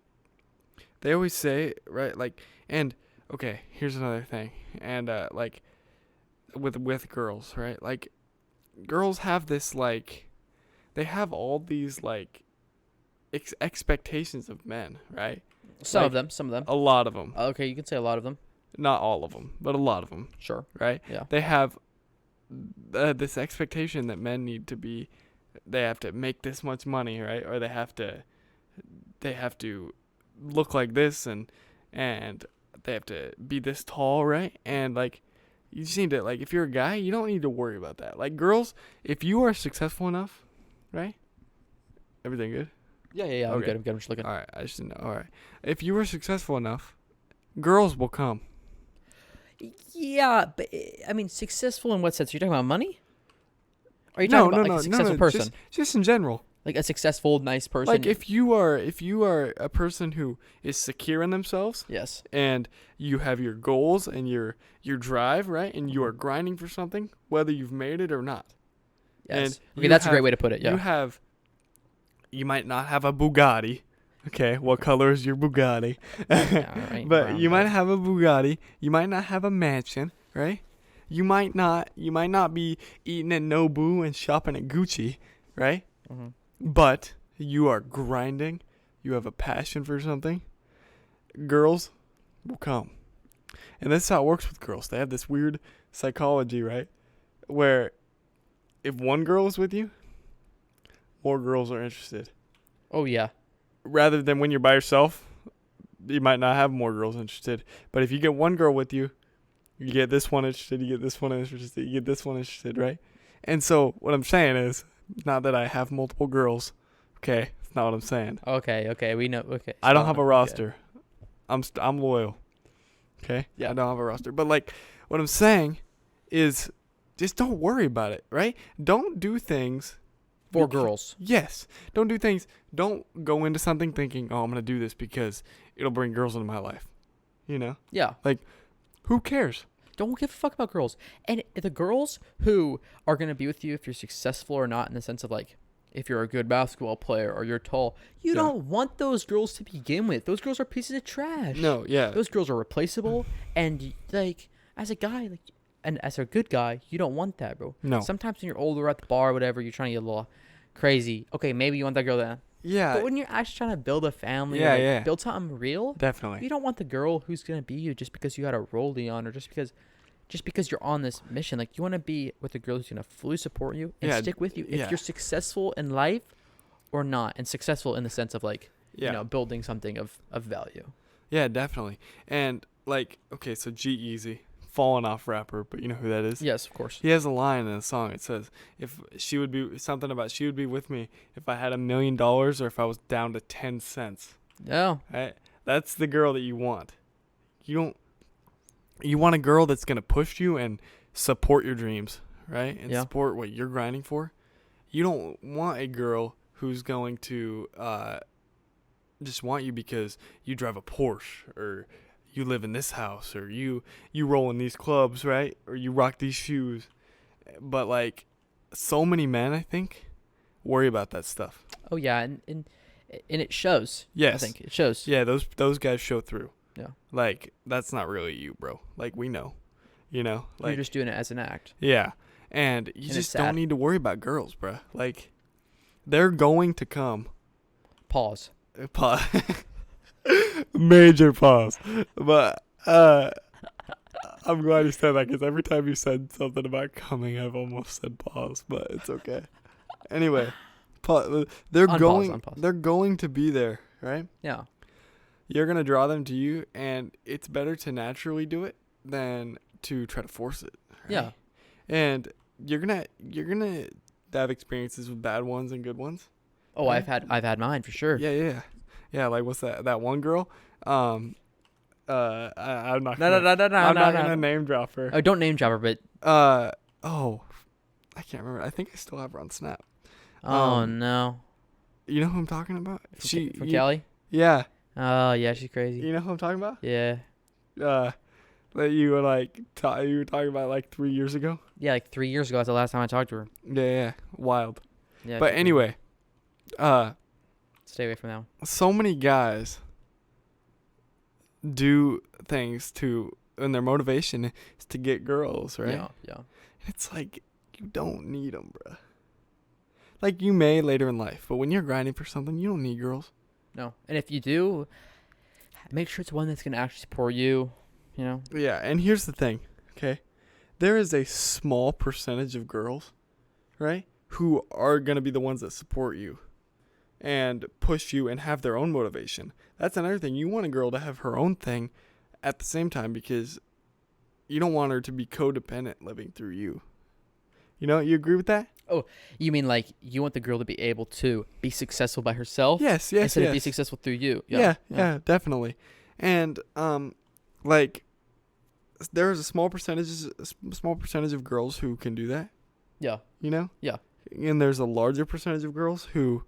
they always say, right, like, and, okay, here's another thing. And, like, with girls, right, like, girls have this, like, they have all these, like, expectations of men, right? Some of them. A lot of them. Okay, you can say a lot of them. Not all of them, but a lot of them. Sure. Right? Yeah. They have this expectation that men need to be make this much money, right? Or they have to look like this, and they have to be this tall, right? And like, you just need to, like, if you're a guy, you don't need to worry about that. Like, girls, if you are successful enough, right? Everything good? Yeah. I'm Okay. good. I'm just looking. All right, I just didn't know. All right, if you are successful enough, girls will come. Yeah, but I mean, successful in what sense? Are you talking about money? Or are you talking about like a successful person? Just in general. Like a successful, nice person? Like if you are a person who is secure in themselves, yes. and you have your goals and your drive, right? And you are grinding for something, whether you've made it or not. Yes. And Okay, that's a great way to put it. Yeah. You might not have a Bugatti. Okay, what color is your Bugatti? Yeah, all right, But brown, you might have a Bugatti. You might not have a mansion, right? You might not be eating at Nobu and shopping at Gucci, right? Mm-hmm. But you are grinding. You have a passion for something. Girls will come. And that's how it works with girls. They have this weird psychology, right? Where if one girl is with you, more girls are interested. Oh, yeah. Rather than when you're by yourself, you might not have more girls interested. But if you get one girl with you, you get this one interested, you get this one interested, you get this one interested, right? And so what I'm saying is, not that I have multiple girls, okay? That's not what I'm saying. Okay, we know. Okay. I don't have a roster. I'm loyal, okay? Yeah, I don't have a roster. But like, what I'm saying is, just don't worry about it, right? Don't do things for girls. Yes. Don't do things. Don't go into something thinking, oh, I'm going to do this because it'll bring girls into my life. You know? Yeah. Like, who cares? Don't give a fuck about girls. And the girls who are going to be with you, if you're successful or not, in the sense of like, if you're a good basketball player or you're tall, you don't want those girls to begin with. Those girls are pieces of trash. No, yeah. Those girls are replaceable. And like, as a guy, like, and as a good guy, you don't want that, bro. No. Sometimes when you're older at the bar or whatever, you're trying to get a little crazy. Okay, maybe you want that girl then. Yeah. But when you're actually trying to build a family, build something real, Definitely. you don't want the girl who's gonna be you just because you had a rollie on, or just because you're on this mission. Like, you want to be with a girl who's gonna fully support you and stick with you if you're successful in life or not, and successful in the sense of like you know, building something of value. Yeah, definitely. And like, okay, so G-Eazy, fallen off rapper, but you know who that is? Yes, of course. He has a line in a song. It says, if she would be something about she would be with me if I had $1 million or if I was down to 10 cents. Yeah. Right? That's the girl that you want. You want a girl that's going to push you and support your dreams, right? And support what you're grinding for. You don't want a girl who's going to just want you because you drive a Porsche, or you live in this house, or you roll in these clubs, right? Or you rock these shoes. But like, so many men, I think, worry about that stuff. Oh yeah, and it shows. Yes. I think it shows. Yeah, those guys show through. Yeah. Like, that's not really you, bro. Like, we know. You know? Like, you're just doing it as an act. Yeah. And you just don't need to worry about girls, bro. Like, they're going to come. Pause. Major pause. But I'm glad you said that, because every time you said something about coming, I've almost said pause, but it's okay. Anyway, they're going to be there, right? Yeah. You're going to draw them to you, and it's better to naturally do it than to try to force it. Right? Yeah. And you're going to have experiences with bad ones and good ones. Oh, right? I've had mine for sure. Yeah, like, what's that one girl? I'm not No. gonna name drop her. Oh, don't name drop her, but I can't remember. I think I still have her on Snap. Oh no. You know who I'm talking about? From Cali? Yeah. Oh yeah, she's crazy. You know who I'm talking about? Yeah. That you were like you were talking about like 3 years ago? Yeah, like 3 years ago. That's the last time I talked to her. Yeah. Wild. Yeah. But anyway, stay away from that one. So many guys do things and their motivation is to get girls, right? Yeah. It's like, you don't need them, bruh. Like, you may later in life, but when you're grinding for something, you don't need girls. No. And if you do, make sure it's one that's going to actually support you, you know? Yeah, and here's the thing, okay? There is a small percentage of girls, right, who are going to be the ones that support you and push you and have their own motivation. That's another thing. You want a girl to have her own thing at the same time, because you don't want her to be codependent living through you. You agree with that? Oh, you mean like you want the girl to be able to be successful by herself? Yes, instead of be successful through you. Yeah, definitely. And like there is a small percentage of girls who can do that. Yeah. Yeah. And there's a larger percentage of girls who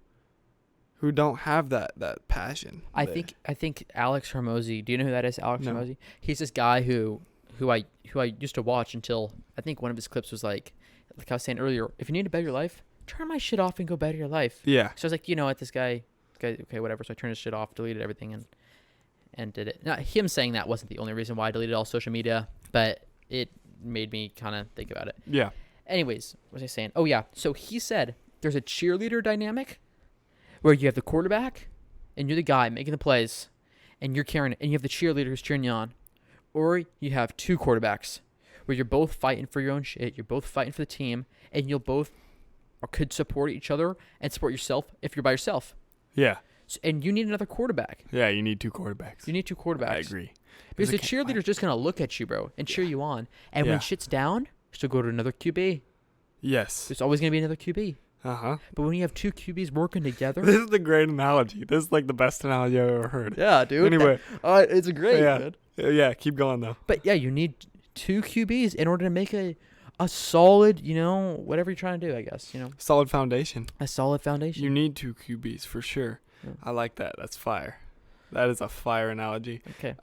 don't have that passion. I think Alex Hormozy. Do you know who that is? Alex No. Hormozy. He's this guy who I used to watch until I think one of his clips was like I was saying earlier, if you need to better your life, turn my shit off and go better your life. Yeah. So I was like, what, this guy, okay, whatever. So I turned his shit off, deleted everything, and did it. Now, him saying that wasn't the only reason why I deleted all social media, but it made me kind of think about it. Yeah. Anyways, what was I saying? Oh, yeah. So he said there's a cheerleader dynamic where you have the quarterback and you're the guy making the plays and you're carrying it, and you have the cheerleader who's cheering you on. Or you have two quarterbacks where you're both fighting for your own shit, you're both fighting for the team, and you'll both could support each other and support yourself if you're by yourself. Yeah. So, and you need another quarterback. Yeah, you need two quarterbacks. You need two quarterbacks. I agree. Because the cheerleader's just going to look at you, bro, and cheer you on. And Yeah. when shit's down, she'll go to another QB. Yes. There's always going to be another QB. Uh-huh. But when you have two QBs working together... This is a great analogy. This is like the best analogy I've ever heard. Yeah, dude. Anyway. It's great, Yeah. man. Yeah, keep going, though. But yeah, you need two QBs in order to make a solid, whatever you're trying to do, I guess, Solid foundation. a solid foundation. You need two QBs for sure. Yeah. I like that. That's fire. That is a fire analogy. Okay.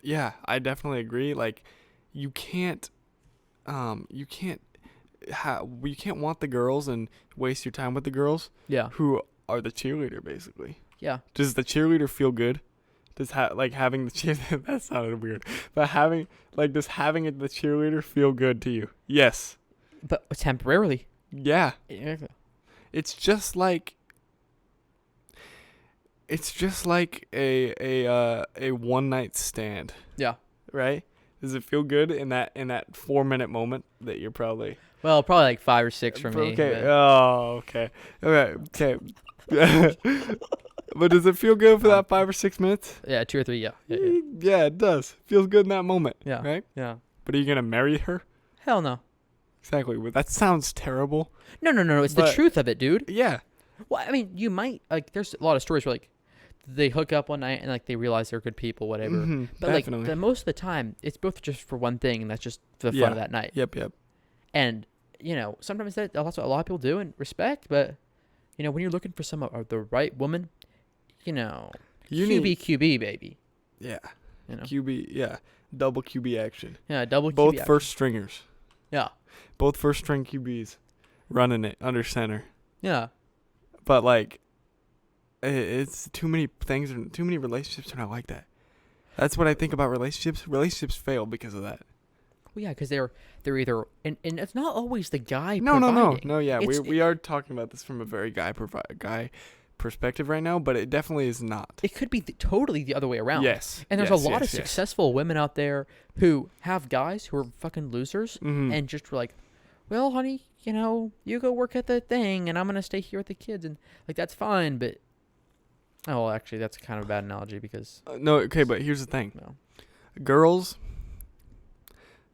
Yeah, I definitely agree. Like, you can't want the girls and waste your time with the girls Yeah. who are the cheerleader, basically. Yeah. Does the cheerleader feel good? Does having the cheer that sounded weird, but having the cheerleader feel good to you? Yes. But temporarily. Yeah. Yeah. It's just like a one night stand. Yeah. Right? Does it feel good in that 4-minute moment that you're probably Well, probably like 5 or 6 for me. okay? but- Oh, okay. Okay. But does it feel good for that 5 or 6 minutes? Yeah, 2 or 3. Yeah. Yeah. Yeah, it does. Feels good in that moment. Yeah. Right? Yeah. But are you gonna marry her? Hell no. Exactly. Well, that sounds terrible. No. It's the But- truth of it, dude. Yeah. Well, I mean, you might there's a lot of stories where they hook up one night and they realize they're good people, whatever. Mm-hmm, But definitely. the most of the time, it's both just for one thing, and that's just the Yeah. fun of that night. Yep. And sometimes that's what a lot of people do and respect. But when you're looking for the right woman, You QB, baby. Yeah. You know? QB. Yeah. Double QB action. Yeah, double Both QB action. first stringers. Yeah. Both first string QBs running it under center. Yeah. But like, it's too many things and too many relationships are not like that. That's what I think about relationships. Relationships fail because of that. Well, yeah, because they're either and it's not always the guy. No. providing. Yeah, It's- we are talking about this from a very guy perspective right now, but it definitely is not. It could be totally the other way around. Yes. And there's yes, a lot yes, of yes. successful women out there who have guys who are fucking losers Mhm. and just were like, well, honey, you go work at the thing and I'm going to stay here with the kids. And that's fine. But, oh, well, actually, that's kind of a bad analogy because, No, okay, but here's the thing. no. Girls,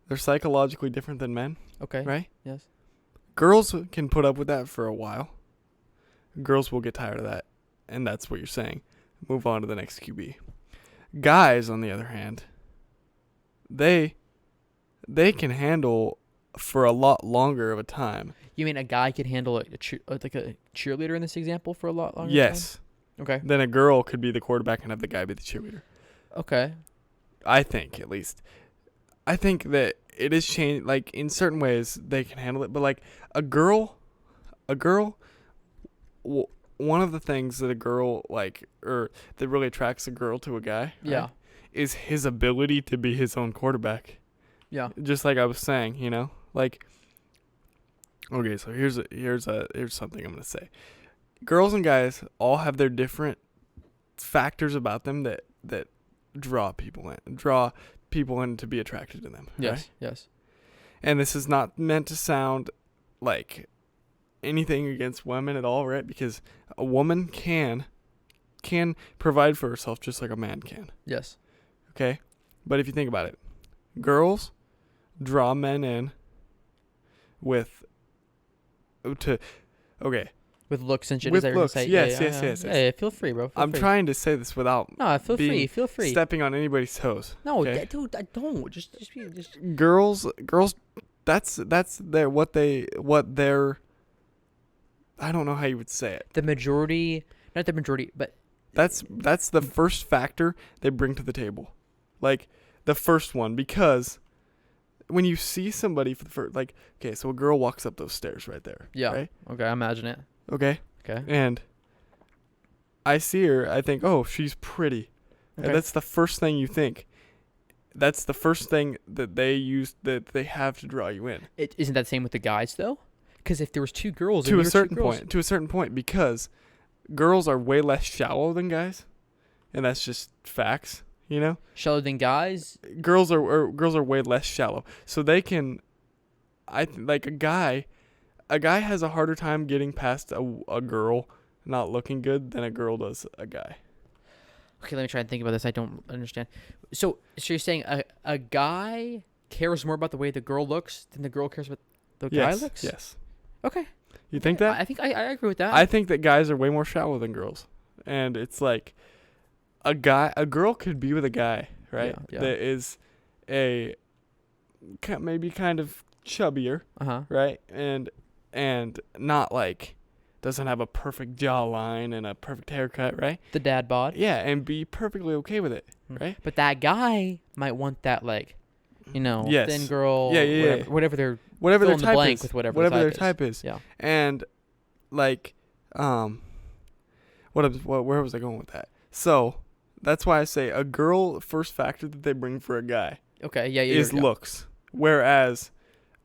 they're psychologically different than men, Okay. right? Yes. Girls can put up with that for a while. Girls will get tired of that, and that's what you're saying. Move on to the next QB. Guys, on the other hand, they can handle for a lot longer of a time. You mean a guy could handle a cheerleader in this example for a lot longer? Yes. Time? Okay. Then a girl could be the quarterback and have the guy be the cheerleader. Okay. I think, at least. I think that it is changed. Like, in certain ways, they can handle it. But, like, a girl, one of the things that a girl, that really attracts a girl to a guy, right, Yeah. is his ability to be his own quarterback. Yeah. Just like I was saying, Like, okay, so here's something I'm going to say. Girls and guys all have their different factors about them that draw people in to be attracted to them. Yes. Right? Yes. And this is not meant to sound like anything against women at all, right? Because a woman can provide for herself just like a man can. Yes. Okay? But if you think about it, girls draw men in with With looks and shit. With is that what you're looks, saying? yes. Hey, feel free, bro. I'm trying to say this without No, feel free. Feel free. stepping on anybody's toes. No, okay? dude, I don't. Just. Girls. That's what they're. I don't know how you would say it. The majority, not the majority, but that's the first factor they bring to the table, like the first one, because when you see somebody for the first, like, okay, so a girl walks up those stairs right there. Yeah. Right? Okay, I imagine it. Okay. Okay. And I see her. I think, oh, she's pretty. Okay. And that's the first thing you think. That's the first thing that they have to draw you in. Isn't that the same with the guys though? Because if there was two girls, To a certain point, because girls are way less shallow than guys, and that's just facts. You know, shallower than guys. Girls are way less shallow, so they can. Like a guy has a harder time getting past a girl not looking good than a girl does a guy. Okay, let me try and think about this. I don't understand. So you're saying a guy cares more about the way the girl looks than the girl cares about the guy looks? Yes. Okay. You think that? I think I agree with that. I think that guys are way more shallow than girls, and it's like a girl could be with a guy, right? Yeah. That is maybe kind of chubbier, right? And not like doesn't have a perfect jawline and a perfect haircut, right? The dad bod. Yeah, and be perfectly okay with it, right? But that guy might want that, like, yes. thin girl. Yeah. Whatever their type blank is. with whatever their type is. Yeah. And like, where was I going with that? So that's why I say a girl first factor that they bring for a guy. Okay. Yeah. Is looks, whereas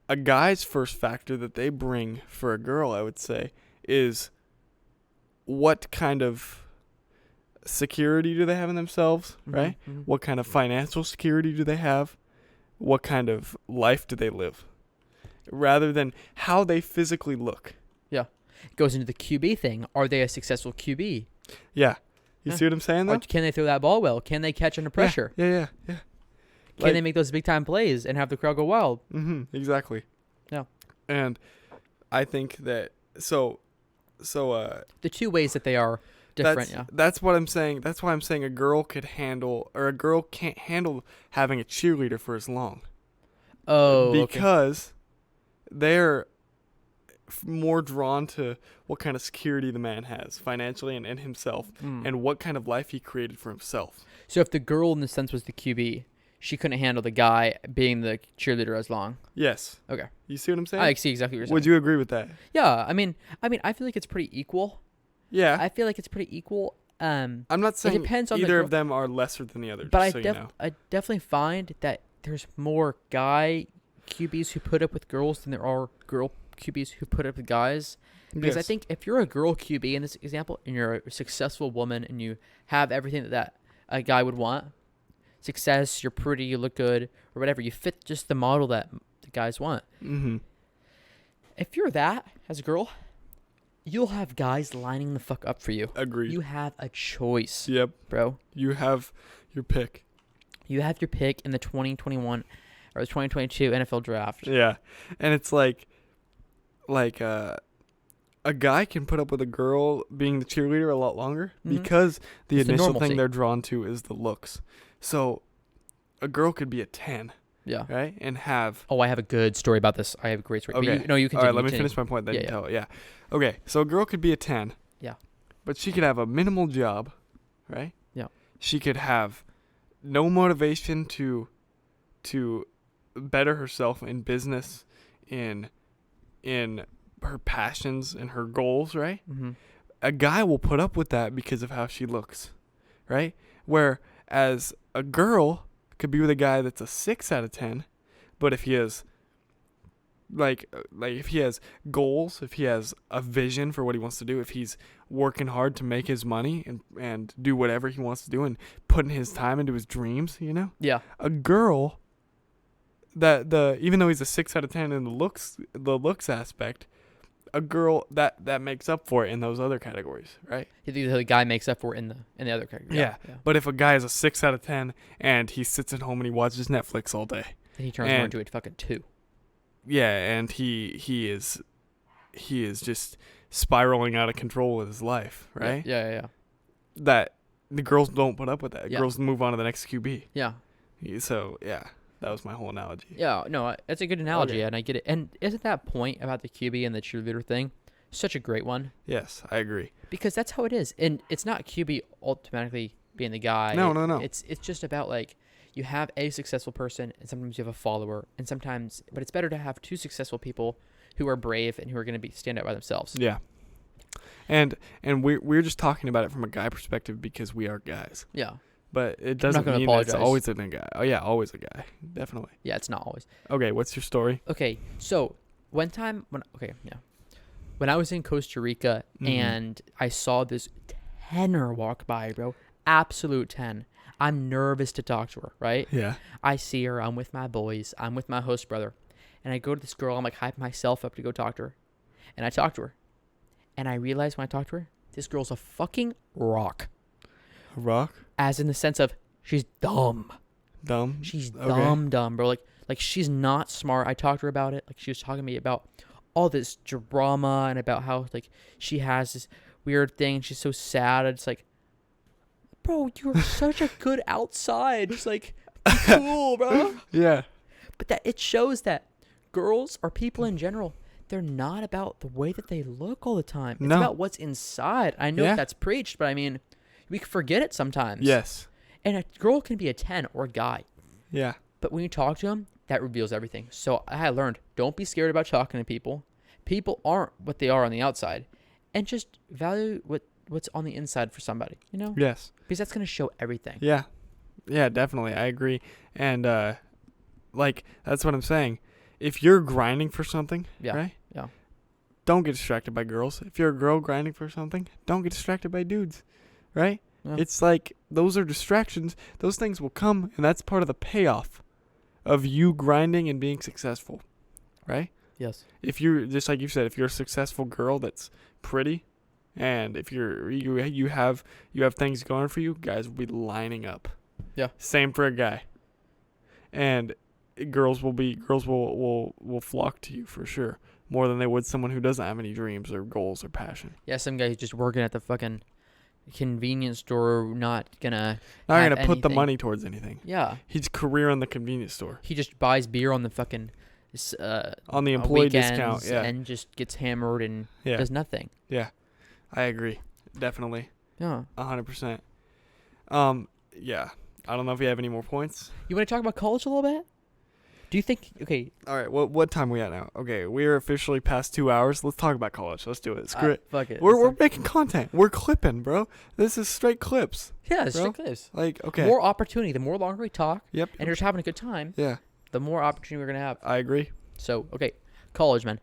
a guy's first factor that they bring for a girl, I would say, is what kind of security do they have in themselves, right? Mm-hmm. What kind of financial security do they have? What kind of life do they live? Rather than how they physically look. Yeah. It goes into the QB thing. Are they a successful QB? Yeah. You see what I'm saying, though? Can they throw that ball well? Can they catch under pressure? Yeah. Can they make those big-time plays and have the crowd go wild? Mm-hmm. Exactly. Yeah. And I think that so the two ways that they are different. That's what I'm saying. That's why I'm saying a girl can't handle having a cheerleader for as long. Oh, because they're more drawn to what kind of security the man has financially and himself, and what kind of life he created for himself. So if the girl in the sense was the QB, she couldn't handle the guy being the cheerleader as long. Yes. Okay. You see what I'm saying? I see exactly what you're saying. Would you agree with that? Yeah. I mean, I feel like it's pretty equal. Yeah. I feel like it's pretty equal. I'm not saying it depends on either of them are lesser than the other. But I definitely find that there's more guy QBs who put up with girls than there are girl QBs who put up with guys. Because I think if you're a girl QB in this example and you're a successful woman and you have everything that a guy would want, success, you're pretty, you look good, or whatever, you fit just the model that the guys want. Mm-hmm. If you're that as a girl, you'll have guys lining the fuck up for you. Agreed. You have a choice. Yep. Bro. You have your pick. You have your pick in the 2021 or the 2022 NFL draft. Yeah. And it's like a guy can put up with a girl being the cheerleader a lot longer because it's initial thing they're drawn to is the looks. So a girl could be a 10. Yeah. Right? And have... Oh, I have a good story about this. I have a great story. Okay. You can. All right, let me finish my point then. Yeah. Okay, so a girl could be a 10. Yeah. But she could have a minimal job, right? Yeah. She could have no motivation to better herself in business, in her passions and her goals, right? Mm-hmm. A guy will put up with that because of how she looks, right? Whereas a girl could be with a guy that's a 6 out of 10, but if he has like if he has goals, if he has a vision for what he wants to do, if he's working hard to make his money and do whatever he wants to do and putting his time into his dreams, Yeah. A girl even though he's a 6 out of 10 in the looks aspect, a girl that makes up for it in those other categories, right? The guy makes up for it in the other category. Yeah. But if a guy is a 6 out of 10 and he sits at home and he watches Netflix all day, then he turns more into a fucking 2. Yeah, and he is just spiraling out of control with his life, right? Yeah. That the girls don't put up with that. Yeah. Girls move on to the next QB. Yeah. So yeah, that was my whole analogy. Yeah, no, that's a good analogy, Okay. and I get it. And isn't that point about the QB and the cheerleader thing such a great one? Yes, I agree. Because that's how it is, and it's not QB automatically being the guy. No. It's just about like you have a successful person, and sometimes you have a follower, and sometimes, but it's better to have 2 successful people who are brave and who are going to stand out by themselves. Yeah. And we're just talking about it from a guy perspective because we are guys. Yeah. But it doesn't gonna mean that it's apologize. always a guy. Oh yeah, always a guy. Definitely. Yeah, it's not always. Okay, what's your story? Okay, so when I was in Costa Rica and I saw this tenor walk by, bro, absolute 10. I'm nervous to talk to her, right? Yeah. I see her. I'm with my boys. I'm with my host brother. And I go to this girl. I'm like hyping myself up to go talk to her. And I talk to her. And I realize when I talk to her, this girl's a fucking rock. A rock? As in the sense of she's dumb. Dumb? She's Okay. dumb, bro. Like she's not smart. I talked to her about it. Like she was talking to me about all this drama and about how like she has this weird thing. And she's so sad. It's like, bro, you're such a good outside. Just like, be cool, bro. Yeah. But that it shows that girls or people in general, they're not about the way that they look all the time. It's No. about what's inside. I know Yeah. that's preached, but I mean, we can forget it sometimes. Yes. And a girl can be a 10 or a guy. Yeah. But when you talk to them, that reveals everything. So I learned, don't be scared about talking to people. People aren't what they are on the outside. And just value what's on the inside for somebody, you know? Yes. Because that's going to show everything. Yeah. Yeah, definitely. I agree. And like that's what I'm saying. If you're grinding for something, Yeah. right? Yeah. Don't get distracted by girls. If you're a girl grinding for something, don't get distracted by dudes. Right? Yeah. It's like those are distractions. Those things will come, and that's part of the payoff of you grinding and being successful. Right? Yes. If you're just like you said, if you're a successful girl that's pretty, and if you have things going for you, guys will be lining up. Yeah. Same for a guy. And girls will flock to you for sure, more than they would someone who doesn't have any dreams or goals or passion. Yeah, some guy who's just working at the fucking convenience store, not gonna Not have gonna put the anything. money towards anything. Yeah. His career in the convenience store. He just buys beer on the fucking On the employee weekends discount, yeah. and just gets hammered and Yeah. does nothing. Yeah. I agree. Definitely. Yeah. 100%. Yeah. I don't know if you have any more points. You want to talk about college a little bit? Do you think? Okay. All right. What time are we at now? Okay, we're officially past 2 hours. Let's talk about college. Let's do it. Screw it. Fuck it. We're making content. We're clipping, bro. This is straight clips. Yeah, it's bro. strictly this. Like, okay. More opportunity. The more longer we talk, Yep. and you're just having a good time, Yeah. the more opportunity we're gonna have. I agree. So, okay, college, man.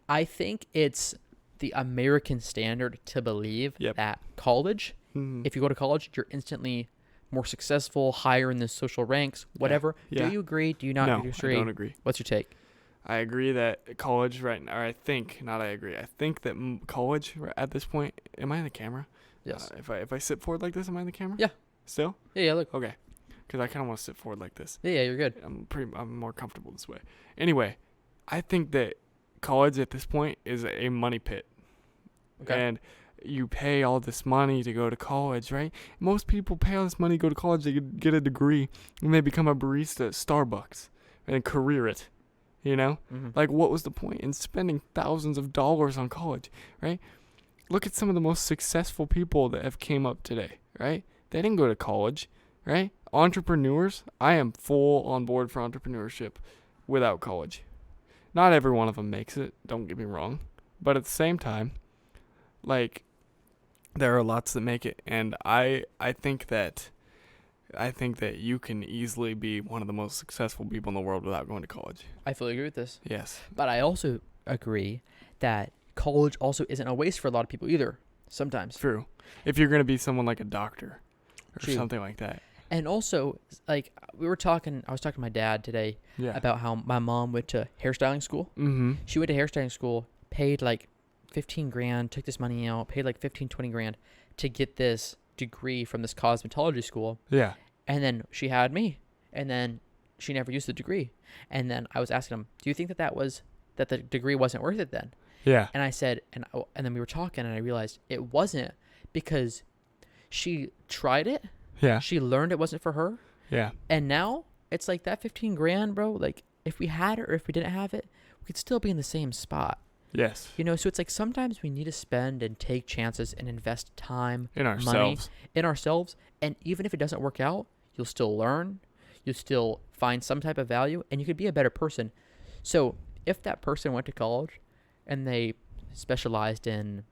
I think it's the American standard to believe Yep. that college, Mhm. if you go to college, you're instantly more successful, higher in the social ranks, whatever. Yeah. Do you agree? Do you not No, agree? I don't agree. What's your take? I agree that college right now, or I think, not I agree. I think that college at this point, am I in the camera? Yes. If I sit forward like this, am I in the camera? Yeah. Still? Yeah, look. Okay. Because I kind of want to sit forward like this. Yeah, you're good. I'm more comfortable this way. Anyway, I think that college at this point is a money pit. Okay. And you pay all this money to go to college, right? Most people pay all this money to go to college. They get a degree and they become a barista at Starbucks and career it. You know? Mm-hmm. Like, what was the point in spending thousands of dollars on college, right? Look at some of the most successful people that have came up today, right? They didn't go to college, right? Entrepreneurs, I am full on board for entrepreneurship without college. Not every one of them makes it, don't get me wrong. But at the same time, like, there are lots that make it. And I think that you can easily be one of the most successful people in the world without going to college. I fully agree with this. Yes. But I also agree that college also isn't a waste for a lot of people either, sometimes. True. If you're going to be someone like a doctor or True. something like that. And also, like, I was talking to my dad today Yeah. about how my mom went to hairstyling school. Mm-hmm. She went to hairstyling school, paid like 15 grand, took this money out, paid like 15, 20 grand to get this degree from this cosmetology school. Yeah. And then she had me, and then she never used the degree. And then I was asking him, do you think that the degree wasn't worth it then? Yeah. And I said, and then we were talking, and I realized it wasn't, because she tried it. Yeah. She learned it wasn't for her. Yeah. And now it's like that 15 grand, bro. Like, if we had it or if we didn't have it, we could still be in the same spot. Yes. You know, so it's like sometimes we need to spend and take chances and invest time, In money ourselves. in ourselves. And even if it doesn't work out, you'll still learn. You'll still find some type of value, and you could be a better person. So if that person went to college and they specialized in,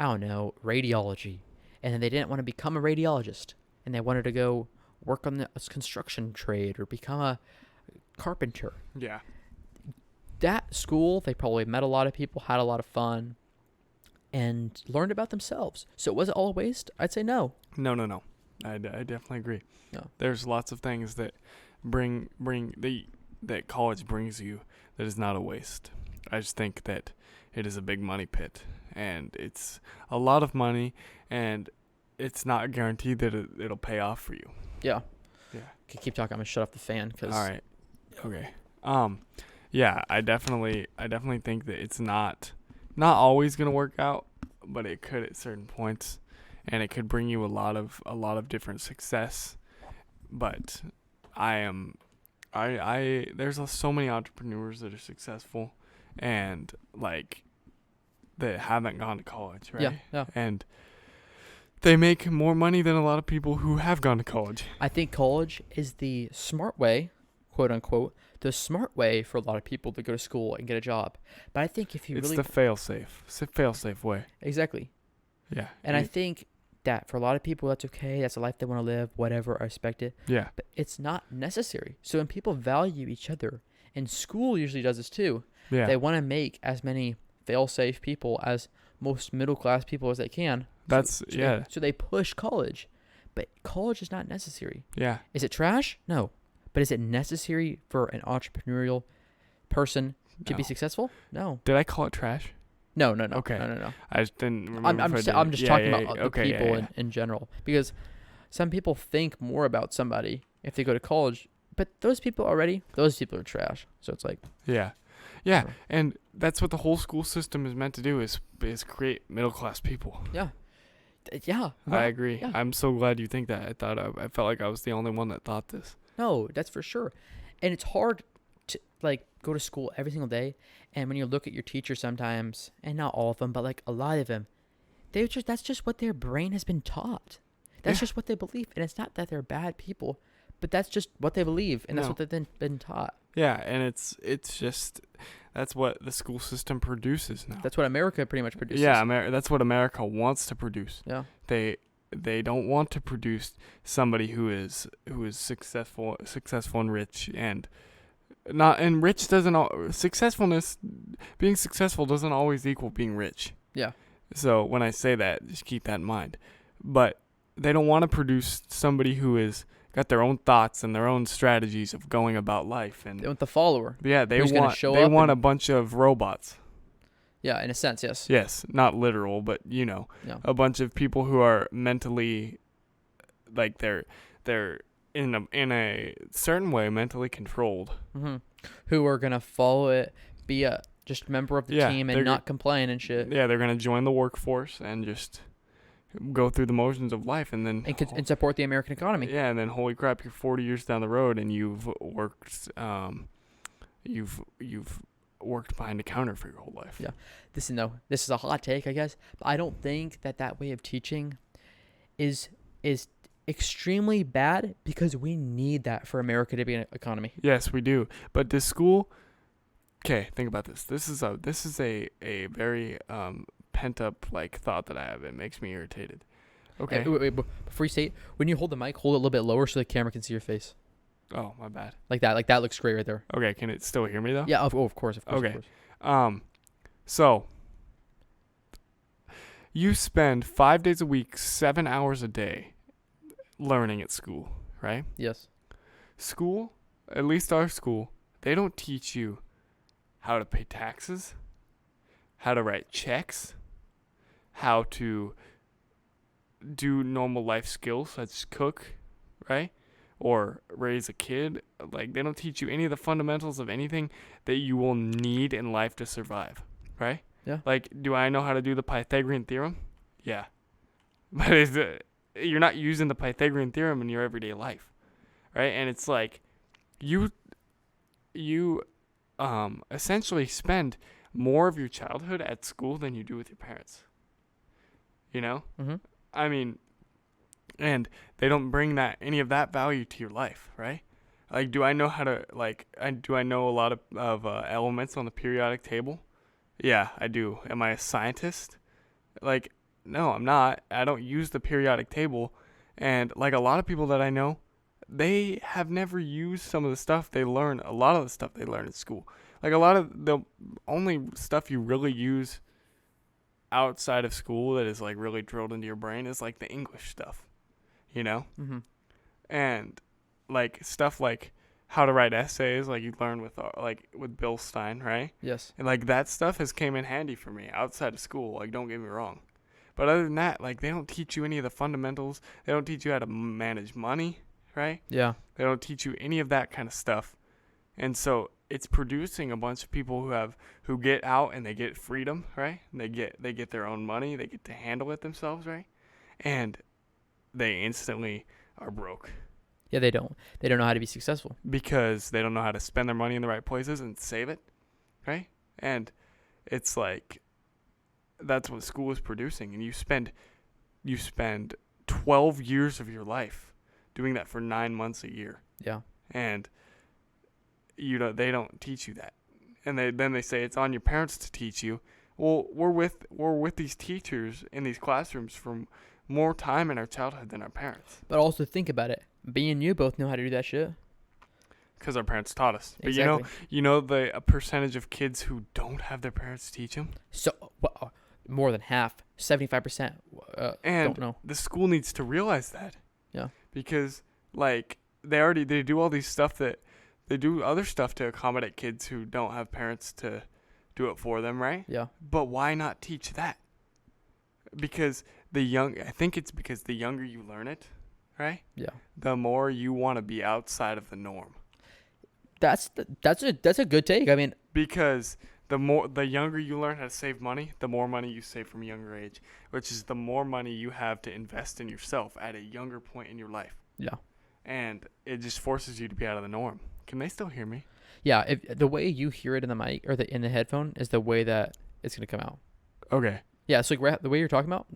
I don't know, radiology, and then they didn't want to become a radiologist, and they wanted to go work on the construction trade or become a carpenter, Yeah. that school, they probably met a lot of people, had a lot of fun, and learned about themselves. So was it all a waste? I'd say no. No. I definitely agree. No. There's lots of things that that college brings you that is not a waste. I just think that it is a big money pit, and it's a lot of money, and it's not guaranteed that it'll pay off for you. Yeah. Yeah. Okay, keep talking. I'm gonna shut off the fan because. All right. Okay. Yeah, I definitely think that it's not always gonna work out, but it could at certain points, and it could bring you a lot of different success. But there's so many entrepreneurs that are successful, and like that haven't gone to college, right? Yeah. And they make more money than a lot of people who have gone to college. I think college is the smart way, quote unquote, the smart way for a lot of people to go to school and get a job. But I think if you It's really the fail-safe way. exactly, Yeah. and I think that for a lot of people that's okay. That's the life they want to live. Whatever, I respect it. Yeah. But it's not necessary. So when people value each other, and school usually does this too, Yeah. they want to make as many fail-safe people as most middle-class people as they can. So they push college, but college is not necessary. Yeah. Is it trash? No. But is it necessary for an entrepreneurial person to be No. successful? No. Did I call it trash? No. Okay. No. I just didn't remember. I'm just talking about the okay, people in general, because some people think more about somebody if they go to college, but those people are trash. So it's like Yeah. So- And that's what the whole school system is meant to do is create middle class people. yeah. I agree. Yeah. I'm so glad you think that. I felt like I was the only one that thought this. No, that's for sure. And it's hard to like go to school every single day, and when you look at your teacher sometimes, and not all of them, but like a lot of them, that's just what their brain has been taught. That's just what they believe, and it's not that they're bad people, but that's just what they believe, and that's what they've been taught. Yeah, and it's just that's what the school system produces now. That's what America pretty much produces. Yeah, that's what America wants to produce. Yeah. They don't want to produce somebody who is successful and rich, and not and rich doesn't being successful doesn't always equal being rich. Yeah. So when I say that, just keep that in mind. But they don't want to produce somebody who is got their own thoughts and their own strategies of going about life, and They want the follower. yeah, they who's gonna want show they up want and- a bunch of robots. Yeah, in a sense, yes. Yes, not literal, but Yeah. a bunch of people who are mentally, like they're in a certain way mentally controlled. Mm-hmm. Who are gonna follow it, be a just member of the team, and not complain and shit. Yeah, they're gonna join the workforce and just go through the motions of life, and then And support the American economy. Yeah, and then holy crap, you're 40 years down the road, and you've worked, you've worked behind a counter for your whole life. Yeah. This is a hot take, I guess. But I don't think that way of teaching is extremely bad, because we need that for America to be an economy. Yes, we do. But this school, okay, think about this. This is a very pent up like thought that I have. It makes me irritated. Okay. Hey, wait, before you say it, when you hold the mic, hold it a little bit lower so the camera can see your face. Oh, my bad. Like that looks great right there. Okay, can it still hear me though? Yeah, of course. Okay. So you spend 5 days a week, 7 hours a day learning at school, right? Yes. School, at least our school, they don't teach you how to pay taxes, how to write checks, how to do normal life skills such as cook, right? Or raise a kid. Like, they don't teach you any of the fundamentals of anything that you will need in life to survive, right? Yeah. Like, do I know how to do the Pythagorean theorem? Yeah. But you're not using the Pythagorean theorem in your everyday life, right? And it's like you essentially spend more of your childhood at school than you do with your parents. You know? Mm-hmm. I mean, and they don't bring any of that value to your life, right? Like, do I know how to, do I know a lot of elements on the periodic table? Yeah, I do. Am I a scientist? Like, no, I'm not. I don't use the periodic table. And, like, a lot of people that I know, they have never used some of the stuff they learn, a lot of the stuff they learn in school. Like, a lot of the only stuff you really use outside of school that is, like, really drilled into your brain is, like, the English stuff, you know? Mm-hmm. And, like, stuff like how to write essays, like you learn with Bill Stein, right? Yes. And, like, that stuff has came in handy for me outside of school. Like, don't get me wrong. But other than that, like, they don't teach you any of the fundamentals. They don't teach you how to manage money, right? Yeah. They don't teach you any of that kind of stuff. And so it's producing a bunch of people who get out and they get freedom, right? And they get their own money. They get to handle it themselves, right? And they instantly are broke. Yeah, they don't know how to be successful. Because they don't know how to spend their money in the right places and save it, right? And it's like, that's what school is producing. And you spend 12 years of your life doing that for 9 months a year. Yeah. And they don't teach you that. And then they say it's on your parents to teach you. Well, we're with these teachers in these classrooms for more time in our childhood than our parents. But also think about it. Me and you both know how to do that shit. Because our parents taught us. But Exactly. you know the percentage of kids who don't have their parents teach them? So, more than half, 75%. And don't know. the school needs to realize that. Yeah. Because, like, they do all these stuff they do other stuff to accommodate kids who don't have parents to do it for them, right? Yeah. But why not teach that? Because I think it's because the younger you learn it, right? Yeah. The more you want to be outside of the norm. That's a good take. I mean, because the younger you learn how to save money, the more money you save from a younger age, which is the more money you have to invest in yourself at a younger point in your life. Yeah. And it just forces you to be out of the norm. Can they still hear me? Yeah, if the way you hear it in the mic or in the headphone is the way that it's gonna come out. Okay. Yeah, so like, the way you're talking about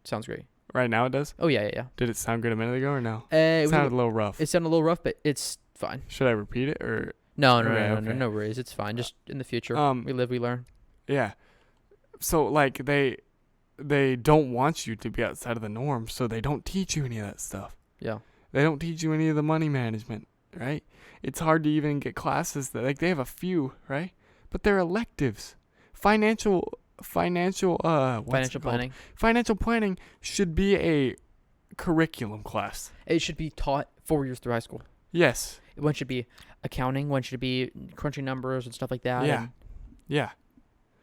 sounds great. Right now it does? Oh yeah. Did it sound good a minute ago or no? It Sounded a little rough. It sounded a little rough, but it's fine. Should I repeat it or? No, Okay. no worries. It's fine. Just in the future, we live, we learn. Yeah. So, like, they don't want you to be outside of the norm, so they don't teach you any of that stuff. Yeah. They don't teach you any of the money management, right? It's hard to even get classes that, like, they have a few, right? But they're electives. Financial Planning. Financial planning should be a curriculum class. It should be taught 4 years through high school. Yes. One should be accounting. One should be crunching numbers and stuff like that. Yeah. Yeah.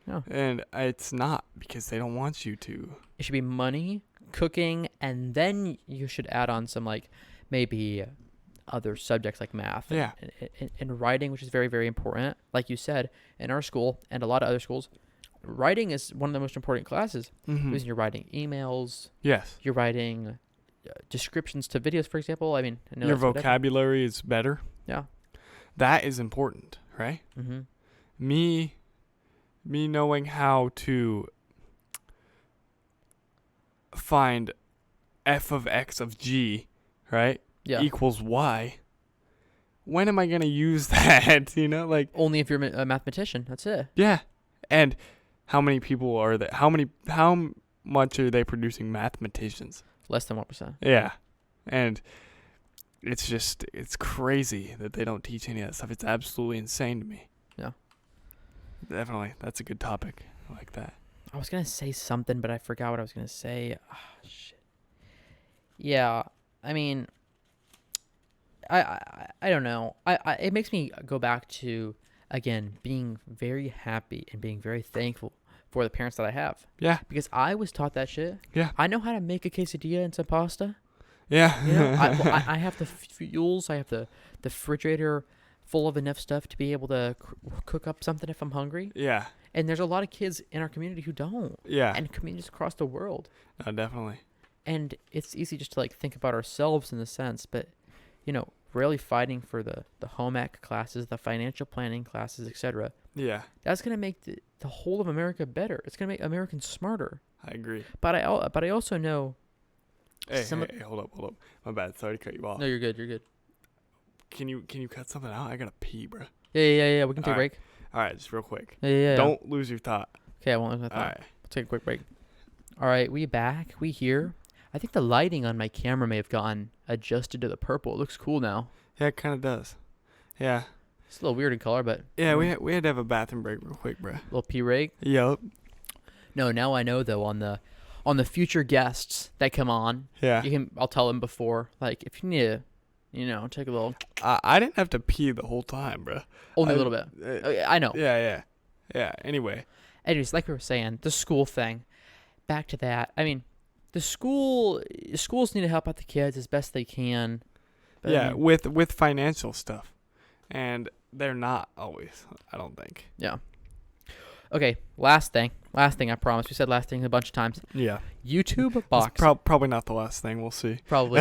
Yeah. And it's not because they don't want you to. It should be money, cooking, and then you should add on some, like, maybe other subjects like math Yeah. and writing, which is very, very important. Like you said, in our school and a lot of other schools, writing is one of the most important classes. Mm-hmm. Because you're writing emails. Yes. You're writing descriptions to videos, for example. I mean, I know your that's vocabulary is better. Yeah. That is important, right? Mm-hmm. Me knowing how to find f of x of g, right? Yeah. Equals y. When am I going to use that? You know, like, only if you're a mathematician. That's it. yeah. And how many people are there? How much are they producing mathematicians? Less than 1%. Yeah. And it's crazy that they don't teach any of that stuff. It's absolutely insane to me. Yeah. Definitely. That's a good topic. I like that. I was going to say something, but I forgot what I was going to say. Oh, shit. Yeah. I mean, I don't know. It makes me go back to, again, being very happy and being very thankful for the parents that I have. Yeah. Because I was taught that shit. Yeah. I know how to make a quesadilla and some pasta. Yeah. You know, I have the fuels. I have the refrigerator full of enough stuff to be able to cook up something if I'm hungry. Yeah. And there's a lot of kids in our community who don't. Yeah. And communities across the world. Definitely. And it's easy just to like think about ourselves in the sense, but you know, really fighting for the home ec classes, the financial planning classes, etc. Yeah. That's gonna make the whole of America better. It's gonna make Americans smarter. I agree. But I also know. Hey, hold up. My bad. Sorry to cut you off. No, you're good. You're good. Can you cut something out? I gotta pee, bro. Yeah. We can take a break. All right, just real quick. Yeah. Don't lose your thought. Okay, I won't lose my thought. All right. We'll take a quick break. All right, we back. We here. I think the lighting on my camera may have gotten adjusted to the purple. It looks cool now. Yeah, it kind of does. Yeah. It's a little weird in color, but Yeah, we had to have a bathroom break real quick, bro. Little pee break. Yup. No, now I know though on the future guests that come on. Yeah. I'll tell them before, like if you need to, take a little. I didn't have to pee the whole time, bro. Only a little bit. I know. Yeah. Anyway. Anyways, like we were saying, the school thing. Back to that. I mean, the schools need to help out the kids as best they can. But Yeah, I mean, with financial stuff, and they're not always. I don't think. yeah. Okay, last thing. I promise. We said last thing a bunch of times. Yeah. YouTube boxing. Probably not the last thing. We'll see. Probably.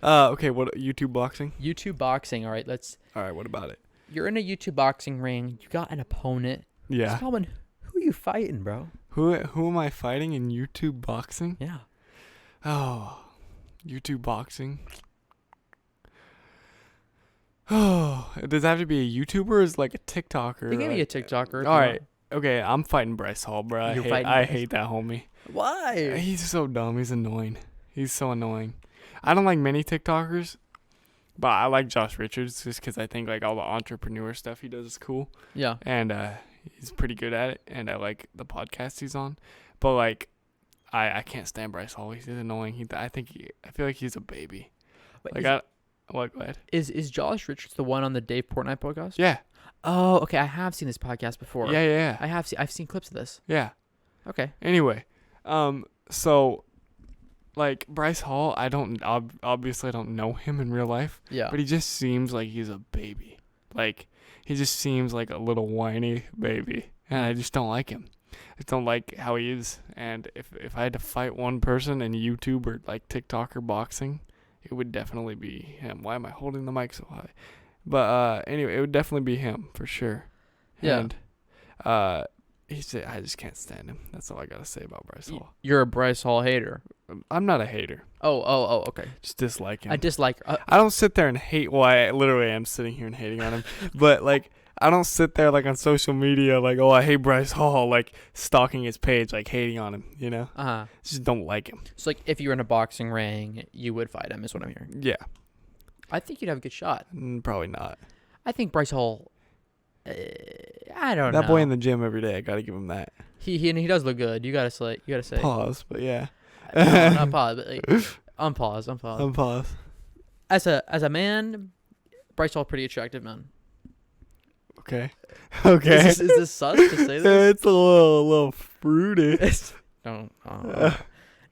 Okay. What YouTube boxing? YouTube boxing. All right. All right. What about it? You're in a YouTube boxing ring. You got an opponent. Yeah. Spellman, who are you fighting, bro? Who am I fighting in YouTube boxing? Yeah. Oh, YouTube boxing. Oh, does that have to be a YouTuber or is it like a TikToker? They gave me a TikToker. All right. Okay, I'm fighting Bryce Hall, bro. I hate that homie. Why? He's so dumb. He's annoying. He's so annoying. I don't like many TikTokers, but I like Josh Richards just because I think like all the entrepreneur stuff he does is cool. Yeah. And he's pretty good at it, and I like the podcast he's on. But like, I can't stand Bryce Hall. He's annoying. I feel like he's a baby. Wait, What? Go ahead. Is Josh Richards the one on the Dave Portnoy podcast? Yeah. Oh, okay. I have seen this podcast before. Yeah. I've seen clips of this. Yeah. Okay. Anyway, so like Bryce Hall, obviously I don't know him in real life. Yeah. But he just seems like he's a baby. Like he just seems like a little whiny baby, and I just don't like him. I just don't like how he is. And if I had to fight one person in YouTube or like TikTok or boxing, it would definitely be him. Why am I holding the mic so high? But anyway, it would definitely be him for sure. Yeah. And I just can't stand him. That's all I gotta say about Bryce Hall. You're a Bryce Hall hater. I'm not a hater. Oh, okay. Just dislike him. I dislike. I don't sit there and hate. Well, I literally am sitting here and hating on him. But like, I don't sit there like on social media like, oh, I hate Bryce Hall, like stalking his page, like hating on him. You know? Just don't like him. So like, if you were in a boxing ring, you would fight him. Is what I'm hearing. Yeah. I think you'd have a good shot. Probably not. I think Bryce Hall. I don't know. That boy in the gym every day. I gotta give him that. He does look good. You gotta say. Pause, but yeah. No, not pause, but like, unpause. Unpause. As a man, Bryce Hall pretty attractive man. Okay. Is this sus to say this? It's a little fruity. No,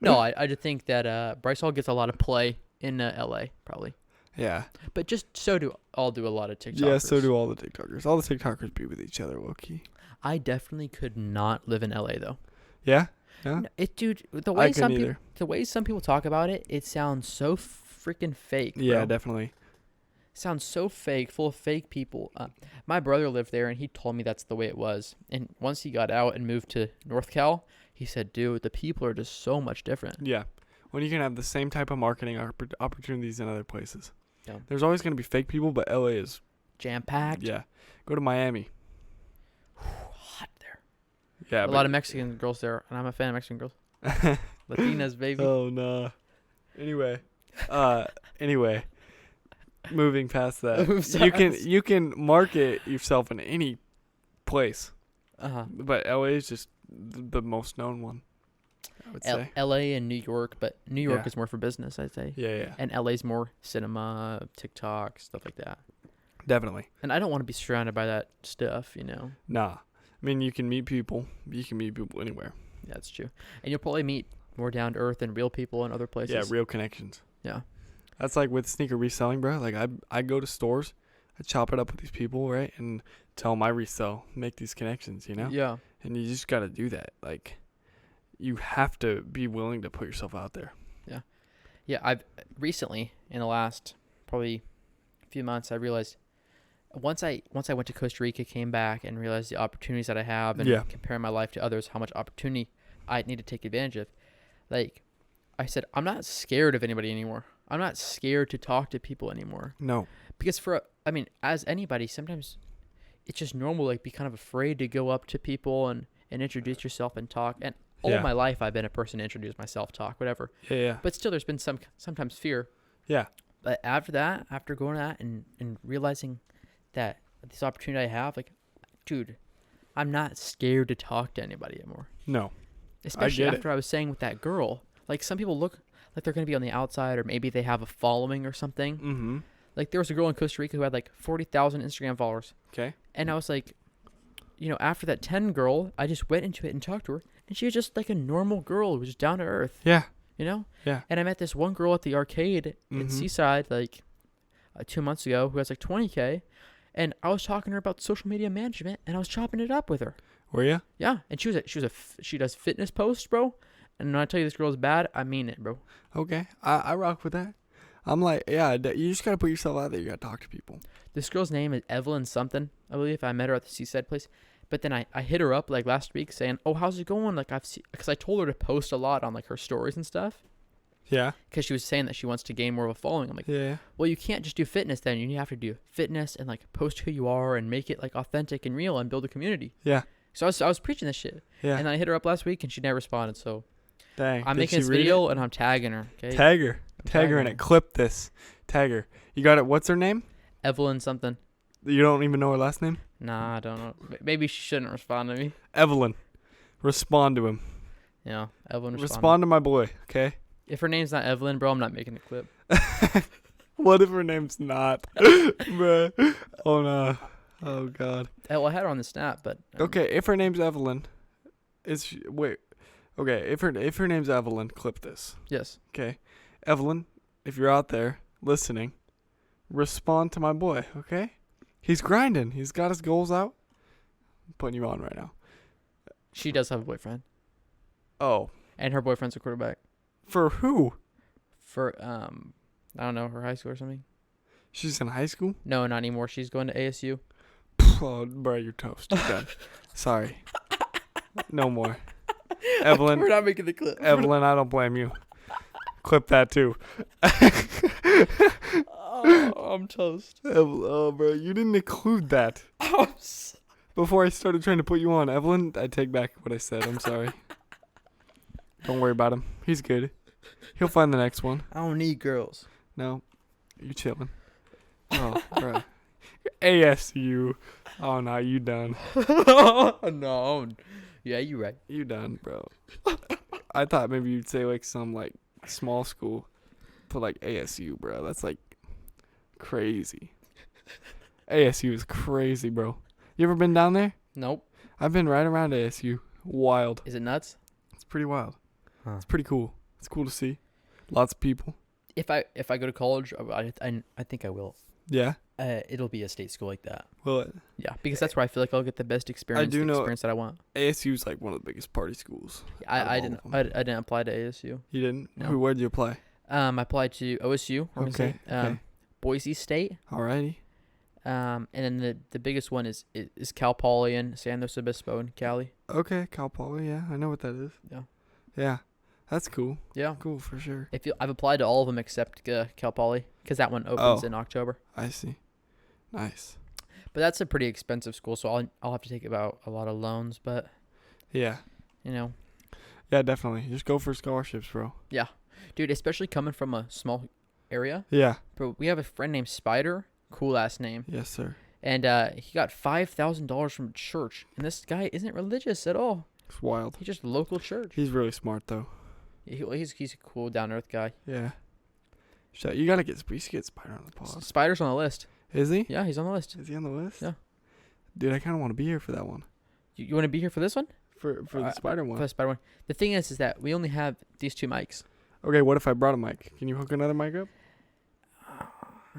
I just think that Bryce Hall gets a lot of play in LA probably. Yeah. But just so do a lot of TikTokers. Yeah, so do all the TikTokers. All the TikTokers be with each other, low-key. I definitely could not live in LA though. Yeah? Yeah? Dude, the I way some people talk about it, it sounds so freaking fake, bro. Yeah, definitely. Sounds so fake, full of fake people. My brother lived there, and he told me that's the way it was. And once he got out and moved to North Cal, he said, dude, the people are just so much different. Yeah. When you can have the same type of marketing opportunities in other places. Yeah. There's always going to be fake people, but LA is jam-packed. Yeah. Go to Miami. Hot there. Yeah. A lot of Mexican girls there, and I'm a fan of Mexican girls. Latinas, baby. Oh, no. Anyway. Moving past that. You can market yourself in any place. But LA is just the most known one, I would say. LA and New York, but New York is more for business, I'd say. Yeah. And LA's more cinema, TikTok, stuff like that. Definitely. And I don't want to be surrounded by that stuff, you know. Nah. I mean, you can meet people. You can meet people anywhere. That's true. And you'll probably meet more down to earth and real people in other places. Yeah, real connections. Yeah. That's like with sneaker reselling, bro. Like I go to stores, I chop it up with these people, right, and tell them I resell, make these connections, you know. Yeah. And you just gotta do that. Like, you have to be willing to put yourself out there. Yeah. Yeah. I've recently, in the last probably few months, I realized once I went to Costa Rica, came back, and realized the opportunities that I have, and comparing my life to others, how much opportunity I need to take advantage of. Like, I said, I'm not scared of anybody anymore. I'm not scared to talk to people anymore. No. Because as anybody, sometimes it's just normal, like, be kind of afraid to go up to people and introduce yourself and talk. And all my life, I've been a person to introduce myself, talk, whatever. Yeah. But still, there's been sometimes fear. Yeah. But after going to that and realizing that this opportunity I have, like, dude, I'm not scared to talk to anybody anymore. No. Especially after I was saying with that girl. Like, some people look like they're going to be on the outside, or maybe they have a following or something. Mm-hmm. Like, there was a girl in Costa Rica who had like 40,000 Instagram followers. Okay. And I was like, after that 10 girl, I just went into it and talked to her. And she was just like a normal girl who was just down to earth. Yeah. Yeah. And I met this one girl at the arcade in Seaside like 2 months ago who has like 20K. And I was talking to her about social media management, and I was chopping it up with her. Were you? Yeah. And she does fitness posts, bro. And when I tell you this girl is bad, I mean it, bro. Okay. I rock with that. I'm like, yeah, you just got to put yourself out there. You got to talk to people. This girl's name is Evelyn something, I believe. I met her at the Seaside place. But then I hit her up like last week saying, oh, how's it going? Like, because I told her to post a lot on like her stories and stuff. Yeah. Because she was saying that she wants to gain more of a following. I'm like, yeah. Well, you can't just do fitness then. You have to do fitness and like post who you are and make it like authentic and real and build a community. Yeah. So I was preaching this shit. Yeah. And I hit her up last week and she never responded. So dang. I'm making this video and I'm tagging her. Okay. Tag her in it. Clip this. Tag her. You got it. What's her name? Evelyn something. You don't even know her last name? Nah, I don't know. Maybe she shouldn't respond to me. Evelyn. Respond to him. Yeah, Evelyn. Respond to my boy, okay? If her name's not Evelyn, bro, I'm not making the clip. What if her name's not? Bruh. Oh, no. Oh, God. Well, I had her on the snap, but... Okay, if her name's Evelyn, Okay, if her name's Evelyn, clip this. Yes. Okay. Evelyn, if you're out there listening, respond to my boy, okay? He's grinding. He's got his goals out. I'm putting you on right now. She does have a boyfriend. Oh. And her boyfriend's a quarterback. For who? For, I don't know, her high school or something. She's in high school? No, not anymore. She's going to ASU. Oh, bro, you're toast. You're done. Sorry. No more. Evelyn. We're not making the clip. Evelyn, I don't blame you. Clip that too. Oh, I'm toast. Oh, bro, you didn't include that. Before I started trying to put you on, Evelyn, I take back what I said. I'm sorry. Don't worry about him. He's good. He'll find the next one. I don't need girls. No, you chilling. Oh, bro. ASU. Oh, no, you done. No. Yeah, you right. You done, bro. I thought maybe you'd say like some like small school, but like ASU, bro. That's like crazy. ASU is crazy, bro. You ever been down there? Nope. I've been right around ASU. Wild. Is it nuts? It's pretty wild. Huh. It's pretty cool. It's cool to see. Lots of people. If I go to college, I think I will. Yeah. It'll be a state school like that. Will it? Yeah, because that's where I feel like I'll get the best experience. I do know experience that I want. ASU is like one of the biggest party schools. I didn't apply to ASU. You didn't? No. Where'd you apply? I applied to OSU. Okay. Boise State. Alrighty. And then the biggest one is Cal Poly and San Luis Obispo in Cali. Okay, Cal Poly. Yeah, I know what that is. Yeah. Yeah, that's cool. Yeah. Cool for sure. I've applied to all of them except Cal Poly because that one opens in October. I see. Nice. But that's a pretty expensive school, so I'll have to take about a lot of loans. But yeah, yeah, definitely. Just go for scholarships, bro. Yeah, dude. Especially coming from a small area. Yeah. Bro, we have a friend named Spider. Cool ass name. Yes, sir. And he got $5,000 from church, and this guy isn't religious at all. It's wild. He's just a local church. He's really smart though. He's a cool down to earth guy. Yeah. You gotta get Spider on the pod. Spider's on the list. Is he? Yeah, he's on the list. Is he on the list? Yeah. Dude, I kind of want to be here for that one. You want to be here for this one? For the spider For one. the spider one. The thing is that we only have these 2 mics. Okay, what if I brought a mic? Can you hook another mic up?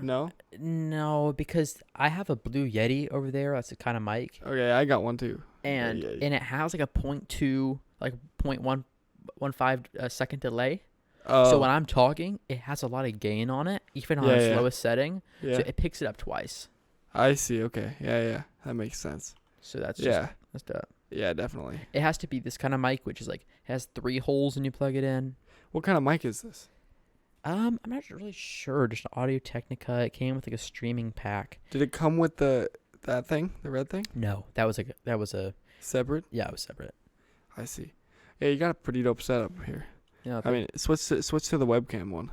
No? No, because I have a Blue Yeti over there. That's the kind of mic. Okay, I got one too. And Yeah. and it has like a 0.2, like 0.115 second delay. Oh. So when I'm talking, it has a lot of gain on it, even on Yeah, its yeah. lowest setting. Yeah. So it picks it up twice. I see. Okay. Yeah. That makes sense. So that's Yeah. that's dope. Yeah, definitely. It has to be this kind of mic, which is like has 3 holes and you plug it in. What kind of mic is this? I'm not really sure. Just an Audio Technica. It came with like a streaming pack. Did it come with that thing, the red thing? No, that was a Separate? yeah, it was separate. I see. Yeah, you got a pretty dope setup here. Yeah, I mean, switch to the webcam one.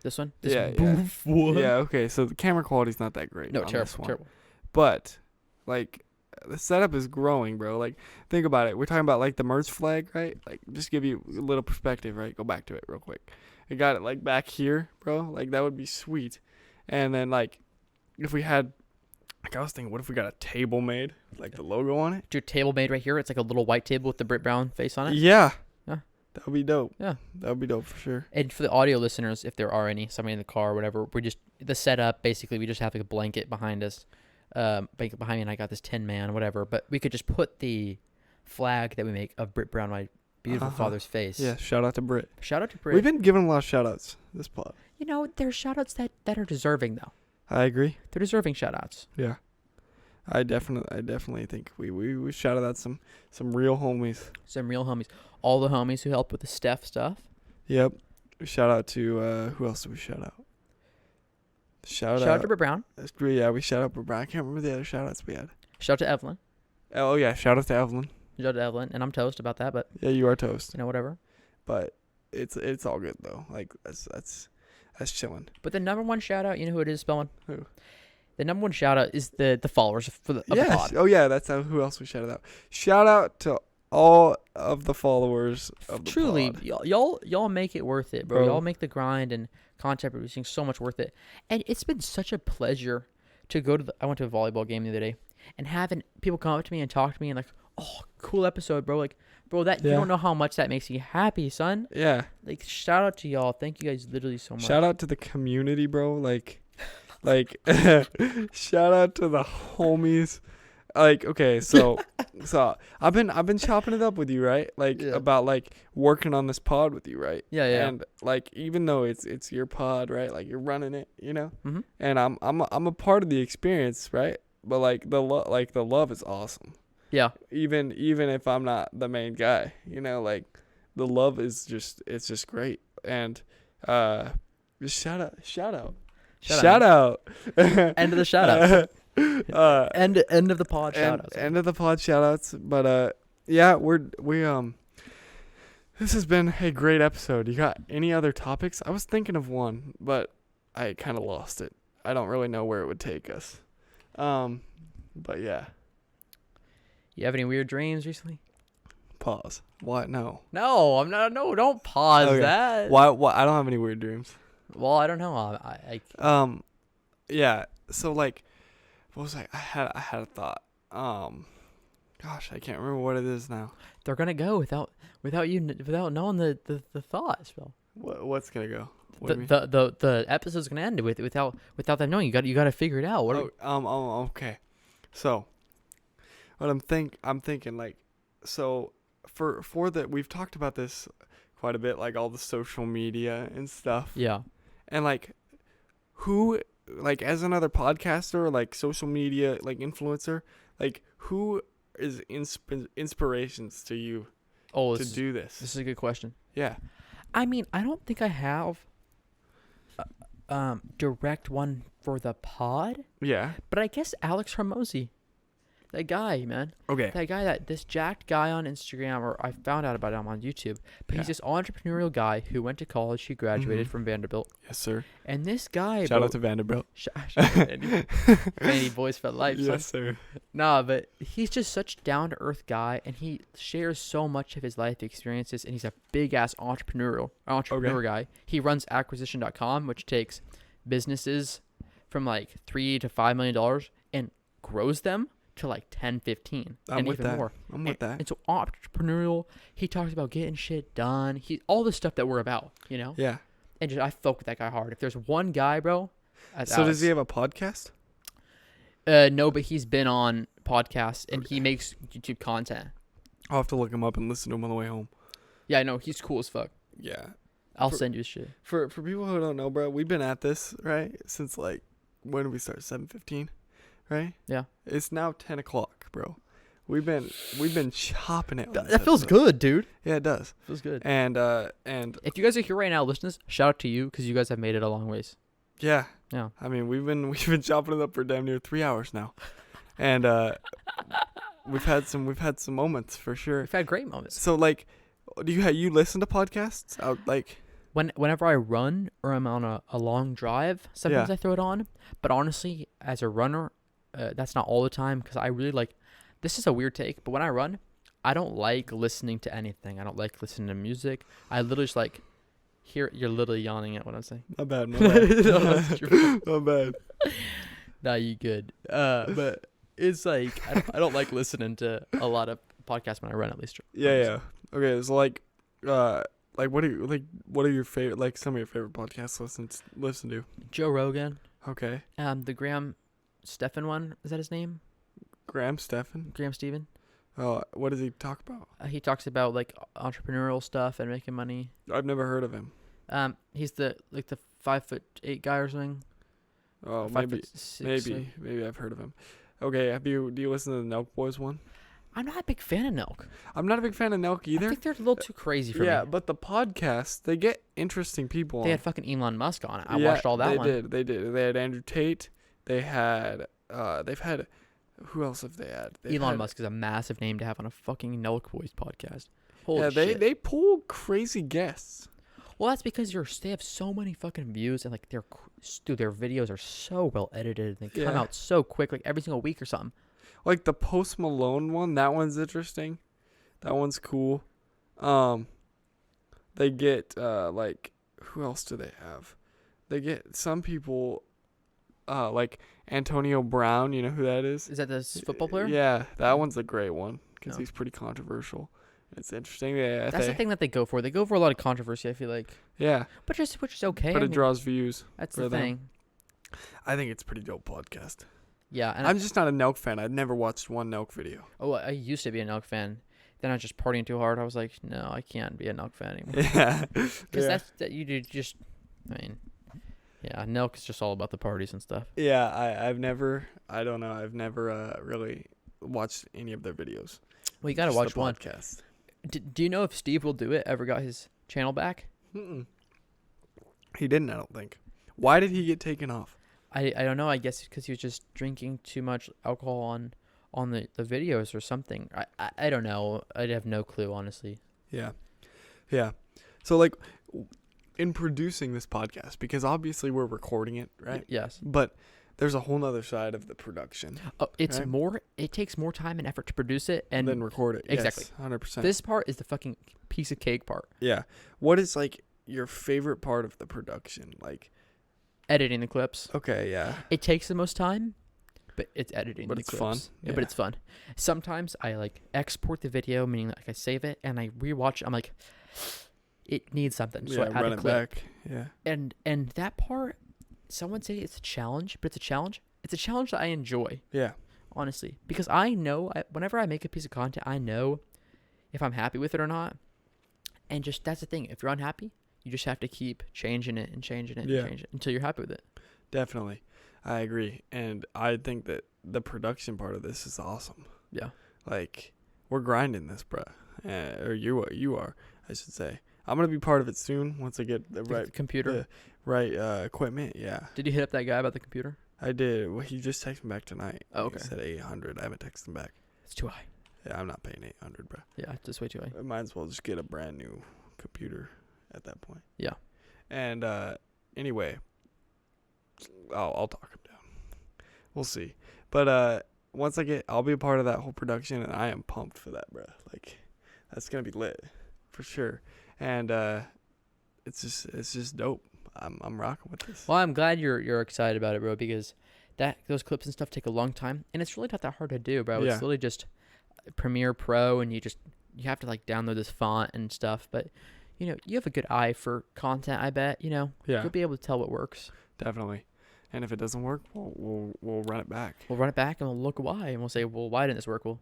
this one. This Yeah, boof one? Yeah, okay. So the camera quality's not that great. No, on terrible, this one. terrible. But like the setup is growing, bro. Like think about it. We're talking about like the merge flag, right? Like just give you a little perspective, right? Go back to it real quick. I got it like back here, bro. Like that would be sweet. And then like if we had like I was thinking, what if we got a table made, like the logo on it? Your table made right here. It's like a little white table with the Britt Brown face on it. Yeah. Yeah. That would be dope. Yeah. That would be dope for sure. And for the audio listeners, if there are any, somebody in the car or whatever, the setup, basically, we just have like a blanket behind us. Blanket behind me, and I got this Tin Man, whatever. But we could just put the flag that we make of Britt Brown, my beautiful father's face. Yeah, shout out to Britt. Shout out to Britt. We've been giving a lot of shout outs this pod. You know, there's shout outs that are deserving, though. I agree. They're deserving shout outs. Yeah. I definitely think we shouted out some real homies. Some real homies. All the homies who helped with the Steph stuff. Yep. Shout out to who else did we shout out? Shout Shout out out to Britt Brown. Yeah, we shout out Brian. I can't remember the other shout outs we had. Shout out to Evelyn. Oh yeah, shout out to Evelyn. Shout out to Evelyn. And I'm toast about that, but, Yeah, you are toast. you know, whatever. But it's all good though. Like that's chilling. But the number one shout out, you know who it is, Spellman? Who? The number one shout out is the followers of the pod. Oh yeah, that's who else we shouted out. Shout out to all of the followers of the Truly, pod. y'all make it worth it, bro. Bro. Y'all make the grind and content producing so much worth it. And it's been such a pleasure to go to I went to a volleyball game the other day and having people come up to me and talk to me and like, oh, cool episode, bro. Like, bro, you Yeah. don't know how much that makes me happy, son. Yeah. Like, shout out to y'all. Thank you guys literally so much. Shout out to the community, bro. Like shout out to the homies. Like, okay, so I've been chopping it up with you, right? Like Yeah. about like working on this pod with you, right? Yeah. And like even though it's your pod, right? Like you're running it, you know? Mm-hmm. And I'm a part of the experience, right? But like the love is awesome. Yeah. Even if I'm not the main guy, you know, like the love is just great. And just shout out. Shout out. End of the shout out. End of the pod shout outs. End of the pod shout outs. But yeah, we this has been a great episode. You got any other topics? I was thinking of one, but I kind of lost it. I don't really know where it would take us. But yeah. You have any weird dreams recently? Pause. What? No. No, I'm not. No, don't pause Okay. that. Why? I don't have any weird dreams. Well, I don't know. I Yeah. So like, what was I had a thought. Gosh, I can't remember what it is now. they're gonna go without knowing the thoughts, Bill. What's gonna go? What do you mean? The episode's gonna end without them knowing. You got to figure it out. Okay. So, what I'm thinking like, so for that we've talked about this quite a bit, like all the social media and stuff. Yeah. And like, who like as another podcaster, like social media, like influencer, like who is inspirations to you Oh, to do this? This is a good question. Yeah. I mean, I don't think I have direct one for the pod, Yeah. but I guess Alex Hormozy, that guy, man. Okay. That guy, this jacked guy on Instagram, or I found out about him on YouTube, but he's Yeah. this entrepreneurial guy who went to college. He graduated Mhm. from Vanderbilt. Yes, sir. And this guy, Shout bro, out to Vanderbilt. Shout out to Vandy Boys for life. son. Yes, sir. Nah, but he's just such a down-to-earth guy, and he shares so much of his life experiences, and he's a big-ass entrepreneur guy. He runs acquisition.com, which takes businesses from like $3 to $5 million and grows them to like 10, 15, I'm and with even that. more. I'm with that. And so entrepreneurial, he talks about getting shit done. All the stuff that we're about, you know? Yeah. And just I fuck with that guy hard. If there's one guy, bro, that's So Alex. does he have a podcast? No, but he's been on podcasts and he makes YouTube content. I'll have to look him up and listen to him on the way home. Yeah, I know. He's cool as fuck. Yeah. I'll send you his shit. For people who don't know, bro, we've been at this, right? Since like, when did we start? 7:15, right? Yeah. It's now 10 o'clock, bro. We've been chopping it. That feels good, dude. Yeah, it does. Feels good. And if you guys are here right now, listeners, shout out to you because you guys have made it a long ways. yeah. Yeah. I mean, we've been chopping it up for damn near 3 hours now, and we've had some moments for sure. We've had great moments. So like, you listen to podcasts? Whenever I run or I'm on a long drive, sometimes Yeah. I throw it on. But honestly, as a runner, that's not all the time because I really like. This is a weird take, but when I run, I don't like listening to anything. I don't like listening to music. I literally just like hear. You're literally yawning at what I'm saying. My bad. No, that's true. My bad. Nah, you good. But it's like I don't like listening to a lot of podcasts when I run, at least. Yeah. Okay, so like what are your favorite, like some of your favorite podcasts listen to? Joe Rogan. Okay. The Graham Stephan one, is that his name? Graham Stephan? Graham Stephen. Oh, what does he talk about? He talks about like entrepreneurial stuff and making money. I've never heard of him. He's the 5'8" guy or something. Oh, 5'6". maybe I've heard of him. Okay, do you listen to the Nelk Boys one? I'm not a big fan of Nelk. I'm not a big fan of Nelk either. I think they're a little too crazy for me. Yeah, but the podcast, they get interesting people. They had fucking Elon Musk on it. I watched all that one. They did. They had Andrew Tate. They had they've had, who else have they had? Elon Musk is a massive name to have on a fucking Nelk Boys podcast. Holy shit. They pull crazy guests. Well, that's because they have so many fucking views and like their videos are so well edited and they come out so quick, like every single week or something. Like the Post Malone one, that one's interesting. That one's cool. They get like, who else do they have? They get some people like Antonio Brown, you know who that is? Is that the football player? Yeah, that one's a great one because he's pretty controversial. It's interesting. Yeah, that's the thing that they go for. They go for a lot of controversy, I feel like. Yeah. Which is okay. But it draws views. That's the thing. I think it's a pretty dope podcast. Yeah. And I'm just not a Nelk fan. I've never watched one Nelk video. Oh, I used to be a Nelk fan. Then I was just partying too hard. I was like, no, I can't be a Nelk fan anymore. Yeah. Because you do just, I mean, yeah, Nelk is just all about the parties and stuff. Yeah, I've never really watched any of their videos. Well, you got to watch the one. Podcast. Do you know if Steve Will Do It ever got his channel back? Mm-mm. He didn't, I don't think. Why did he get taken off? I don't know. I guess because he was just drinking too much alcohol on the videos or something. I don't know. I'd have no clue, honestly. Yeah. So, like, in producing this podcast, because obviously we're recording it, right? Yes. But there's a whole nother side of the production. Oh, it's right? more. It takes more time and effort to produce it and then record it. Exactly. Yes, 100%. This part is the fucking piece of cake part. Yeah. What is like your favorite part of the production? Like editing the clips. Okay, yeah. It takes the most time, but it's editing. But the it's clips. fun. Yeah, but it's fun. Sometimes I like export the video, meaning like I save it and I rewatch. I'm like, it needs something, so I add run a it clip. back. Yeah. And that part, someone say it's a challenge, but it's a challenge. It's a challenge that I enjoy. Yeah. Honestly, because I know whenever I make a piece of content, I know if I'm happy with it or not. And just that's the thing. If you're unhappy, you just have to keep changing it and changing it and changing it until you're happy with it. Definitely. I agree. And I think that the production part of this is awesome. Yeah. Like, we're grinding this, bruh. Or you are, I should say. I'm going to be part of it soon once I get the right computer. The right equipment. Yeah. Did you hit up that guy about the computer? I did. Well, he just texted me back tonight. Oh, okay. He said 800. I haven't texted him back. It's too high. Yeah, I'm not paying 800, bro. Yeah, it's way too high. I might as well just get a brand new computer at that point. Yeah. And anyway, I'll talk him down. We'll see. But once I'll be a part of that whole production, and I am pumped for that, bro. Like, that's gonna be lit for sure. And it's just dope. I'm rocking with this. Well, I'm glad you're excited about it, bro, because those clips and stuff take a long time, and it's really not that hard to do, bro. Yeah. It's literally just Premiere Pro, and you have to like download this font and stuff. But you know, you have a good eye for content. I bet Yeah. you'll be able to tell what works. Definitely. And if it doesn't work, we'll run it back. We'll run it back and we'll look why, and we'll say, well, why didn't this work? Well,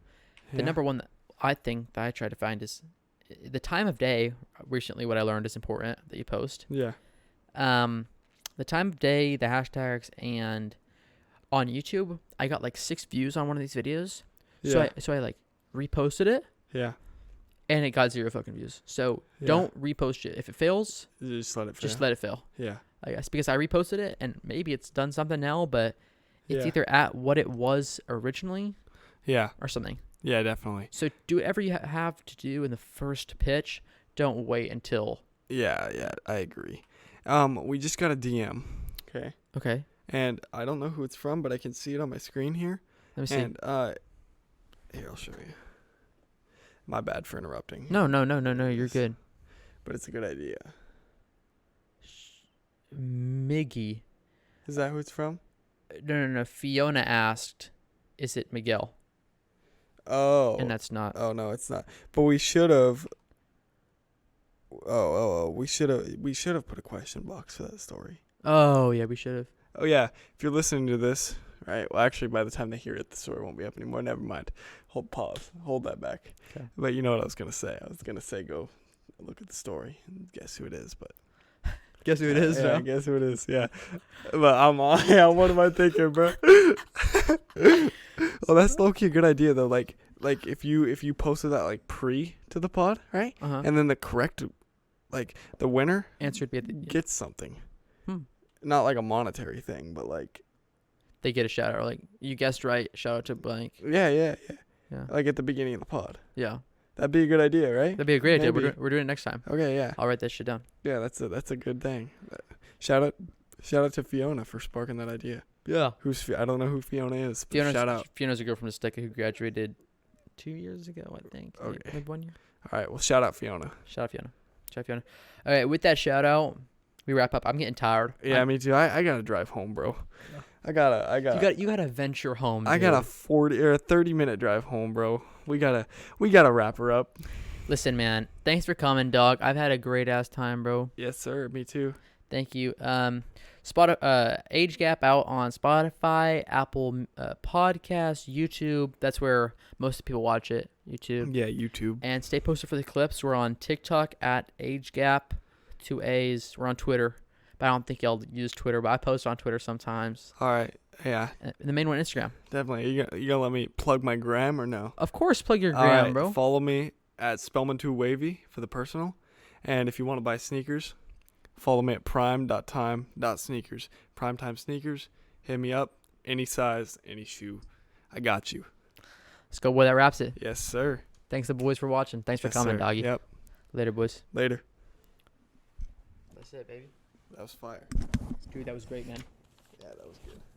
the number one that I think that I try to find is the time of day. Recently, what I learned is important that you post. Yeah. The time of day, the hashtags, and on YouTube, I got like 6 views on one of these videos. Yeah. So I like reposted it, Yeah. and it got 0 fucking views. So don't repost it. If it fails, Just let it fail. just let it fail. Yeah. I guess because I reposted it, and maybe it's done something now, but it's Yeah. either at what it was originally Yeah. or something. Yeah, definitely. So do whatever you have to do in the first pitch. Don't wait until. Yeah, I agree. We just got a DM. Okay. Okay. And I don't know who it's from, but I can see it on my screen here. Let me see. And here, I'll show you. My bad for interrupting. No. You're good. But it's a good idea. Miggy. Is that who it's from? No. Fiona asked, "Is it Miguel?" Oh. And that's not. Oh no, it's not. But we should have. We should have put a question box for that story. Oh yeah, we should have. Oh yeah, if you're listening to this, right? Well, actually, by the time they hear it, the story won't be up anymore. Never mind. Hold that back. Okay. But you know what I was gonna say? I was gonna say go look at the story and guess who it is. But Guess who it is, yeah, now? guess who it is. Yeah. But I'm on. Yeah, what am I thinking, bro? Well, that's low-key a good idea though. Like if you posted that like pre to the pod, right? Uh-huh. And then the correct, like the winner Answer would be at the, gets something. Hmm. Not like a monetary thing, but like they get a shout out. Like you guessed right. Shout out to blank. yeah. Yeah. Like at the beginning of the pod. Yeah. That'd be a good idea, right? That'd be a great idea. Maybe. We're doing it next time. Okay, yeah. I'll write that shit down. Yeah, that's a good thing. Shout out to Fiona for sparking that idea. Yeah. I don't know who Fiona is, but shout out. Fiona's a girl from the stick who graduated 2 years ago, I think. Okay. Maybe 1 year. All right, well, shout out Fiona. Shout out Fiona. All right, with that shout out, we wrap up. I'm getting tired. Yeah, me too. I gotta drive home, bro. Yeah. You gotta venture home. I got a 40 or a 30-minute drive home, bro. We gotta wrap her up. Listen, man. Thanks for coming, dog. I've had a great ass time, bro. Yes, sir. Me too. Thank you. Age Gap out on Spotify, Apple Podcasts, YouTube. That's where most people watch it. YouTube. Yeah, YouTube. And stay posted for the clips. We're on TikTok at Age Gap, 2 A's. We're on Twitter, but I don't think y'all use Twitter. But I post on Twitter sometimes. All right. Yeah. And the main one, Instagram. Definitely. You gonna let me plug my gram or no? Of course, plug your All gram, right, bro. Follow me at Spellman2Wavy for the personal. And if you want to buy sneakers, follow me at prime.time.sneakers. Primetime sneakers. Hit me up. Any size, any shoe. I got you. Let's go, boy. That wraps it. Yes, sir. Thanks, the boys, for watching. Thanks for coming, sir. doggy. Yep. Later, boys. Later. That's it, baby. That was fire. Dude, that was great, man. Yeah, that was good.